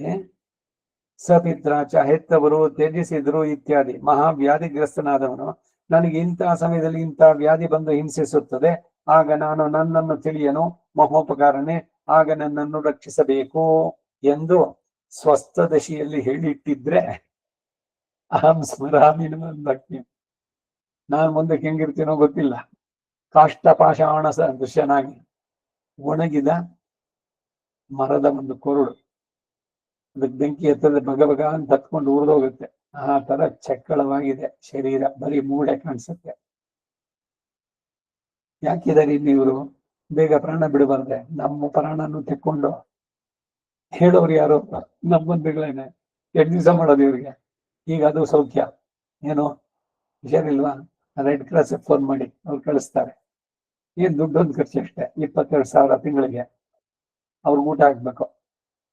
ಸಪಿತ್ರಾಚ, ಹೆತ್ತವರು ತ್ಯಜಿಸಿದ್ರು ಇತ್ಯಾದಿ ಮಹಾವ್ಯಾಧಿಗ್ರಸ್ತನಾದವನು, ನನಗೆ ಇಂತಹ ಸಮಯದಲ್ಲಿ ಇಂತಹ ವ್ಯಾಧಿ ಬಂದು ಹಿಂಸಿಸುತ್ತದೆ, ಆಗ ನಾನು ನನ್ನನ್ನು ತಿಳಿಯನು, ಮಹೋಪಕಾರನೇ, ಆಗ ನನ್ನನ್ನು ರಕ್ಷಿಸಬೇಕು ಎಂದು ಸ್ವಸ್ಥ ದಶೆಯಲ್ಲಿ ಹೇಳಿಟ್ಟಿದ್ರೆ ಅಹಂ ಸ್ಮರಾಮಿ ಭಕ್ತಿ. ನಾನು ಮುಂದಕ್ಕೆ ಹೆಂಗಿರ್ತೀನೋ ಗೊತ್ತಿಲ್ಲ. ಕಾಷ್ಟಪಾಷಾಣ ದೃಶ್ಯನಾಗಿ ಒಣಗಿದ ಮರದ ಒಂದು ಕೊರಡು, ಅದಕ್ಕೆ ಬೆಂಕಿ ಎತ್ತದ ಬಗಬಗ ಅಂತ ಹತ್ಕೊಂಡು ಉರಿದೋಗುತ್ತೆ. ಆ ತರ ಚಕ್ಕಳವಾಗಿದೆ ಶರೀರ, ಬರೀ ಮೂಳೆ ಕಾಣಿಸುತ್ತೆ. ಯಾಕಿದಾರೆ ಇವರು ಬೇಗ ಪ್ರಾಣ ಬಿಡಬಾರ್ದೆ? ನಮ್ಮ ಪ್ರಾಣನ್ನು ತೆಕ್ಕೊಂಡು ಹೇಳೋರು ಯಾರು? ನಮ್ಮ ಬಂಧುಗಳೇನೆ. 2 ದಿವಸ ಮಾಡೋದು ಇವ್ರಿಗೆ. ಈಗ ಅದು ಸೌಖ್ಯ, ಏನು ಹುಷಾರಿಲ್ವಾ, ರೆಡ್ ಕ್ರಾಸ್ ಫೋನ್ ಮಾಡಿ ಅವ್ರು ಕಳಿಸ್ತಾರೆ. ಏನ್ ದುಡ್ಡೊಂದು ಖರ್ಚು ಅಷ್ಟೇ, 22,000 ತಿಂಗಳಿಗೆ. ಅವ್ರಿಗೆ ಊಟ ಹಾಕ್ಬೇಕು,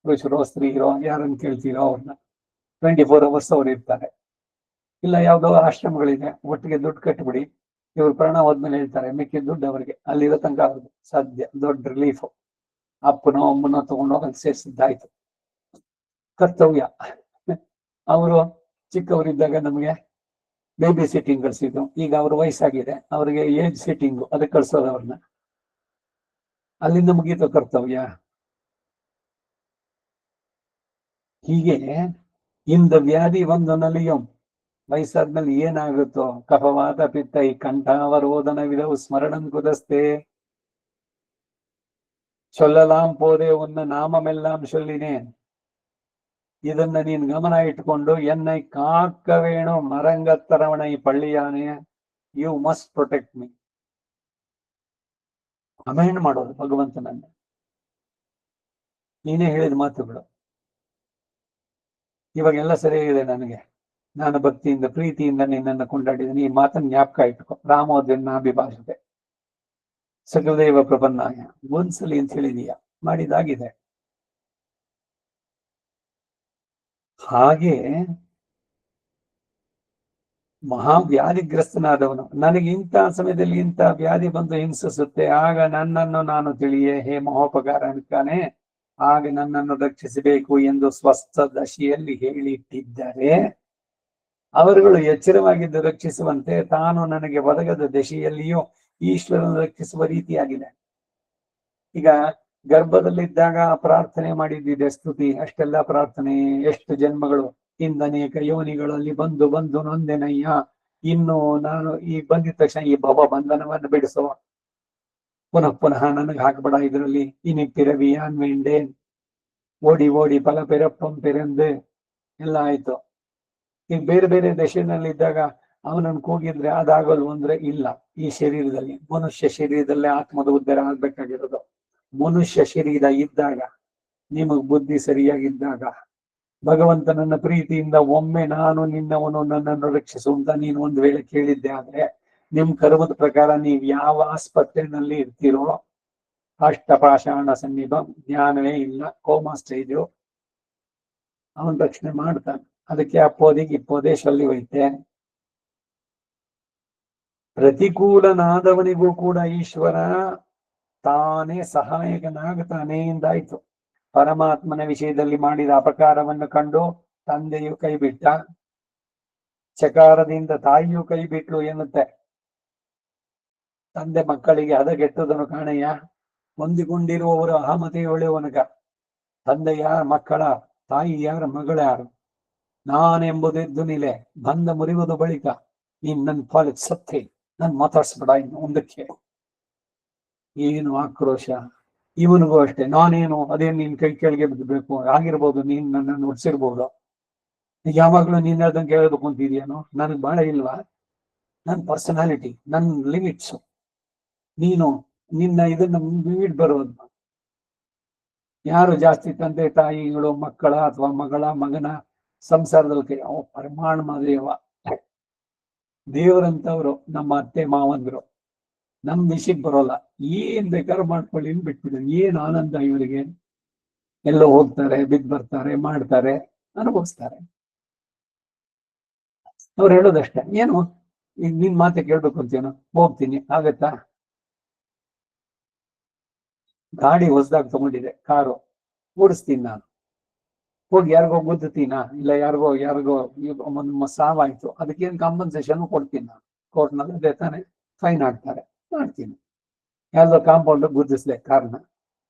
ಪುರುಷರೋ ಸ್ತ್ರೀರೋ ಯಾರನ್ನು ಕೇಳ್ತೀರೋ ಅವ್ರನ್ನ. 24 hours ಅವ್ರು ಇರ್ತಾರೆ. ಇಲ್ಲ ಯಾವ್ದೋ ಆಶ್ರಮಗಳಿದೆ, ಒಟ್ಟಿಗೆ ದುಡ್ಡು ಕಟ್ಬಿಡಿ, ಇವ್ರು ಪ್ರಾಣ ಹೋದ್ಮೇಲೆ ಹೇಳ್ತಾರೆ ಮಿಕ್ಕಿದ ದುಡ್ಡು ಅವರಿಗೆ, ಅಲ್ಲಿರೋ ತನಕ ಅವ್ರಿಗೆ ಸದ್ಯ ದೊಡ್ಡ ರಿಲೀಫ್. ಅಪ್ಪನೋ ಅಮ್ಮನೋ ತಗೊಂಡೋಗಿ ಸೇರಿಸಿದ್ದಾಯ್ತು. ಕರ್ತವ್ಯ. ಅವರು ಚಿಕ್ಕವರಿದ್ದಾಗ ನಮಗೆ ಬೇಬಿ ಸಿಟ್ಟಿಂಗ್ ಕಳ್ಸಿದ್ರು, ಈಗ ಅವ್ರ ವಯಸ್ಸಾಗಿದೆ, ಅವ್ರಿಗೆ ಏಜ್ ಸಿಟ್ಟಿಂಗು, ಅದಕ್ಕೆ ಕಳ್ಸೋದು ಅವ್ರನ್ನ. ಅಲ್ಲಿಂದ ಮುಗೀತು ಕರ್ತವ್ಯ. ಹೀಗೆ ಇಂದ ವ್ಯಾಧಿ ಒಂದು ನಲಿಯಂ, ವಯಸ್ಸಾದ್ಮೇಲೆ ಏನಾಗುತ್ತೋ, ಕಫವಾತ ಪಿತ್ತ ಈ ಕಂಠಾವರೋಧನವಿದವು ಸ್ಮರಣಂ ಕುದಸ್ತೆ, ಚೊಲ್ಲಲಾಂ ಪೋದೆ ಒನ್ನ ನಾಮಮೆಲ್ಲಾಂ ಚೊಲ್ಲಿನೇ. ಇದನ್ನ ನೀನ್ ಗಮನ ಇಟ್ಕೊಂಡು ಎನ್ನೈ ಕಾಕ ವೇಣು ಮರಂಗತ್ತರವಣ ಈ ಪಳ್ಳಿಯಾನೆ, ಯು ಮಸ್ಟ್ ಪ್ರೊಟೆಕ್ಟ್ ಮೀ. ಅಮೆಂಡ್ ಮಾಡೋದು ಭಗವಂತನನ್ನ. ನೀನೇ ಹೇಳಿದ ಮಾತುಗಳು ಇವಾಗೆಲ್ಲ ಸರಿಯಾಗಿದೆ ನನಗೆ, ನಾನು ಭಕ್ತಿಯಿಂದ ಪ್ರೀತಿಯಿಂದ ನಿನ್ನನ್ನು ಕೊಂಡಾಡಿದ್ದೀನಿ. ಈ ಮಾತನ್ನು ಜ್ಞಾಪಕ ಇಟ್ಕೊ. ರಾಮೋದ್ಯನ್ನಾಭಿಭಾಷತೆ ಸಕಲದೇವ ಪ್ರಪನ್ನಾಯ, ಒಂದ್ಸಲಿ ಅಂತ ಹೇಳಿದೀಯ, ಮಾಡಿದಾಗಿದೆ. ಹಾಗೆ ಮಹಾವ್ಯಾಧಿಗ್ರಸ್ತನಾದವನು, ನನಗೆ ಇಂತಹ ಸಮಯದಲ್ಲಿ ಇಂಥ ವ್ಯಾಧಿ ಬಂದು ಹಿಂಸಿಸುತ್ತೆ, ಆಗ ನನ್ನನ್ನು ನಾನು ತಿಳಿಯೇ ಹೇ ಮಹೋಪಕಾರ ಅನ್ಕಾನೆ, ಆಗ ನನ್ನನ್ನು ರಕ್ಷಿಸಬೇಕು ಎಂದು ಸ್ವಸ್ಥ ದಶೆಯಲ್ಲಿ ಹೇಳಿಟ್ಟಿದ್ದರೆ ಅವರುಗಳು ಎಚ್ಚರವಾಗಿದ್ದು ರಕ್ಷಿಸುವಂತೆ, ತಾನು ನನಗೆ ಒದಗದ ದಶೆಯಲ್ಲಿಯೂ ಈಶ್ವರನ ರಕ್ಷಿಸುವ ರೀತಿಯಾಗಿದೆ. ಈಗ ಗರ್ಭದಲ್ಲಿದ್ದಾಗ ಪ್ರಾರ್ಥನೆ ಮಾಡಿದ್ದಿದೆ ಸ್ತುತಿ, ಅಷ್ಟೆಲ್ಲ ಪ್ರಾರ್ಥನೆ, ಎಷ್ಟು ಜನ್ಮಗಳು ಇಂದನೇಕ ಯೋನಿಗಳಲ್ಲಿ ಬಂದು ಬಂದು ನೊಂದೆನಯ್ಯ, ಇನ್ನು ನಾನು ಈ ಬಂದಿದ ತಕ್ಷಣ ಈ ಭವ ಬಂಧನವನ್ನು ಬಿಡಿಸೋ, ಪುನಃ ಪುನಃ ನನಗೆ ಹಾಕಬೇಡ ಇದರಲ್ಲಿ, ಇನಿ ಪಿರವಿಯಾನ್ ವೇಂಡೇನ್, ಓಡಿ ಓಡಿ ಫಲ ಪೆರಪ್ಪಂ ಪೆರೆಂದು ಎಲ್ಲ ಆಯ್ತು. ಈಗ ಬೇರೆ ಬೇರೆ ದಶೆನಲ್ಲಿದ್ದಾಗ ಅವನನ್ನು ಕೂಗಿದ್ರೆ ಅದಾಗಲ್ವ ಅಂದ್ರೆ ಇಲ್ಲ. ಈ ಶರೀರದಲ್ಲಿ, ಮನುಷ್ಯ ಶರೀರದಲ್ಲೇ ಆತ್ಮದ ಉದ್ಧಾರ ಆಗ್ಬೇಕಾಗಿರೋದು. ಮನುಷ್ಯ ಶರೀರ ಇದ್ದಾಗ, ನಿಮಗ್ ಬುದ್ಧಿ ಸರಿಯಾಗಿದ್ದಾಗ, ಭಗವಂತನನ್ನ ಪ್ರೀತಿಯಿಂದ ಒಮ್ಮೆ ನಾನು ನಿನ್ನವನು ನನ್ನನ್ನು ರಕ್ಷಿಸು ಅಂತ ನೀನು ಒಂದು ವೇಳೆ ಕೇಳಿದ್ದೆ ಆದ್ರೆ, ನಿಮ್ ಕರ್ಮದ ಪ್ರಕಾರ ನೀವು ಯಾವ ಆಸ್ಪತ್ರೆಯಲ್ಲಿ ಇರ್ತೀರೋ, ಅಷ್ಟಪಾಷಾಣ ಸನ್ನಿಭಂ, ಜ್ಞಾನವೇ ಇಲ್ಲ, ಕೋಮಾ ಸ್ಟೇಜು, ಅವನ್ ರಕ್ಷಣೆ ಮಾಡ್ತಾನೆ. ಅದಕ್ಕೆ ಅಪ್ಪೋದಿಗೆ ಇಪ್ಪೋದೆ ಶಲ್ಲಿ ಹೋಯ್ತೆ. ಪ್ರತಿಕೂಲನಾದವನಿಗೂ ಕೂಡ ಈಶ್ವರ ತಾನೇ ಸಹಾಯಕನಾಗುತ್ತಾನೆ ಎಂದಾಯ್ತು. ಪರಮಾತ್ಮನ ವಿಷಯದಲ್ಲಿ ಮಾಡಿದ ಅಪಕಾರವನ್ನು ಕಂಡು ತಂದೆಯು ಕೈ ಬಿಟ್ಟ, ಚಕಾರದಿಂದ ತಾಯಿಯು ಕೈ ಬಿಟ್ಲು ಎನ್ನುತ್ತೆ. ತಂದೆ ಮಕ್ಕಳಿಗೆ ಹದಗೆಟ್ಟುದನ್ನು ಕಾಣೆಯ, ಹೊಂದಿಕೊಂಡಿರುವವರು ಅಹಮತೆಯೊಳೆಯವನಗ. ತಂದೆ ಯಾರ ಮಕ್ಕಳ, ತಾಯಿ ಯಾರ ಮಗಳ ಯಾರು, ನಾನೆಂಬುದಿದ್ದು ನಿಲೆ ಬಂದ ಮುರಿಯುವುದು ಬಳಿಕ. ನೀನ್ ನನ್ ಪಾಲಿಗೆ ಸತ್ತೆ, ನನ್ ಮಾತಾಡ್ಸ್ಬೇಡ ಇನ್ನು ಮುಂದಕ್ಕೆ. ಏನು ಆಕ್ರೋಶ. ಇವನಿಗೂ ಅಷ್ಟೇ, ನಾನೇನು ಅದೇನು ನಿನ್ ಕೈ ಕೆಳಗೆ ಬಿದ್ದಬೇಕು ಆಗಿರ್ಬೋದು, ನೀನ್ ನನ್ನ ನುಡ್ಸಿರ್ಬೋದು, ಯಾವಾಗ್ಲೂ ನೀನ್ ಹೇಳ್ದಂಗೆ ಕೇಳ್ಬೇಕು ಅಂತಿದ್ಯಾನೋ, ನನಗ್ ಬಹಳ ಇಲ್ವಾ, ನನ್ನ ಪರ್ಸನಾಲಿಟಿ, ನನ್ನ ಲಿಮಿಟ್ಸ್, ನೀನು ನಿನ್ನ ಇದನ್ನ ಮೀಟ್ ಬರೋದು. ಯಾರು ಜಾಸ್ತಿ ತಂದೆ ತಾಯಿಗಳು ಮಕ್ಕಳ ಅಥವಾ ಮಗಳ ಮಗನ ಸಂಸಾರದಲ್ಲಿ ಕೈ ಪರಮಾಣ ಮಾದರಿಯವ ದೇವರಂತವ್ರು ನಮ್ಮ ಅತ್ತೆ ಮಾವಂದ್ರು ನಮ್ ವಿಷಯಕ್ಕೆ ಬರೋಲ್ಲ. ಏನ್ ಬೇಕಾದ್ರೂ ಮಾಡ್ಕೊಳ್ಳಿ ಬಿಟ್ಬಿಡು, ಏನ್ ಆನಂದ ಇವರಿಗೆ. ಎಲ್ಲೋ ಹೋಗ್ತಾರೆ, ಬಿದ್ದು ಬರ್ತಾರೆ, ಮಾಡ್ತಾರೆ, ಅನುಭವಿಸ್ತಾರೆ. ಅವ್ರು ಹೇಳೋದಷ್ಟೇ, ಏನು ಈಗ ನಿನ್ ಮಾತೆ ಕೇಳ್ಬೇಕು ಅಂತೇನು, ಹೋಗ್ತೀನಿ ಆಗತ್ತಾ. ಗಾಡಿ ಹೊಸದಾಗಿ ತಗೊಂಡಿದೆ, ಕಾರು ಓಡಿಸ್ತೀನಿ ನಾನು, ಹೋಗಿ ಯಾರಿಗೋ ಗುದ್ದುತ್ತೀನ, ಇಲ್ಲ ಯಾರಿಗೋ ಒಂದು ಸಾವಾಯ್ತು, ಅದಕ್ಕೇನು ಕಾಂಪನ್ಸೇಷನ್ ಕೊಡ್ತೀನಿ ನಾನು, ಕೋರ್ಟ್ನಲ್ಲಿ ಅದೇ ತಾನೆ, ಫೈನ್ ಹಾಕ್ತಾರೆ, ಮಾಡ್ತೀನಿ. ಯಾವ್ದೋ ಕಾಂಪೌಂಡ್ ಗುದ್ದಿಸ್ಲೆ ಕಾರ್ನ,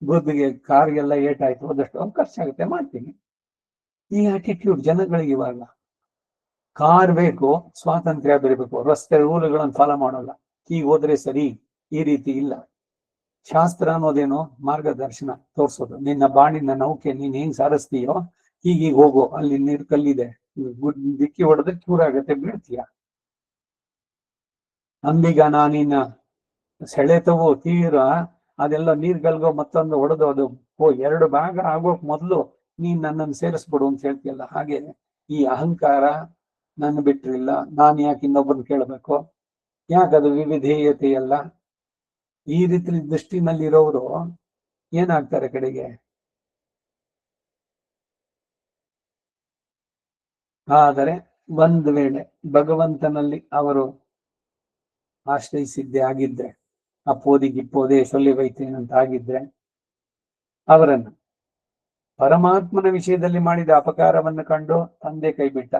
ಗುದ್ದಿಗೆ ಕಾರ್ಗೆಲ್ಲ ಏಟಾಯ್ತು, ಅದಷ್ಟು ಖರ್ಚಾಗುತ್ತೆ, ಮಾಡ್ತೀನಿ. ಈ ಆಟಿಟ್ಯೂಡ್ ಜನಗಳಿಗೆ ಇವಾಗ. ಕಾರ್ ಬೇಕು, ಸ್ವಾತಂತ್ರ್ಯ ಬರಬೇಕು, ರಸ್ತೆ ರೂಲ್ಗಳನ್ನು ಫಾಲೋ ಮಾಡೋಲ್ಲ, ಹೀಗೆ ಹೋದ್ರೆ ಸರಿ, ಈ ರೀತಿ ಇಲ್ಲ. ಶಾಸ್ತ್ರ ಅನ್ನೋದೇನು, ಮಾರ್ಗದರ್ಶನ ತೋರ್ಸೋದು. ನಿನ್ನ ಬಾಣಿನ ನೌಕೆ ನೀನ್ ಹೆಂಗ್ ಸಾರಿಸ್ತೀಯೋ ಹೀಗೀಗ ಹೋಗು, ಅಲ್ಲಿ ನೀರು ಕಲ್ಲಿದೆ, ದಿಕ್ಕಿ ಹೊಡೆದ್ರೆ ಚೂರಾಗತ್ತೆ, ಬೀಳ್ತೀಯ. ಅಂಬೀಗ ನಾನಿನ್ನ ಸೆಳೆತವು ತೀರ ಅದೆಲ್ಲ ನೀರ್ಗಲ್ಗೋ ಮತ್ತೊಂದು ಹೊಡೆದು ಅದು ಎರಡು ಭಾಗ ಆಗೋಕ್ ಮೊದ್ಲು ನೀನ್ ನನ್ನನ್ನು ಸೇರಿಸ್ಬಿಡು ಅಂತ ಹೇಳ್ತೀಯಲ್ಲ, ಹಾಗೆ ಈ ಅಹಂಕಾರ ನನ್ನ ಬಿಟ್ರಿಲ್ಲ, ನಾನ್ ಯಾಕೆ ಇನ್ನೊಬ್ಬರನ್ನ ಕೇಳಬೇಕು, ಯಾಕದು ವಿವಿಧೇಯತೆ ಅಲ್ಲ. ಈ ರೀತಿ ದೃಷ್ಟಿನಲ್ಲಿ ಇರೋರು ಏನಾಗ್ತಾರೆ ಕಡೆಗೆ. ಆದರೆ ಒಂದು ವೇಳೆ ಭಗವಂತನಲ್ಲಿ ಅವರು ಆಶ್ರಯಿಸಿದ್ದೇ ಆಗಿದ್ರೆ, ಅಪ್ಪೋದಿಗಿಪ್ಪೋದೆ ಸೊಲ್ಲಿ ಬೈತೇನಂತ ಆಗಿದ್ರೆ, ಅವರನ್ನು ಪರಮಾತ್ಮನ ವಿಷಯದಲ್ಲಿ ಮಾಡಿದ ಅಪಕಾರವನ್ನು ಕಂಡು ತಂದೆ ಕೈ ಬಿಟ್ಟ,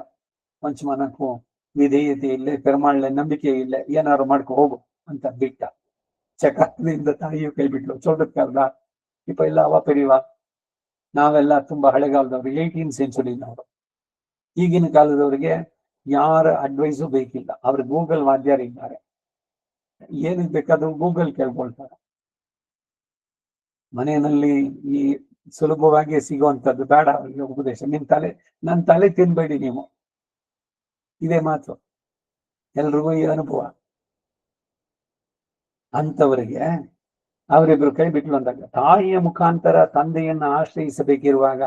ಪಂಚಮನಕ್ಕೂ ವಿಧೇಯತೆ ಇಲ್ಲೇ, ಪೆರುಮಾಳ್ಳೆ ನಂಬಿಕೆ ಇಲ್ಲೇ, ಏನಾದ್ರು ಮಾಡ್ಕೊ ಹೋಗು ಅಂತ ಬಿಟ್ಟ. ಚಕಾರದಿಂದ ತಾಯಿಯು ಕೈ ಬಿಟ್ಲು. ಚೋಟದ ಕಾಲದ ಇಪ್ಪ ಇಲ್ಲ ಅವ ಪೆರಿವ, ನಾವೆಲ್ಲ ತುಂಬಾ ಹಳೆಗಾಲದವ್ರು, 18th ಸೆಂಚುರಿನವರು. ಈಗಿನ ಕಾಲದವರಿಗೆ ಯಾರ ಅಡ್ವೈಸು ಬೇಕಿಲ್ಲ, ಅವ್ರಿಗೆ ಗೂಗಲ್ ವಾದ್ಯಾರ ಇದ್ದಾರೆ, ಏನಕ್ಕೆ ಬೇಕಾದ್ರೂ ಗೂಗಲ್ ಕೇಳ್ಕೊಳ್ತಾರೆ. ಮನೆಯಲ್ಲಿ ಈ ಸುಲಭವಾಗಿ ಸಿಗುವಂತದ್ದು ಬೇಡ ಅವರಿಗೆ ಉಪದೇಶ. ನನ್ನ ತಲೆ ತಿನ್ಬೇಡಿ ನೀವು, ಇದೇ ಮಾತು, ಎಲ್ರಿಗೂ ಈ ಅನುಭವ. ಅಂತವರಿಗೆ ಅವರಿಬ್ರು ಕೈ ಬಿಟ್ಲು ಅಂದಾಗ, ತಾಯಿಯ ಮುಖಾಂತರ ತಂದೆಯನ್ನ ಆಶ್ರಯಿಸಬೇಕಿರುವಾಗ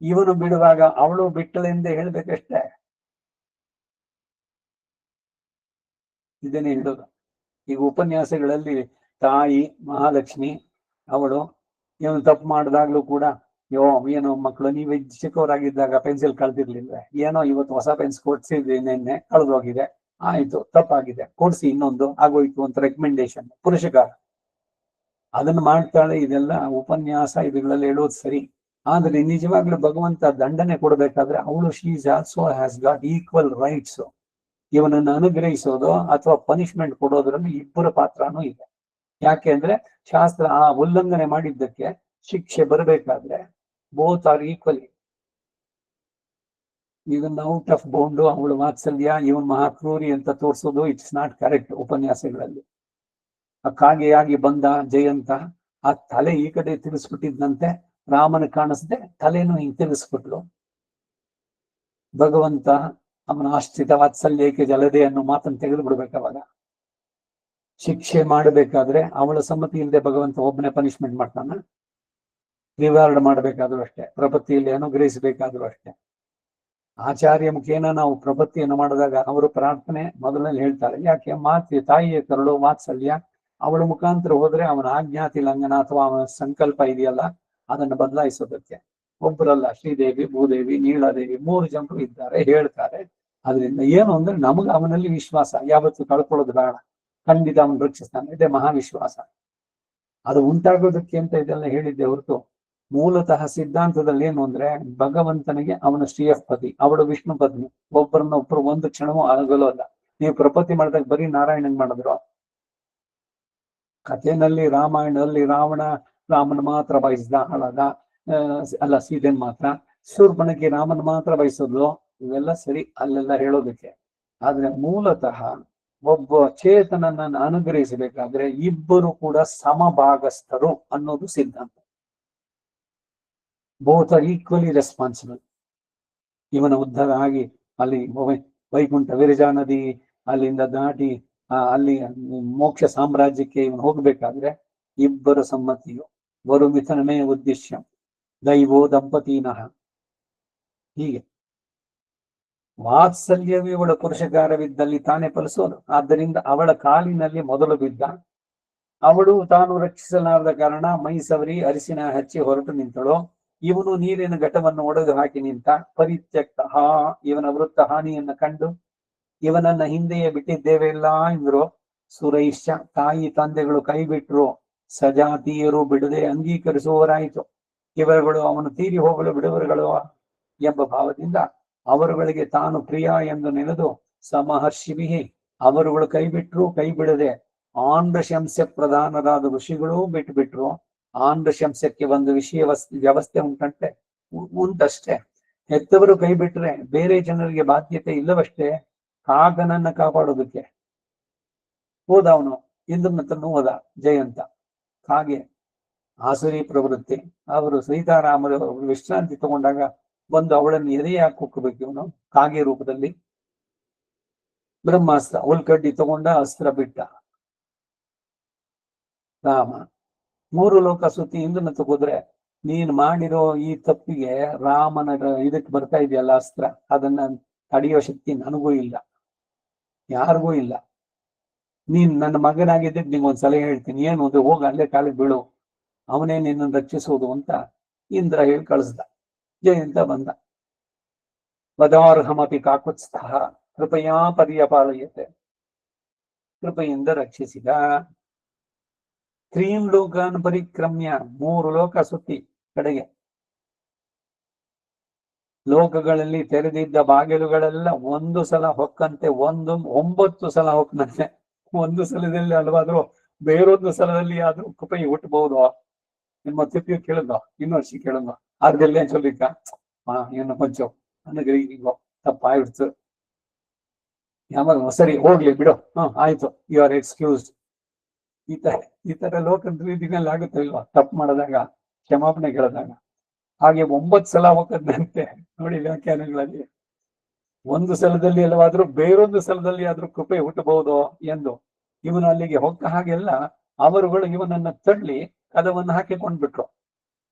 ಇವನು ಬಿಡುವಾಗ ಅವಳು ಬಿಟ್ಟಳೆಂದೇ ಹೇಳ್ಬೇಕಷ್ಟೇ. ಇದನ್ನೇ ಹೇಳೋದು. ಈಗ ಉಪನ್ಯಾಸಗಳಲ್ಲಿ ತಾಯಿ ಮಹಾಲಕ್ಷ್ಮಿ ಅವಳು ಇವನು ತಪ್ಪು ಮಾಡಿದಾಗ್ಲೂ ಕೂಡ, ಏನೋ ಮಕ್ಕಳು ನೀವು ಚಿಕ್ಕವರಾಗಿದ್ದಾಗ ಪೆನ್ಸಿಲ್ ಕಳ್ದಿರ್ಲಿಲ್ಲ, ಏನೋ ಇವತ್ತು ಹೊಸ ಪೆನ್ಸಿಲ್ ಕೊಡ್ಸಿದ್ರಿ, ನಿನ್ನೆ ಕಳೆದೋಗಿದೆ, ಆಯ್ತು ತಪ್ಪಾಗಿದೆ, ಕೊಡ್ಸಿ ಇನ್ನೊಂದು, ಆಗೋಯ್ತು ಅಂತ ರೆಕಮೆಂಡೇಶನ್, ಪುರುಷಕಾರ ಅದನ್ನ ಮಾಡ್ತಾಳೆ. ಇದೆಲ್ಲ ಉಪನ್ಯಾಸ ಇವುಗಳಲ್ಲಿ ಹೇಳೋದು ಸರಿ, ಆದ್ರೆ ನಿಜವಾಗ್ಲೂ ಭಗವಂತ ದಂಡನೆ ಕೊಡ್ಬೇಕಾದ್ರೆ ಅವಳು she's also has got equal rights. ಇವನನ್ನು ಅನುಗ್ರಹಿಸೋದು ಅಥವಾ ಪನಿಷ್ಮೆಂಟ್ ಕೊಡೋದ್ರಲ್ಲಿ ಇಬ್ಬರ ಪಾತ್ರನೂ ಇದೆ. ಯಾಕೆ ಅಂದ್ರೆ ಶಾಸ್ತ್ರ ಆ ಉಲ್ಲಂಘನೆ ಮಾಡಿದ್ದಕ್ಕೆ ಶಿಕ್ಷೆ ಬರಬೇಕಾದ್ರೆ ಬೋತ್ ಆರ್ ಈಕ್ವಲಿ. ಇದನ್ನ ಔಟ್ ಆಫ್ ಬೌಂಡು ಅವಳು ವಾತ್ಸಲ್ಯ, ಇವನ್ ಮಹಾಕ್ರೂರಿ ಅಂತ ತೋರಿಸೋದು ಇಟ್ಸ್ ನಾಟ್ ಕರೆಕ್ಟ್. ಉಪನ್ಯಾಸಗಳಲ್ಲಿ ಆ ಕಾಗೆಯಾಗಿ ಬಂದ ಜಯಂತ, ಆ ತಲೆ ಈ ಕಡೆ ತಿರುಗಿಸ್ಬಿಟ್ಟಿದ್ದಂತೆ, ರಾಮನ ಕಾಣಿಸ್ದೆ ತಲೆನೂ ಹಿಂಗ್ ತಿರುಗಿಸ್ಬಿಟ್ಲು. ಭಗವಂತ ಅವನ ಆಶ್ರಿತ ವಾತ್ಸಲ್ಯಕ್ಕೆ ಜಲದೆ ಅನ್ನೋ ಮಾತನ್ನು ತೆಗೆದು ಬಿಡ್ಬೇಕಾವಾಗ ಶಿಕ್ಷೆ ಮಾಡಬೇಕಾದ್ರೆ ಅವಳ ಸಮ್ಮತಿ ಇಲ್ಲದೆ ಭಗವಂತ ಒಬ್ಬನೇ ಪನಿಷ್ಮೆಂಟ್ ಮಾಡ್ತಾನ. ರಿವಾರ್ಡ್ ಮಾಡಬೇಕಾದ್ರೂ ಅಷ್ಟೇ, ಪ್ರಪತ್ತಿಯಲ್ಲಿ ಅನುಗ್ರಹಿಸಬೇಕಾದ್ರೂ ಅಷ್ಟೇ. ಆಚಾರ್ಯ ಮುಖೇನ ನಾವು ಪ್ರಪತ್ತಿಯನ್ನು ಮಾಡಿದಾಗ ಅವರು ಪ್ರಾರ್ಥನೆ ಮೊದಲಲ್ಲಿ ಹೇಳ್ತಾರೆ, ಯಾಕೆ ತಾಯಿಯ ಕರುಳು ವಾತ್ಸಲ್ಯ, ಅವಳ ಮುಖಾಂತರ ಹೋದ್ರೆ ಅವನ ಆಜ್ಞಾತಿ ಲಂಘನ ಅಥವಾ ಅವನ ಸಂಕಲ್ಪ ಇದೆಯಲ್ಲ ಅದನ್ನು ಬದಲಾಯಿಸೋದಕ್ಕೆ. ಒಬ್ಬರಲ್ಲ, ಶ್ರೀದೇವಿ, ಭೂದೇವಿ, ನೀಳಾದೇವಿ 3 ಜನರು ಇದ್ದಾರೆ ಹೇಳ್ತಾರೆ. ಅದರಿಂದ ಏನು ಅಂದ್ರೆ ನಮಗೆ ಅವನಲ್ಲಿ ವಿಶ್ವಾಸ ಯಾವತ್ತು ಕಳ್ಕೊಳ್ಳೋದು ಬೇಡ, ಖಂಡಿತ ಅವನು ರಕ್ಷಿಸ್ತಾನೆ, ಇದೆ ಮಹಾವಿಶ್ವಾಸ. ಅದು ಉಂಟಾಗೋದಕ್ಕೆ ಅಂತ ಇದೆಲ್ಲ ಹೇಳಿದ್ದೆ ಹೊರತು ಮೂಲತಃ ಸಿದ್ಧಾಂತದಲ್ಲಿ ಏನು ಅಂದ್ರೆ ಭಗವಂತನಿಗೆ ಅವನ ಶ್ರೀಯಪತಿ, ಅವಳು ವಿಷ್ಣು ಪತ್ನಿ, ಒಬ್ಬರನ್ನೊಬ್ಬರು ಒಂದು ಕ್ಷಣವೂ ಆಗಲೋಲ್ಲ. ನೀವು ಪ್ರಪತ್ತಿ ಮಾಡಿದಾಗ ಬರೀ ನಾರಾಯಣನ್ ಮಾಡಿದ್ರು. ಕಥೆನಲ್ಲಿ ರಾಮಾಯಣದಲ್ಲಿ ರಾಮನ ಮಾತ್ರ ಬಯಸಿದ ಹಾಳಾದ, ಅಲ್ಲ ಸೀತೆನ್ ಮಾತ್ರ, ಶೂರ್ಪಣಖಿ ರಾಮನ್ ಮಾತ್ರ ಬಯಸೋದು, ಇವೆಲ್ಲ ಸರಿ ಅಲ್ಲೆಲ್ಲ ಹೇಳೋದಕ್ಕೆ. ಆದ್ರೆ ಮೂಲತಃ ಒಬ್ಬ ಚೇತನನನ್ನು ಅನುಗ್ರಹಿಸಬೇಕಾದ್ರೆ ಇಬ್ಬರು ಕೂಡ ಸಮಭಾಗಸ್ಥರು ಅನ್ನೋದು ಸಿದ್ಧಾಂತ. Both are equally responsible. ಇವನ ಉದ್ಧಾರ ಆಗಿ ಅಲ್ಲಿ ವೈಕುಂಠ ವಿರಜಾ ನದಿ ಅಲ್ಲಿಂದ ದಾಟಿ ಅಲ್ಲಿ ಮೋಕ್ಷ ಸಾಮ್ರಾಜ್ಯಕ್ಕೆ ಇವನು ಹೋಗ್ಬೇಕಾದ್ರೆ ಇಬ್ಬರ ಸಮ್ಮತಿಯು ವರು ಮಿಥುನಮೇ ಉದ್ದೇಶ್ಯ ದೈವೋ ದಂಪತಿನಃ. ಹೀಗೆ ವಾತ್ಸಲ್ಯವೇ ಇವಳ ಪುರುಷಕಾರವಿದ್ದಲ್ಲಿ ತಾನೇ ಫಲಿಸೋದು. ಆದ್ದರಿಂದ ಅವಳ ಕಾಲಿನಲ್ಲಿ ಮೊದಲು ಬಿದ್ದ. ಅವಳು ತಾನು ರಕ್ಷಿಸಲಾರದ ಕಾರಣ ಮೈ ಸವರಿ ಅರಿಸಿನ ಹಚ್ಚಿ ಹೊರಟು ನಿಂತಳು. ಇವನು ನೀರಿನ ಘಟವನ್ನು ಒಡೆದು ಹಾಕಿ ನಿಂತ. ಪರಿತ್ಯಕ್ತ ಇವನ ವೃತ್ತ ಹಾನಿಯನ್ನ ಕಂಡು ಇವನನ್ನ ಹಿಂದೆಯೇ ಬಿಟ್ಟಿದ್ದೇವೆ ಇಲ್ಲ ಎಂದ್ರು. ಸುರೈಶ್ಚ ತಾಯಿ ತಂದೆಗಳು ಕೈ ಬಿಟ್ರು. ಸಜಾತೀಯರು ಬಿಡದೆ ಅಂಗೀಕರಿಸುವವರಾಯಿತು. ಇವರುಗಳು ಅವನು ತೀರಿ ಹೋಗಲು ಬಿಡುವರುಗಳು ಎಂಬ ಭಾವದಿಂದ ಅವರುಗಳಿಗೆ ತಾನು ಪ್ರಿಯ ಎಂದು ನೆನೆದು ಸಮಹರ್ಷಿವಿಹಿ ಅವರುಗಳು ಕೈ ಬಿಟ್ರು. ಕೈ ಬಿಡದೆ ಆಂಧ್ರಶಂಸ್ಯ ಪ್ರಧಾನರಾದ ಋಷಿಗಳೂ ಬಿಟ್ರು. ಆಂಧ್ರಶಂಸ್ಯಕ್ಕೆ ಒಂದು ವಿಷಯ ವ್ಯವಸ್ಥೆ ಉಂಟಷ್ಟೇ. ಹೆತ್ತವರು ಕೈ ಬಿಟ್ರೆ ಬೇರೆ ಜನರಿಗೆ ಬಾಧ್ಯತೆ ಇಲ್ಲವಷ್ಟೇ. ಕಾಕನನ್ನ ಕಾಪಾಡೋದಕ್ಕೆ ಹೋದ ಅವನು. ಇಂದ್ರನನ್ನು ಹೋದ ಜಯಂತ. ಹಾಗೆ ಆಸುರಿ ಪ್ರವೃತ್ತಿ. ಅವರು ಸೀತಾರಾಮರ ವಿಶ್ರಾಂತಿ ತಗೊಂಡಾಗ ಬಂದು ಅವಳನ್ನು ಎದೆಯ ಕುಕ್ಕಬೇಕು. ಇವನು ಕಾಗೆ ರೂಪದಲ್ಲಿ ಬ್ರಹ್ಮಾಸ್ತ್ರ ಉಲ್ಕಡ್ಡಿ ತಗೊಂಡ ಅಸ್ತ್ರ ಬಿಟ್ಟ ರಾಮ. 3 ಲೋಕ ಸುತ್ತಿ ಇಂದ್ರನ ತಗೋದ್ರೆ ನೀನ್ ಮಾಡಿರೋ ಈ ತಪ್ಪಿಗೆ ರಾಮನ ಇದಕ್ಕೆ ಬರ್ತಾ ಇದೆಯಲ್ಲ ಅಸ್ತ್ರ, ಅದನ್ನ ತಡೆಯೋ ಶಕ್ತಿ ನನಗೂ ಇಲ್ಲ, ಯಾರಿಗೂ ಇಲ್ಲ. ನೀನ್ ನನ್ನ ಮಗನಾಗಿದ್ದಿದ್ ನಿಂಗೊಂದ್ ಸಲಹೆ ಹೇಳ್ತೀನಿ. ಏನು ಅಂದ್ರೆ ಹೋಗ ಅಲ್ಲೇ ಕಾಲಿಗೆ ಬೀಳು, ಅವನೇ ನಿನ್ನನ್ನು ರಕ್ಷಿಸೋದು ಅಂತ ಇಂದ್ರ ಹೇಳಿ ಕಳಿಸ್ದ. ಜಯಂತ ಬಂದ. ವದಾರ್ಹಮಪಿ ಕಾಕುತ್ಸ್ಥಃ ಕೃಪಯಾ ಪರ್ಯಪಾಲಯತೆ. ಕೃಪೆಯಿಂದ ರಕ್ಷಿಸಿದ. 3 ಲೋಕಾನ್ ಪರಿಕ್ರಮ್ಯ 3 ಲೋಕ ಸುತ್ತಿ ಕಡೆಗೆ ಲೋಕಗಳಲ್ಲಿ ತೆರೆದಿದ್ದ ಬಾಗಿಲುಗಳೆಲ್ಲ ಒಂದು ಸಲ ಹೊಕ್ಕಂತೆ 9 ಸಲ ಹೊಕ್ಕಂತೆ. ಒಂದು ಸಲದಲ್ಲಿ ಅಲ್ವಾದ್ರೂ ಬೇರೊಂದು ಸಲದಲ್ಲಿ ಆದ್ರೂ ಕೃಪೆ ಹುಟ್ಟಬಹುದು. ನಿಮ್ಮ ತಿಪ್ಪಿ ಕೇಳಿದ್ವ, ಇನ್ನೊಂದು ಕೇಳಿದ್ವ, ಅದೆಲ್ಲ ಚೊಲ್ಲಿಕ್ಕ ಏನು ಕೊಂಚ ಅನ್ನೋ ತಪ್ಪಾಯ್ತು. ಯಾವಾಗ ಸರಿ ಹೋಗ್ಲಿ ಬಿಡು, ಆಯ್ತು, ಯು ಆರ್ ಎಕ್ಸ್ಕ್ಯೂಸ್ಡ್. ಈ ತರ ಲೋಕದ ರೀತಿನಲ್ಲಿ ಆಗುತ್ತೆ ಇಲ್ವಾ? ತಪ್ಪು ಮಾಡಿದಾಗ ಕ್ಷಮಾಪಣೆ ಕೇಳಿದಾಗ. ಹಾಗೆ 9 ಸಲ ಹೋಗದಂತೆ ನೋಡಿ ವ್ಯಾಖ್ಯಾನಗಳಲ್ಲಿ. ಒಂದು ಸಲದಲ್ಲಿ ಅಲ್ಲವಾದ್ರೂ ಬೇರೊಂದು ಸಲದಲ್ಲಿ ಆದ್ರೂ ಕೃಪೆ ಹುಟ್ಟಬಹುದು ಎಂದು ಇವನು ಅಲ್ಲಿಗೆ ಹೊಕ್ಕ ಹಾಗೆಲ್ಲ ಅವರುಗಳು ಇವನನ್ನ ತಳ್ಳಿ ಕದವನ್ನು ಹಾಕಿಕೊಂಡ್ಬಿಟ್ರು.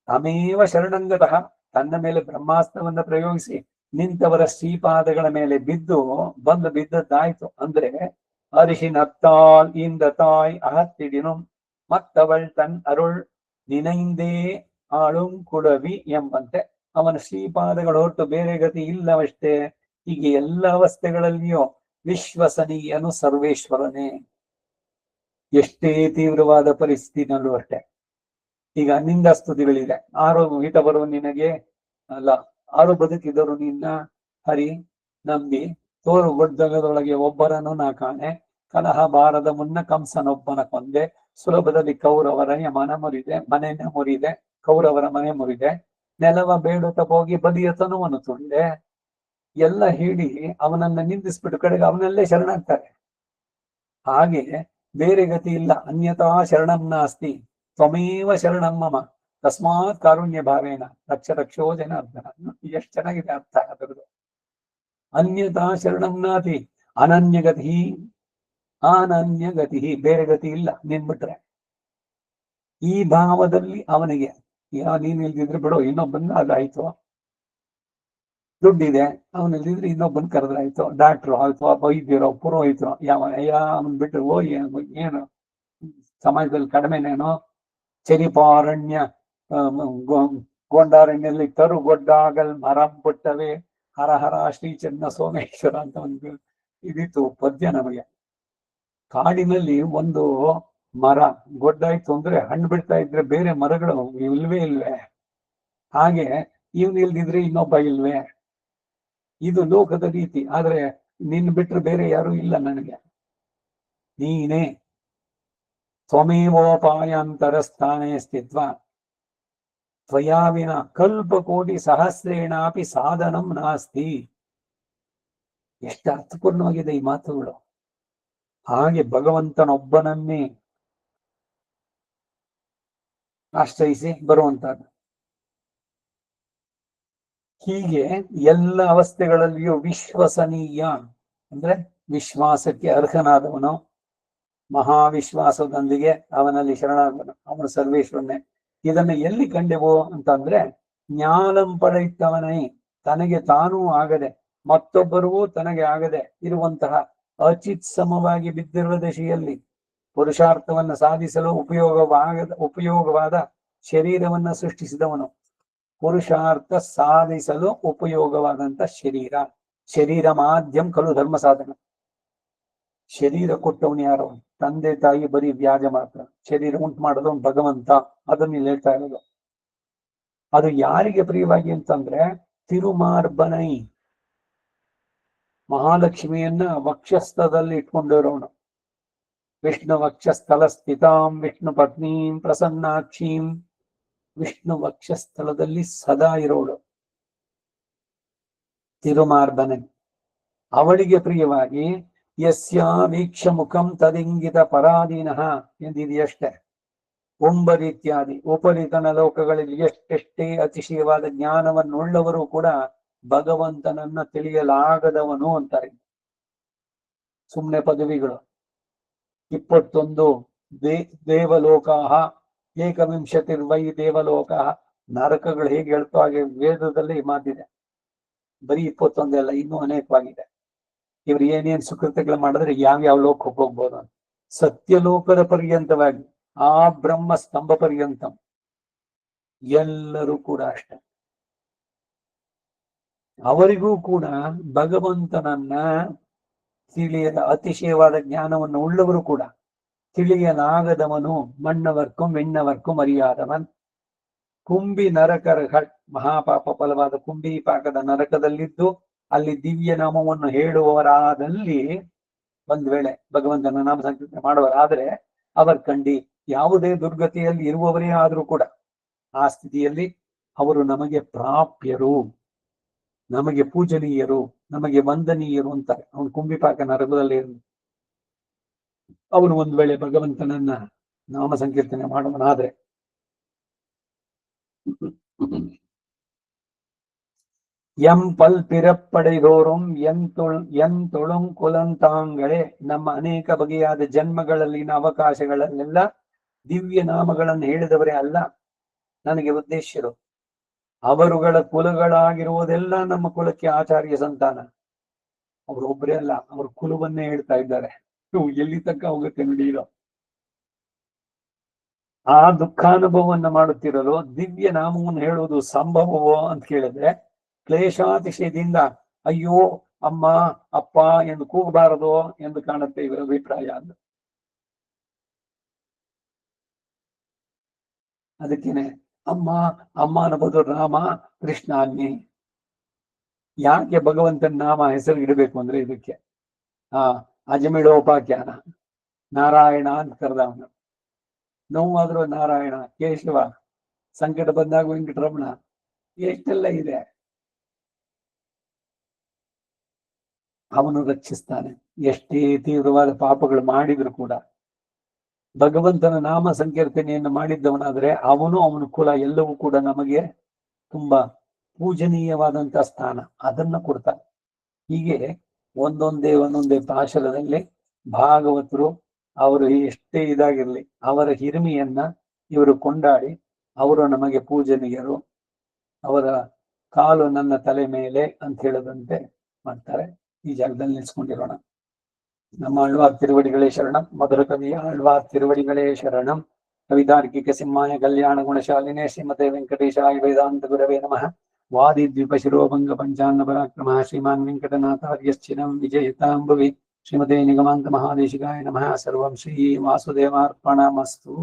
ತಾಮೇವ ಶರಣಂಗತಃ ತನ್ನ ಮೇಲೆ ಬ್ರಹ್ಮಾಸ್ತ್ರವನ್ನ ಪ್ರಯೋಗಿಸಿ ನಿಂತವರ ಶ್ರೀಪಾದಗಳ ಮೇಲೆ ಬಂದು ಬಿದ್ದದ್ದಾಯ್ತು. ಅಂದ್ರೆ ಅರಿಶಿನತ್ತಾಲ್ ಇಂದ ತಾಯ್ ಅಹತ್ತಿಡಿನುಂ ಮತ್ತವಳ್ ತನ್ ಅರುಳ್ ನಿನೈಂದೇ ಆಳುಂ ಕುಡವಿ ಎಂಬಂತೆ ಅವನ ಶ್ರೀಪಾದಗಳು ಹೊರಟು ಬೇರೆ ಗತಿ ಇಲ್ಲವಷ್ಟೇ. ಹೀಗೆ ಎಲ್ಲ ಅವಸ್ಥೆಗಳಲ್ಲಿಯೂ ವಿಶ್ವಸನೀಯನು ಸರ್ವೇಶ್ವರನೇ. ಎಷ್ಟೇ ತೀವ್ರವಾದ ಪರಿಸ್ಥಿತಿನಲ್ಲೂ ಅಷ್ಟೇ. ಈಗ ನಿಂದಾಸ್ತುತಿಗಳಿದೆ. 6 ಹಿತ ಬರುವ ನಿನಗೆ ಅಲ್ಲ, 6 ಬದುಕಿದರು ನಿನ್ನ ಹರಿ ನಂಬಿ ತೋರು ಗೊಡ್ಡಗದೊಳಗೆ ಒಬ್ಬರನ್ನು ನಾ ಕಾಣೆ. ಕಲಹ ಬಾರದ ಮುನ್ನ ಕಂಸನೊಬ್ಬನ ಕೊಂದೆ. ಸುಲಭದಲ್ಲಿ ಕೌರವರ ಮನೆ ಮುರಿದೆ. ಕೌರವರ ಮನೆ ಮುರಿದೆ. ನೆಲವ ಬೇಡುತ್ತ ಹೋಗಿ ಬದಿಯ ತನುವನ್ನು ತುಂಡೆ. ಎಲ್ಲ ಹೇಳಿ ಅವನನ್ನ ನಿಂದಿಸ್ಬಿಟ್ಟು ಕಡೆಗೆ ಅವನಲ್ಲೇ ಶರಣಾಗ್ತಾರೆ. ಹಾಗೆ ಬೇರೆ ಗತಿ ಇಲ್ಲ. ಅನ್ಯತಾ ಶರಣಂ ನಾಸ್ತಿ ತ್ವಮೇವ ಶರಣಂ ಮಮ ತಸ್ಮಾತ್ ಕಾರುಣ್ಯ ಭಾವೇನ ರಕ್ಷೋ ಜನಾರ್ದನ. ಎಷ್ಟು ಚೆನ್ನಾಗಿದೆ ಅರ್ಥ ಅದರದ್ದು. ಅನ್ಯತಾ ಶರಣಂ ನಾತಿ ಅನನ್ಯಗತಿ ಬೇರೆ ಗತಿ ಇಲ್ಲ ನಿನ್ಬಿಟ್ರೆ. ಈ ಭಾವದಲ್ಲಿ ಅವನಿಗೆ ನೀನ್ ಇಲ್ದಿದ್ರೆ ಬಿಡು, ಇನ್ನೊಬ್ಬನ ಅದಾಯ್ತು. ದುಡ್ಡಿದೆ, ಅವನಿಲ್ದಿದ್ರೆ ಇನ್ನೊಬ್ಬನ್ ಕರೆದ್ರಾಯ್ತು. ಡಾಕ್ಟ್ರು ಅಥವಾ ವೈದ್ಯರು ಪುರೋಹಿತರು ಅವನ್ ಬಿಟ್ರೆ ಏನು ಸಮಾಜದಲ್ಲಿ ಕಡಿಮೆನೇನೋ. ಚರಿಪಾರಣ್ಯ ಗೊಂಡಾರಣ್ಯಲ್ಲಿ ತರುಗೊಡ್ಡಾಗಲ್ ಮರಂ ಪುಟ್ಟವೇ ಹರಹರ ಶ್ರೀ ಚೆನ್ನ ಸೋಮೇಶ್ವರ ಅಂತ ಒಂದು ಇದಿತ್ತು ಪದ್ಯ ನಮಗೆ. ಕಾಡಿನಲ್ಲಿ ಒಂದು ಮರ ಗೊಡ್ಡಾಯ್ತು ಅಂದ್ರೆ ಹಣ್ಣು ಬಿಡ್ತಾ ಇದ್ರೆ ಬೇರೆ ಮರಗಳು ಇಲ್ವೇ. ಹಾಗೆ ಇವನ್ ಇಲ್ದಿದ್ರೆ ಇನ್ನೊಬ್ಬ ಇಲ್ವೇ. ಇದು ಲೋಕದ ರೀತಿ. ಆದ್ರೆ ನಿನ್ ಬಿಟ್ರೆ ಬೇರೆ ಯಾರು ಇಲ್ಲ ನನಗೆ, ನೀನೇ. ತ್ವಮೇವೋಪಾಯಾಂತರಸ್ಥಾನೇ ಸ್ಥಿತ್ವ ತ್ವಯಾವಿನ ಕಲ್ಪಕೋಟಿ ಸಹಸ್ರೇಣಾಪಿ ಸಾಧನಂ ನಾಸ್ತಿ. ಎಷ್ಟು ಅರ್ಥಪೂರ್ಣವಾಗಿದೆ ಈ ಮಾತುಗಳು. ಹಾಗೆ ಭಗವಂತನೊಬ್ಬನನ್ನೇ ಆಶ್ರಯಿಸಿ ಬರುವಂತಹದ್ದು. ಹೀಗೆ ಎಲ್ಲ ಅವಸ್ಥೆಗಳಲ್ಲಿಯೂ ವಿಶ್ವಸನೀಯ ಅಂದ್ರೆ ವಿಶ್ವಾಸಕ್ಕೆ ಅರ್ಹನಾದವನು, ಮಹಾವಿಶ್ವಾಸದೊಂದಿಗೆ ಅವನಲ್ಲಿ ಶರಣಾಗವನು, ಅವನು ಸರ್ವೇಶ್ವರನೇ. ಇದನ್ನು ಎಲ್ಲಿ ಕಂಡೆವು ಅಂತಂದ್ರೆ ಜ್ಞಾನಂ ಪಡೆಯುತ್ತವನೈ, ತನಗೆ ತಾನೂ ಆಗದೆ ಮತ್ತೊಬ್ಬರಿಗೂ ತನಗೆ ಆಗದೆ ಇರುವಂತಹ ಅಚಿತ್ಸಮವಾಗಿ ಬಿದ್ದಿರುವ ದಶೆಯಲ್ಲಿ ಪುರುಷಾರ್ಥವನ್ನು ಸಾಧಿಸಲು ಉಪಯೋಗವಾದ ಶರೀರವನ್ನ ಸೃಷ್ಟಿಸಿದವನು. ಪುರುಷಾರ್ಥ ಸಾಧಿಸಲು ಉಪಯೋಗವಾದಂತ ಶರೀರ ಮಾಧ್ಯಮ ಕಲು ಧರ್ಮ ಸಾಧನ. ಶರೀರ ಕೊಟ್ಟವನು ಯಾರು? ತಂದೆ ತಾಯಿ ಬರೀ ವ್ಯಾಜ ಮಾತ್ರ. ಶರೀರ ಉಂಟು ಮಾಡೋದು ಭಗವಂತ. ಅದನ್ನ ಇಲ್ಲಿ ಹೇಳ್ತಾ ಇರೋದು. ಅದು ಯಾರಿಗೆ ಪ್ರಿಯವಾಗಿ ಅಂತಂದ್ರೆ ತಿರುಮಾರ್ಬನೈ, ಮಹಾಲಕ್ಷ್ಮಿಯನ್ನ ವಕ್ಷಸ್ಥದಲ್ಲಿ ಇಟ್ಕೊಂಡಿರೋನು. ವಿಷ್ಣು ವಕ್ಷಸ್ಥಲ ಸ್ಥಿತಾಂ ವಿಷ್ಣು ಪತ್ನೀಂ ಪ್ರಸನ್ನಾಕ್ಷೀಂ, ವಿಷ್ಣು ವಕ್ಷಸ್ಥಲದಲ್ಲಿ ಸದಾ ಇರೋಳು ತಿರುಮಾರ್ಬನೈ. ಅವಳಿಗೆ ಪ್ರಿಯವಾಗಿ ಯಸ್ಯ ವೀಕ್ಷ ಮುಖಂ ತದಿಂಗಿತ ಪರಾಧೀನಃ ಎಂದಿದೆಯಷ್ಟೇ. ಒಂಬರಿತ್ಯಾದಿ ಉಪರಿತನ ಲೋಕಗಳಲ್ಲಿ ಎಷ್ಟೆಷ್ಟೇ ಅತಿಶಯವಾದ ಜ್ಞಾನವನ್ನುಳ್ಳವರು ಕೂಡ ಭಗವಂತನನ್ನ ತಿಳಿಯಲಾಗದವನು ಅಂತಾರೆ. ಸುಮ್ನೆ ಪದವಿಗಳು. 21 ದೇವಲೋಕಾಹ ಏಕವಿಂಶತಿರ್ವೈ ದೇವಲೋಕಾಹ. ನರಕಗಳು ಹೇಗೆ ಹೇಳ್ತಾ ಹಾಗೆ ವೇದದಲ್ಲಿ ಮಾತಿದೆ. ಬರೀ 21 ಅಲ್ಲ, ಇನ್ನೂ ಅನೇಕವಾಗಿದೆ. ಇವ್ರು ಏನೇನ್ ಸುಕೃತ್ಯಗಳು ಮಾಡಿದ್ರೆ ಯಾವ್ಯಾವ ಲೋಕಕ್ಕೆ ಹೋಗ್ಬೋದು ಅಂತ. ಸತ್ಯಲೋಕದ ಪರ್ಯಂತವಾಗಿ ಆ ಬ್ರಹ್ಮ ಸ್ತಂಭ ಪರ್ಯಂತ ಎಲ್ಲರೂ ಕೂಡ ಅಷ್ಟೆ. ಅವರಿಗೂ ಕೂಡ ಭಗವಂತನನ್ನ ತಿಳಿಯದ ಅತಿಶಯವಾದ ಜ್ಞಾನವನ್ನು ಉಳ್ಳವರು ಕೂಡ ತಿಳಿಯಲಾಗದವನು ಮಣ್ಣವರ್ಕುಂ ವಿಣ್ಣವರ್ಕುಂ ಅರಿಯಾದವನ್. ಕುಂಬಿ ನರಕರ ಮಹಾಪಾಪ ಫಲವಾದ ಕುಂಬಿ ಪಾಕದ ನರಕದಲ್ಲಿದ್ದು ಅಲ್ಲಿ ದಿವ್ಯ ನಾಮವನ್ನು ಹೇಳುವವರಾದಲ್ಲಿ, ಒಂದ್ ವೇಳೆ ಭಗವಂತನ ನಾಮ ಸಂಕೀರ್ತನೆ ಮಾಡುವರಾದ್ರೆ ಅವರ ಕಂಡಿ ಯಾವುದೇ ದುರ್ಗತಿಯಲ್ಲಿ ಇರುವವರೇ ಆದ್ರೂ ಕೂಡ ಆ ಸ್ಥಿತಿಯಲ್ಲಿ ಅವರು ನಮಗೆ ಪ್ರಾಪ್ಯರು, ನಮಗೆ ಪೂಜನೀಯರು, ನಮಗೆ ವಂದನೀಯರು ಅಂತಾರೆ. ಅವನು ಕುಂಬಿಪಾಕ ನರಕದಲ್ಲಿ ಅವನು ಒಂದ್ ವೇಳೆ ಭಗವಂತನನ್ನ ನಾಮ ಸಂಕೀರ್ತನೆ ಮಾಡುವನಾದ್ರೆ ಎಂ ಪಲ್ ಪಿರಪ್ಪಡೆದೋರುಂ ಎಂತೊಳುಂ ಕುಲಂತಾಂಗಳೇ. ನಮ್ಮ ಅನೇಕ ಬಗೆಯಾದ ಜನ್ಮಗಳಲ್ಲಿನ ಅವಕಾಶಗಳಲ್ಲೆಲ್ಲ ದಿವ್ಯ ನಾಮಗಳನ್ನು ಹೇಳಿದವರೇ ಅಲ್ಲ ನನಗೆ ಉದ್ದೇಶ್ಯರು. ಅವರುಗಳ ಕುಲಗಳಾಗಿರುವುದೆಲ್ಲ ನಮ್ಮ ಕುಲಕ್ಕೆ ಆಚಾರ್ಯ ಸಂತಾನ. ಅವರೊಬ್ಬರೇ ಅಲ್ಲ, ಅವ್ರ ಕುಲವನ್ನೇ ಹೇಳ್ತಾ ಇದ್ದಾರೆ. ಎಲ್ಲಿ ತನಕ ಹೋಗುತ್ತೆ ನುಡಿಯಿರೋ. ಆ ದುಃಖಾನುಭವವನ್ನ ಮಾಡುತ್ತಿರಲು ದಿವ್ಯ ನಾಮವನ್ನು ಹೇಳುವುದು ಸಂಭವವೋ ಅಂತ ಕೇಳಿದ್ರೆ ಕ್ಲೇಶಾತಿಶಯದಿಂದ ಅಯ್ಯೋ ಅಮ್ಮ ಅಪ್ಪ ಎಂದು ಕೂಗಬಾರದು ಎಂದು ಕಾಣುತ್ತೆ ಇವರ ಅಭಿಪ್ರಾಯ. ಅಂತ ಅದಕ್ಕೇನೆ ಅಮ್ಮ ಅಮ್ಮ ಅನ್ನಬಹುದು ರಾಮ ಕೃಷ್ಣ ಅಗ್ನಿ. ಯಾಕೆ ಭಗವಂತನ ನಾಮ ಹೆಸರು ಇಡಬೇಕು ಅಂದ್ರೆ ಇದಕ್ಕೆ ಅಜಮಿಳೋಪಾಖ್ಯಾನ ನಾರಾಯಣ ಅಂತ ಕರೆದ ಅವನು. ನೋವಾದ್ರೂ ನಾರಾಯಣ, ಕೇಶವ, ಸಂಕಟ ಬಂದಾಗ ವೆಂಕಟರಮಣ, ಎಷ್ಟೆಲ್ಲ ಇದೆ. ಅವನು ರಕ್ಷಿಸ್ತಾನೆ. ಎಷ್ಟೇ ತೀವ್ರವಾದ ಪಾಪಗಳು ಮಾಡಿದ್ರು ಕೂಡ ಭಗವಂತನ ನಾಮ ಸಂಕೀರ್ತನೆಯನ್ನು ಮಾಡಿದ್ದವನಾದ್ರೆ ಅವನ ಕುಲ ಎಲ್ಲವೂ ಕೂಡ ನಮಗೆ ತುಂಬಾ ಪೂಜನೀಯವಾದಂತಹ ಸ್ಥಾನ ಅದನ್ನ ಕೊಡ್ತಾನೆ. ಹೀಗೆ ಒಂದೊಂದೇ ಪಾಶರದಲ್ಲಿ ಭಾಗವತರು ಅವರು ಎಷ್ಟೇ ಇದಾಗಿರ್ಲಿ ಅವರ ಹಿರಿಮೆಯನ್ನ ಇವರು ಕೊಂಡಾಡಿ ಅವರು ನಮಗೆ ಪೂಜನೀಯರು, ಅವರ ಕಾಲು ನನ್ನ ತಲೆ ಮೇಲೆ ಅಂತ ಹೇಳದಂತೆ ಮಾಡ್ತಾರೆ. ಈ ಜಾಗದಲ್ಲಿ ನಿಲ್ಸ್ಕೊಂಡಿರೋಣ. ನಮ್ಮ ಆಳ್ವಾರ್ ತಿರುವಡಿಗಳೇ ಶರಣಂ. ಮಧುರ ಕವಿಯ ಆಳ್ವಾರ್ ತಿರುವಡಿಗಳೇ ಶರಣಂ. ಕವಿತಾರ್ಕಿಕ ಸಿಂಹಾಯ ಕಲ್ಯಾಣ ಗುಣಶಾಲಿನೇ ಶ್ರೀಮತೆ ವೆಂಕಟೇಶಾಯ ವೇದಾಂತ ಗುರವೇ ನಮಃ. ವಾದಿ ದ್ವೀಪ ಶಿರೋಭಂಗ ಪಂಚಾಂಗ ಪರಾಕ್ರಮ ಶ್ರೀಮಾನ್ ವೆಂಕಟನಾಥಾರ್ಯಶ್ಚಿನಂ ವಿಜಯತಾಂಬುವಿ. ಶ್ರೀಮತೆ ನಿಗಮಾಂತ ಮಹಾದೇಶಿಕಾಯ ನಮಃ. ಸರ್ವಂ ಶ್ರೀ ವಾಸುದೇವಾರ್ಪಣಮಸ್ತು.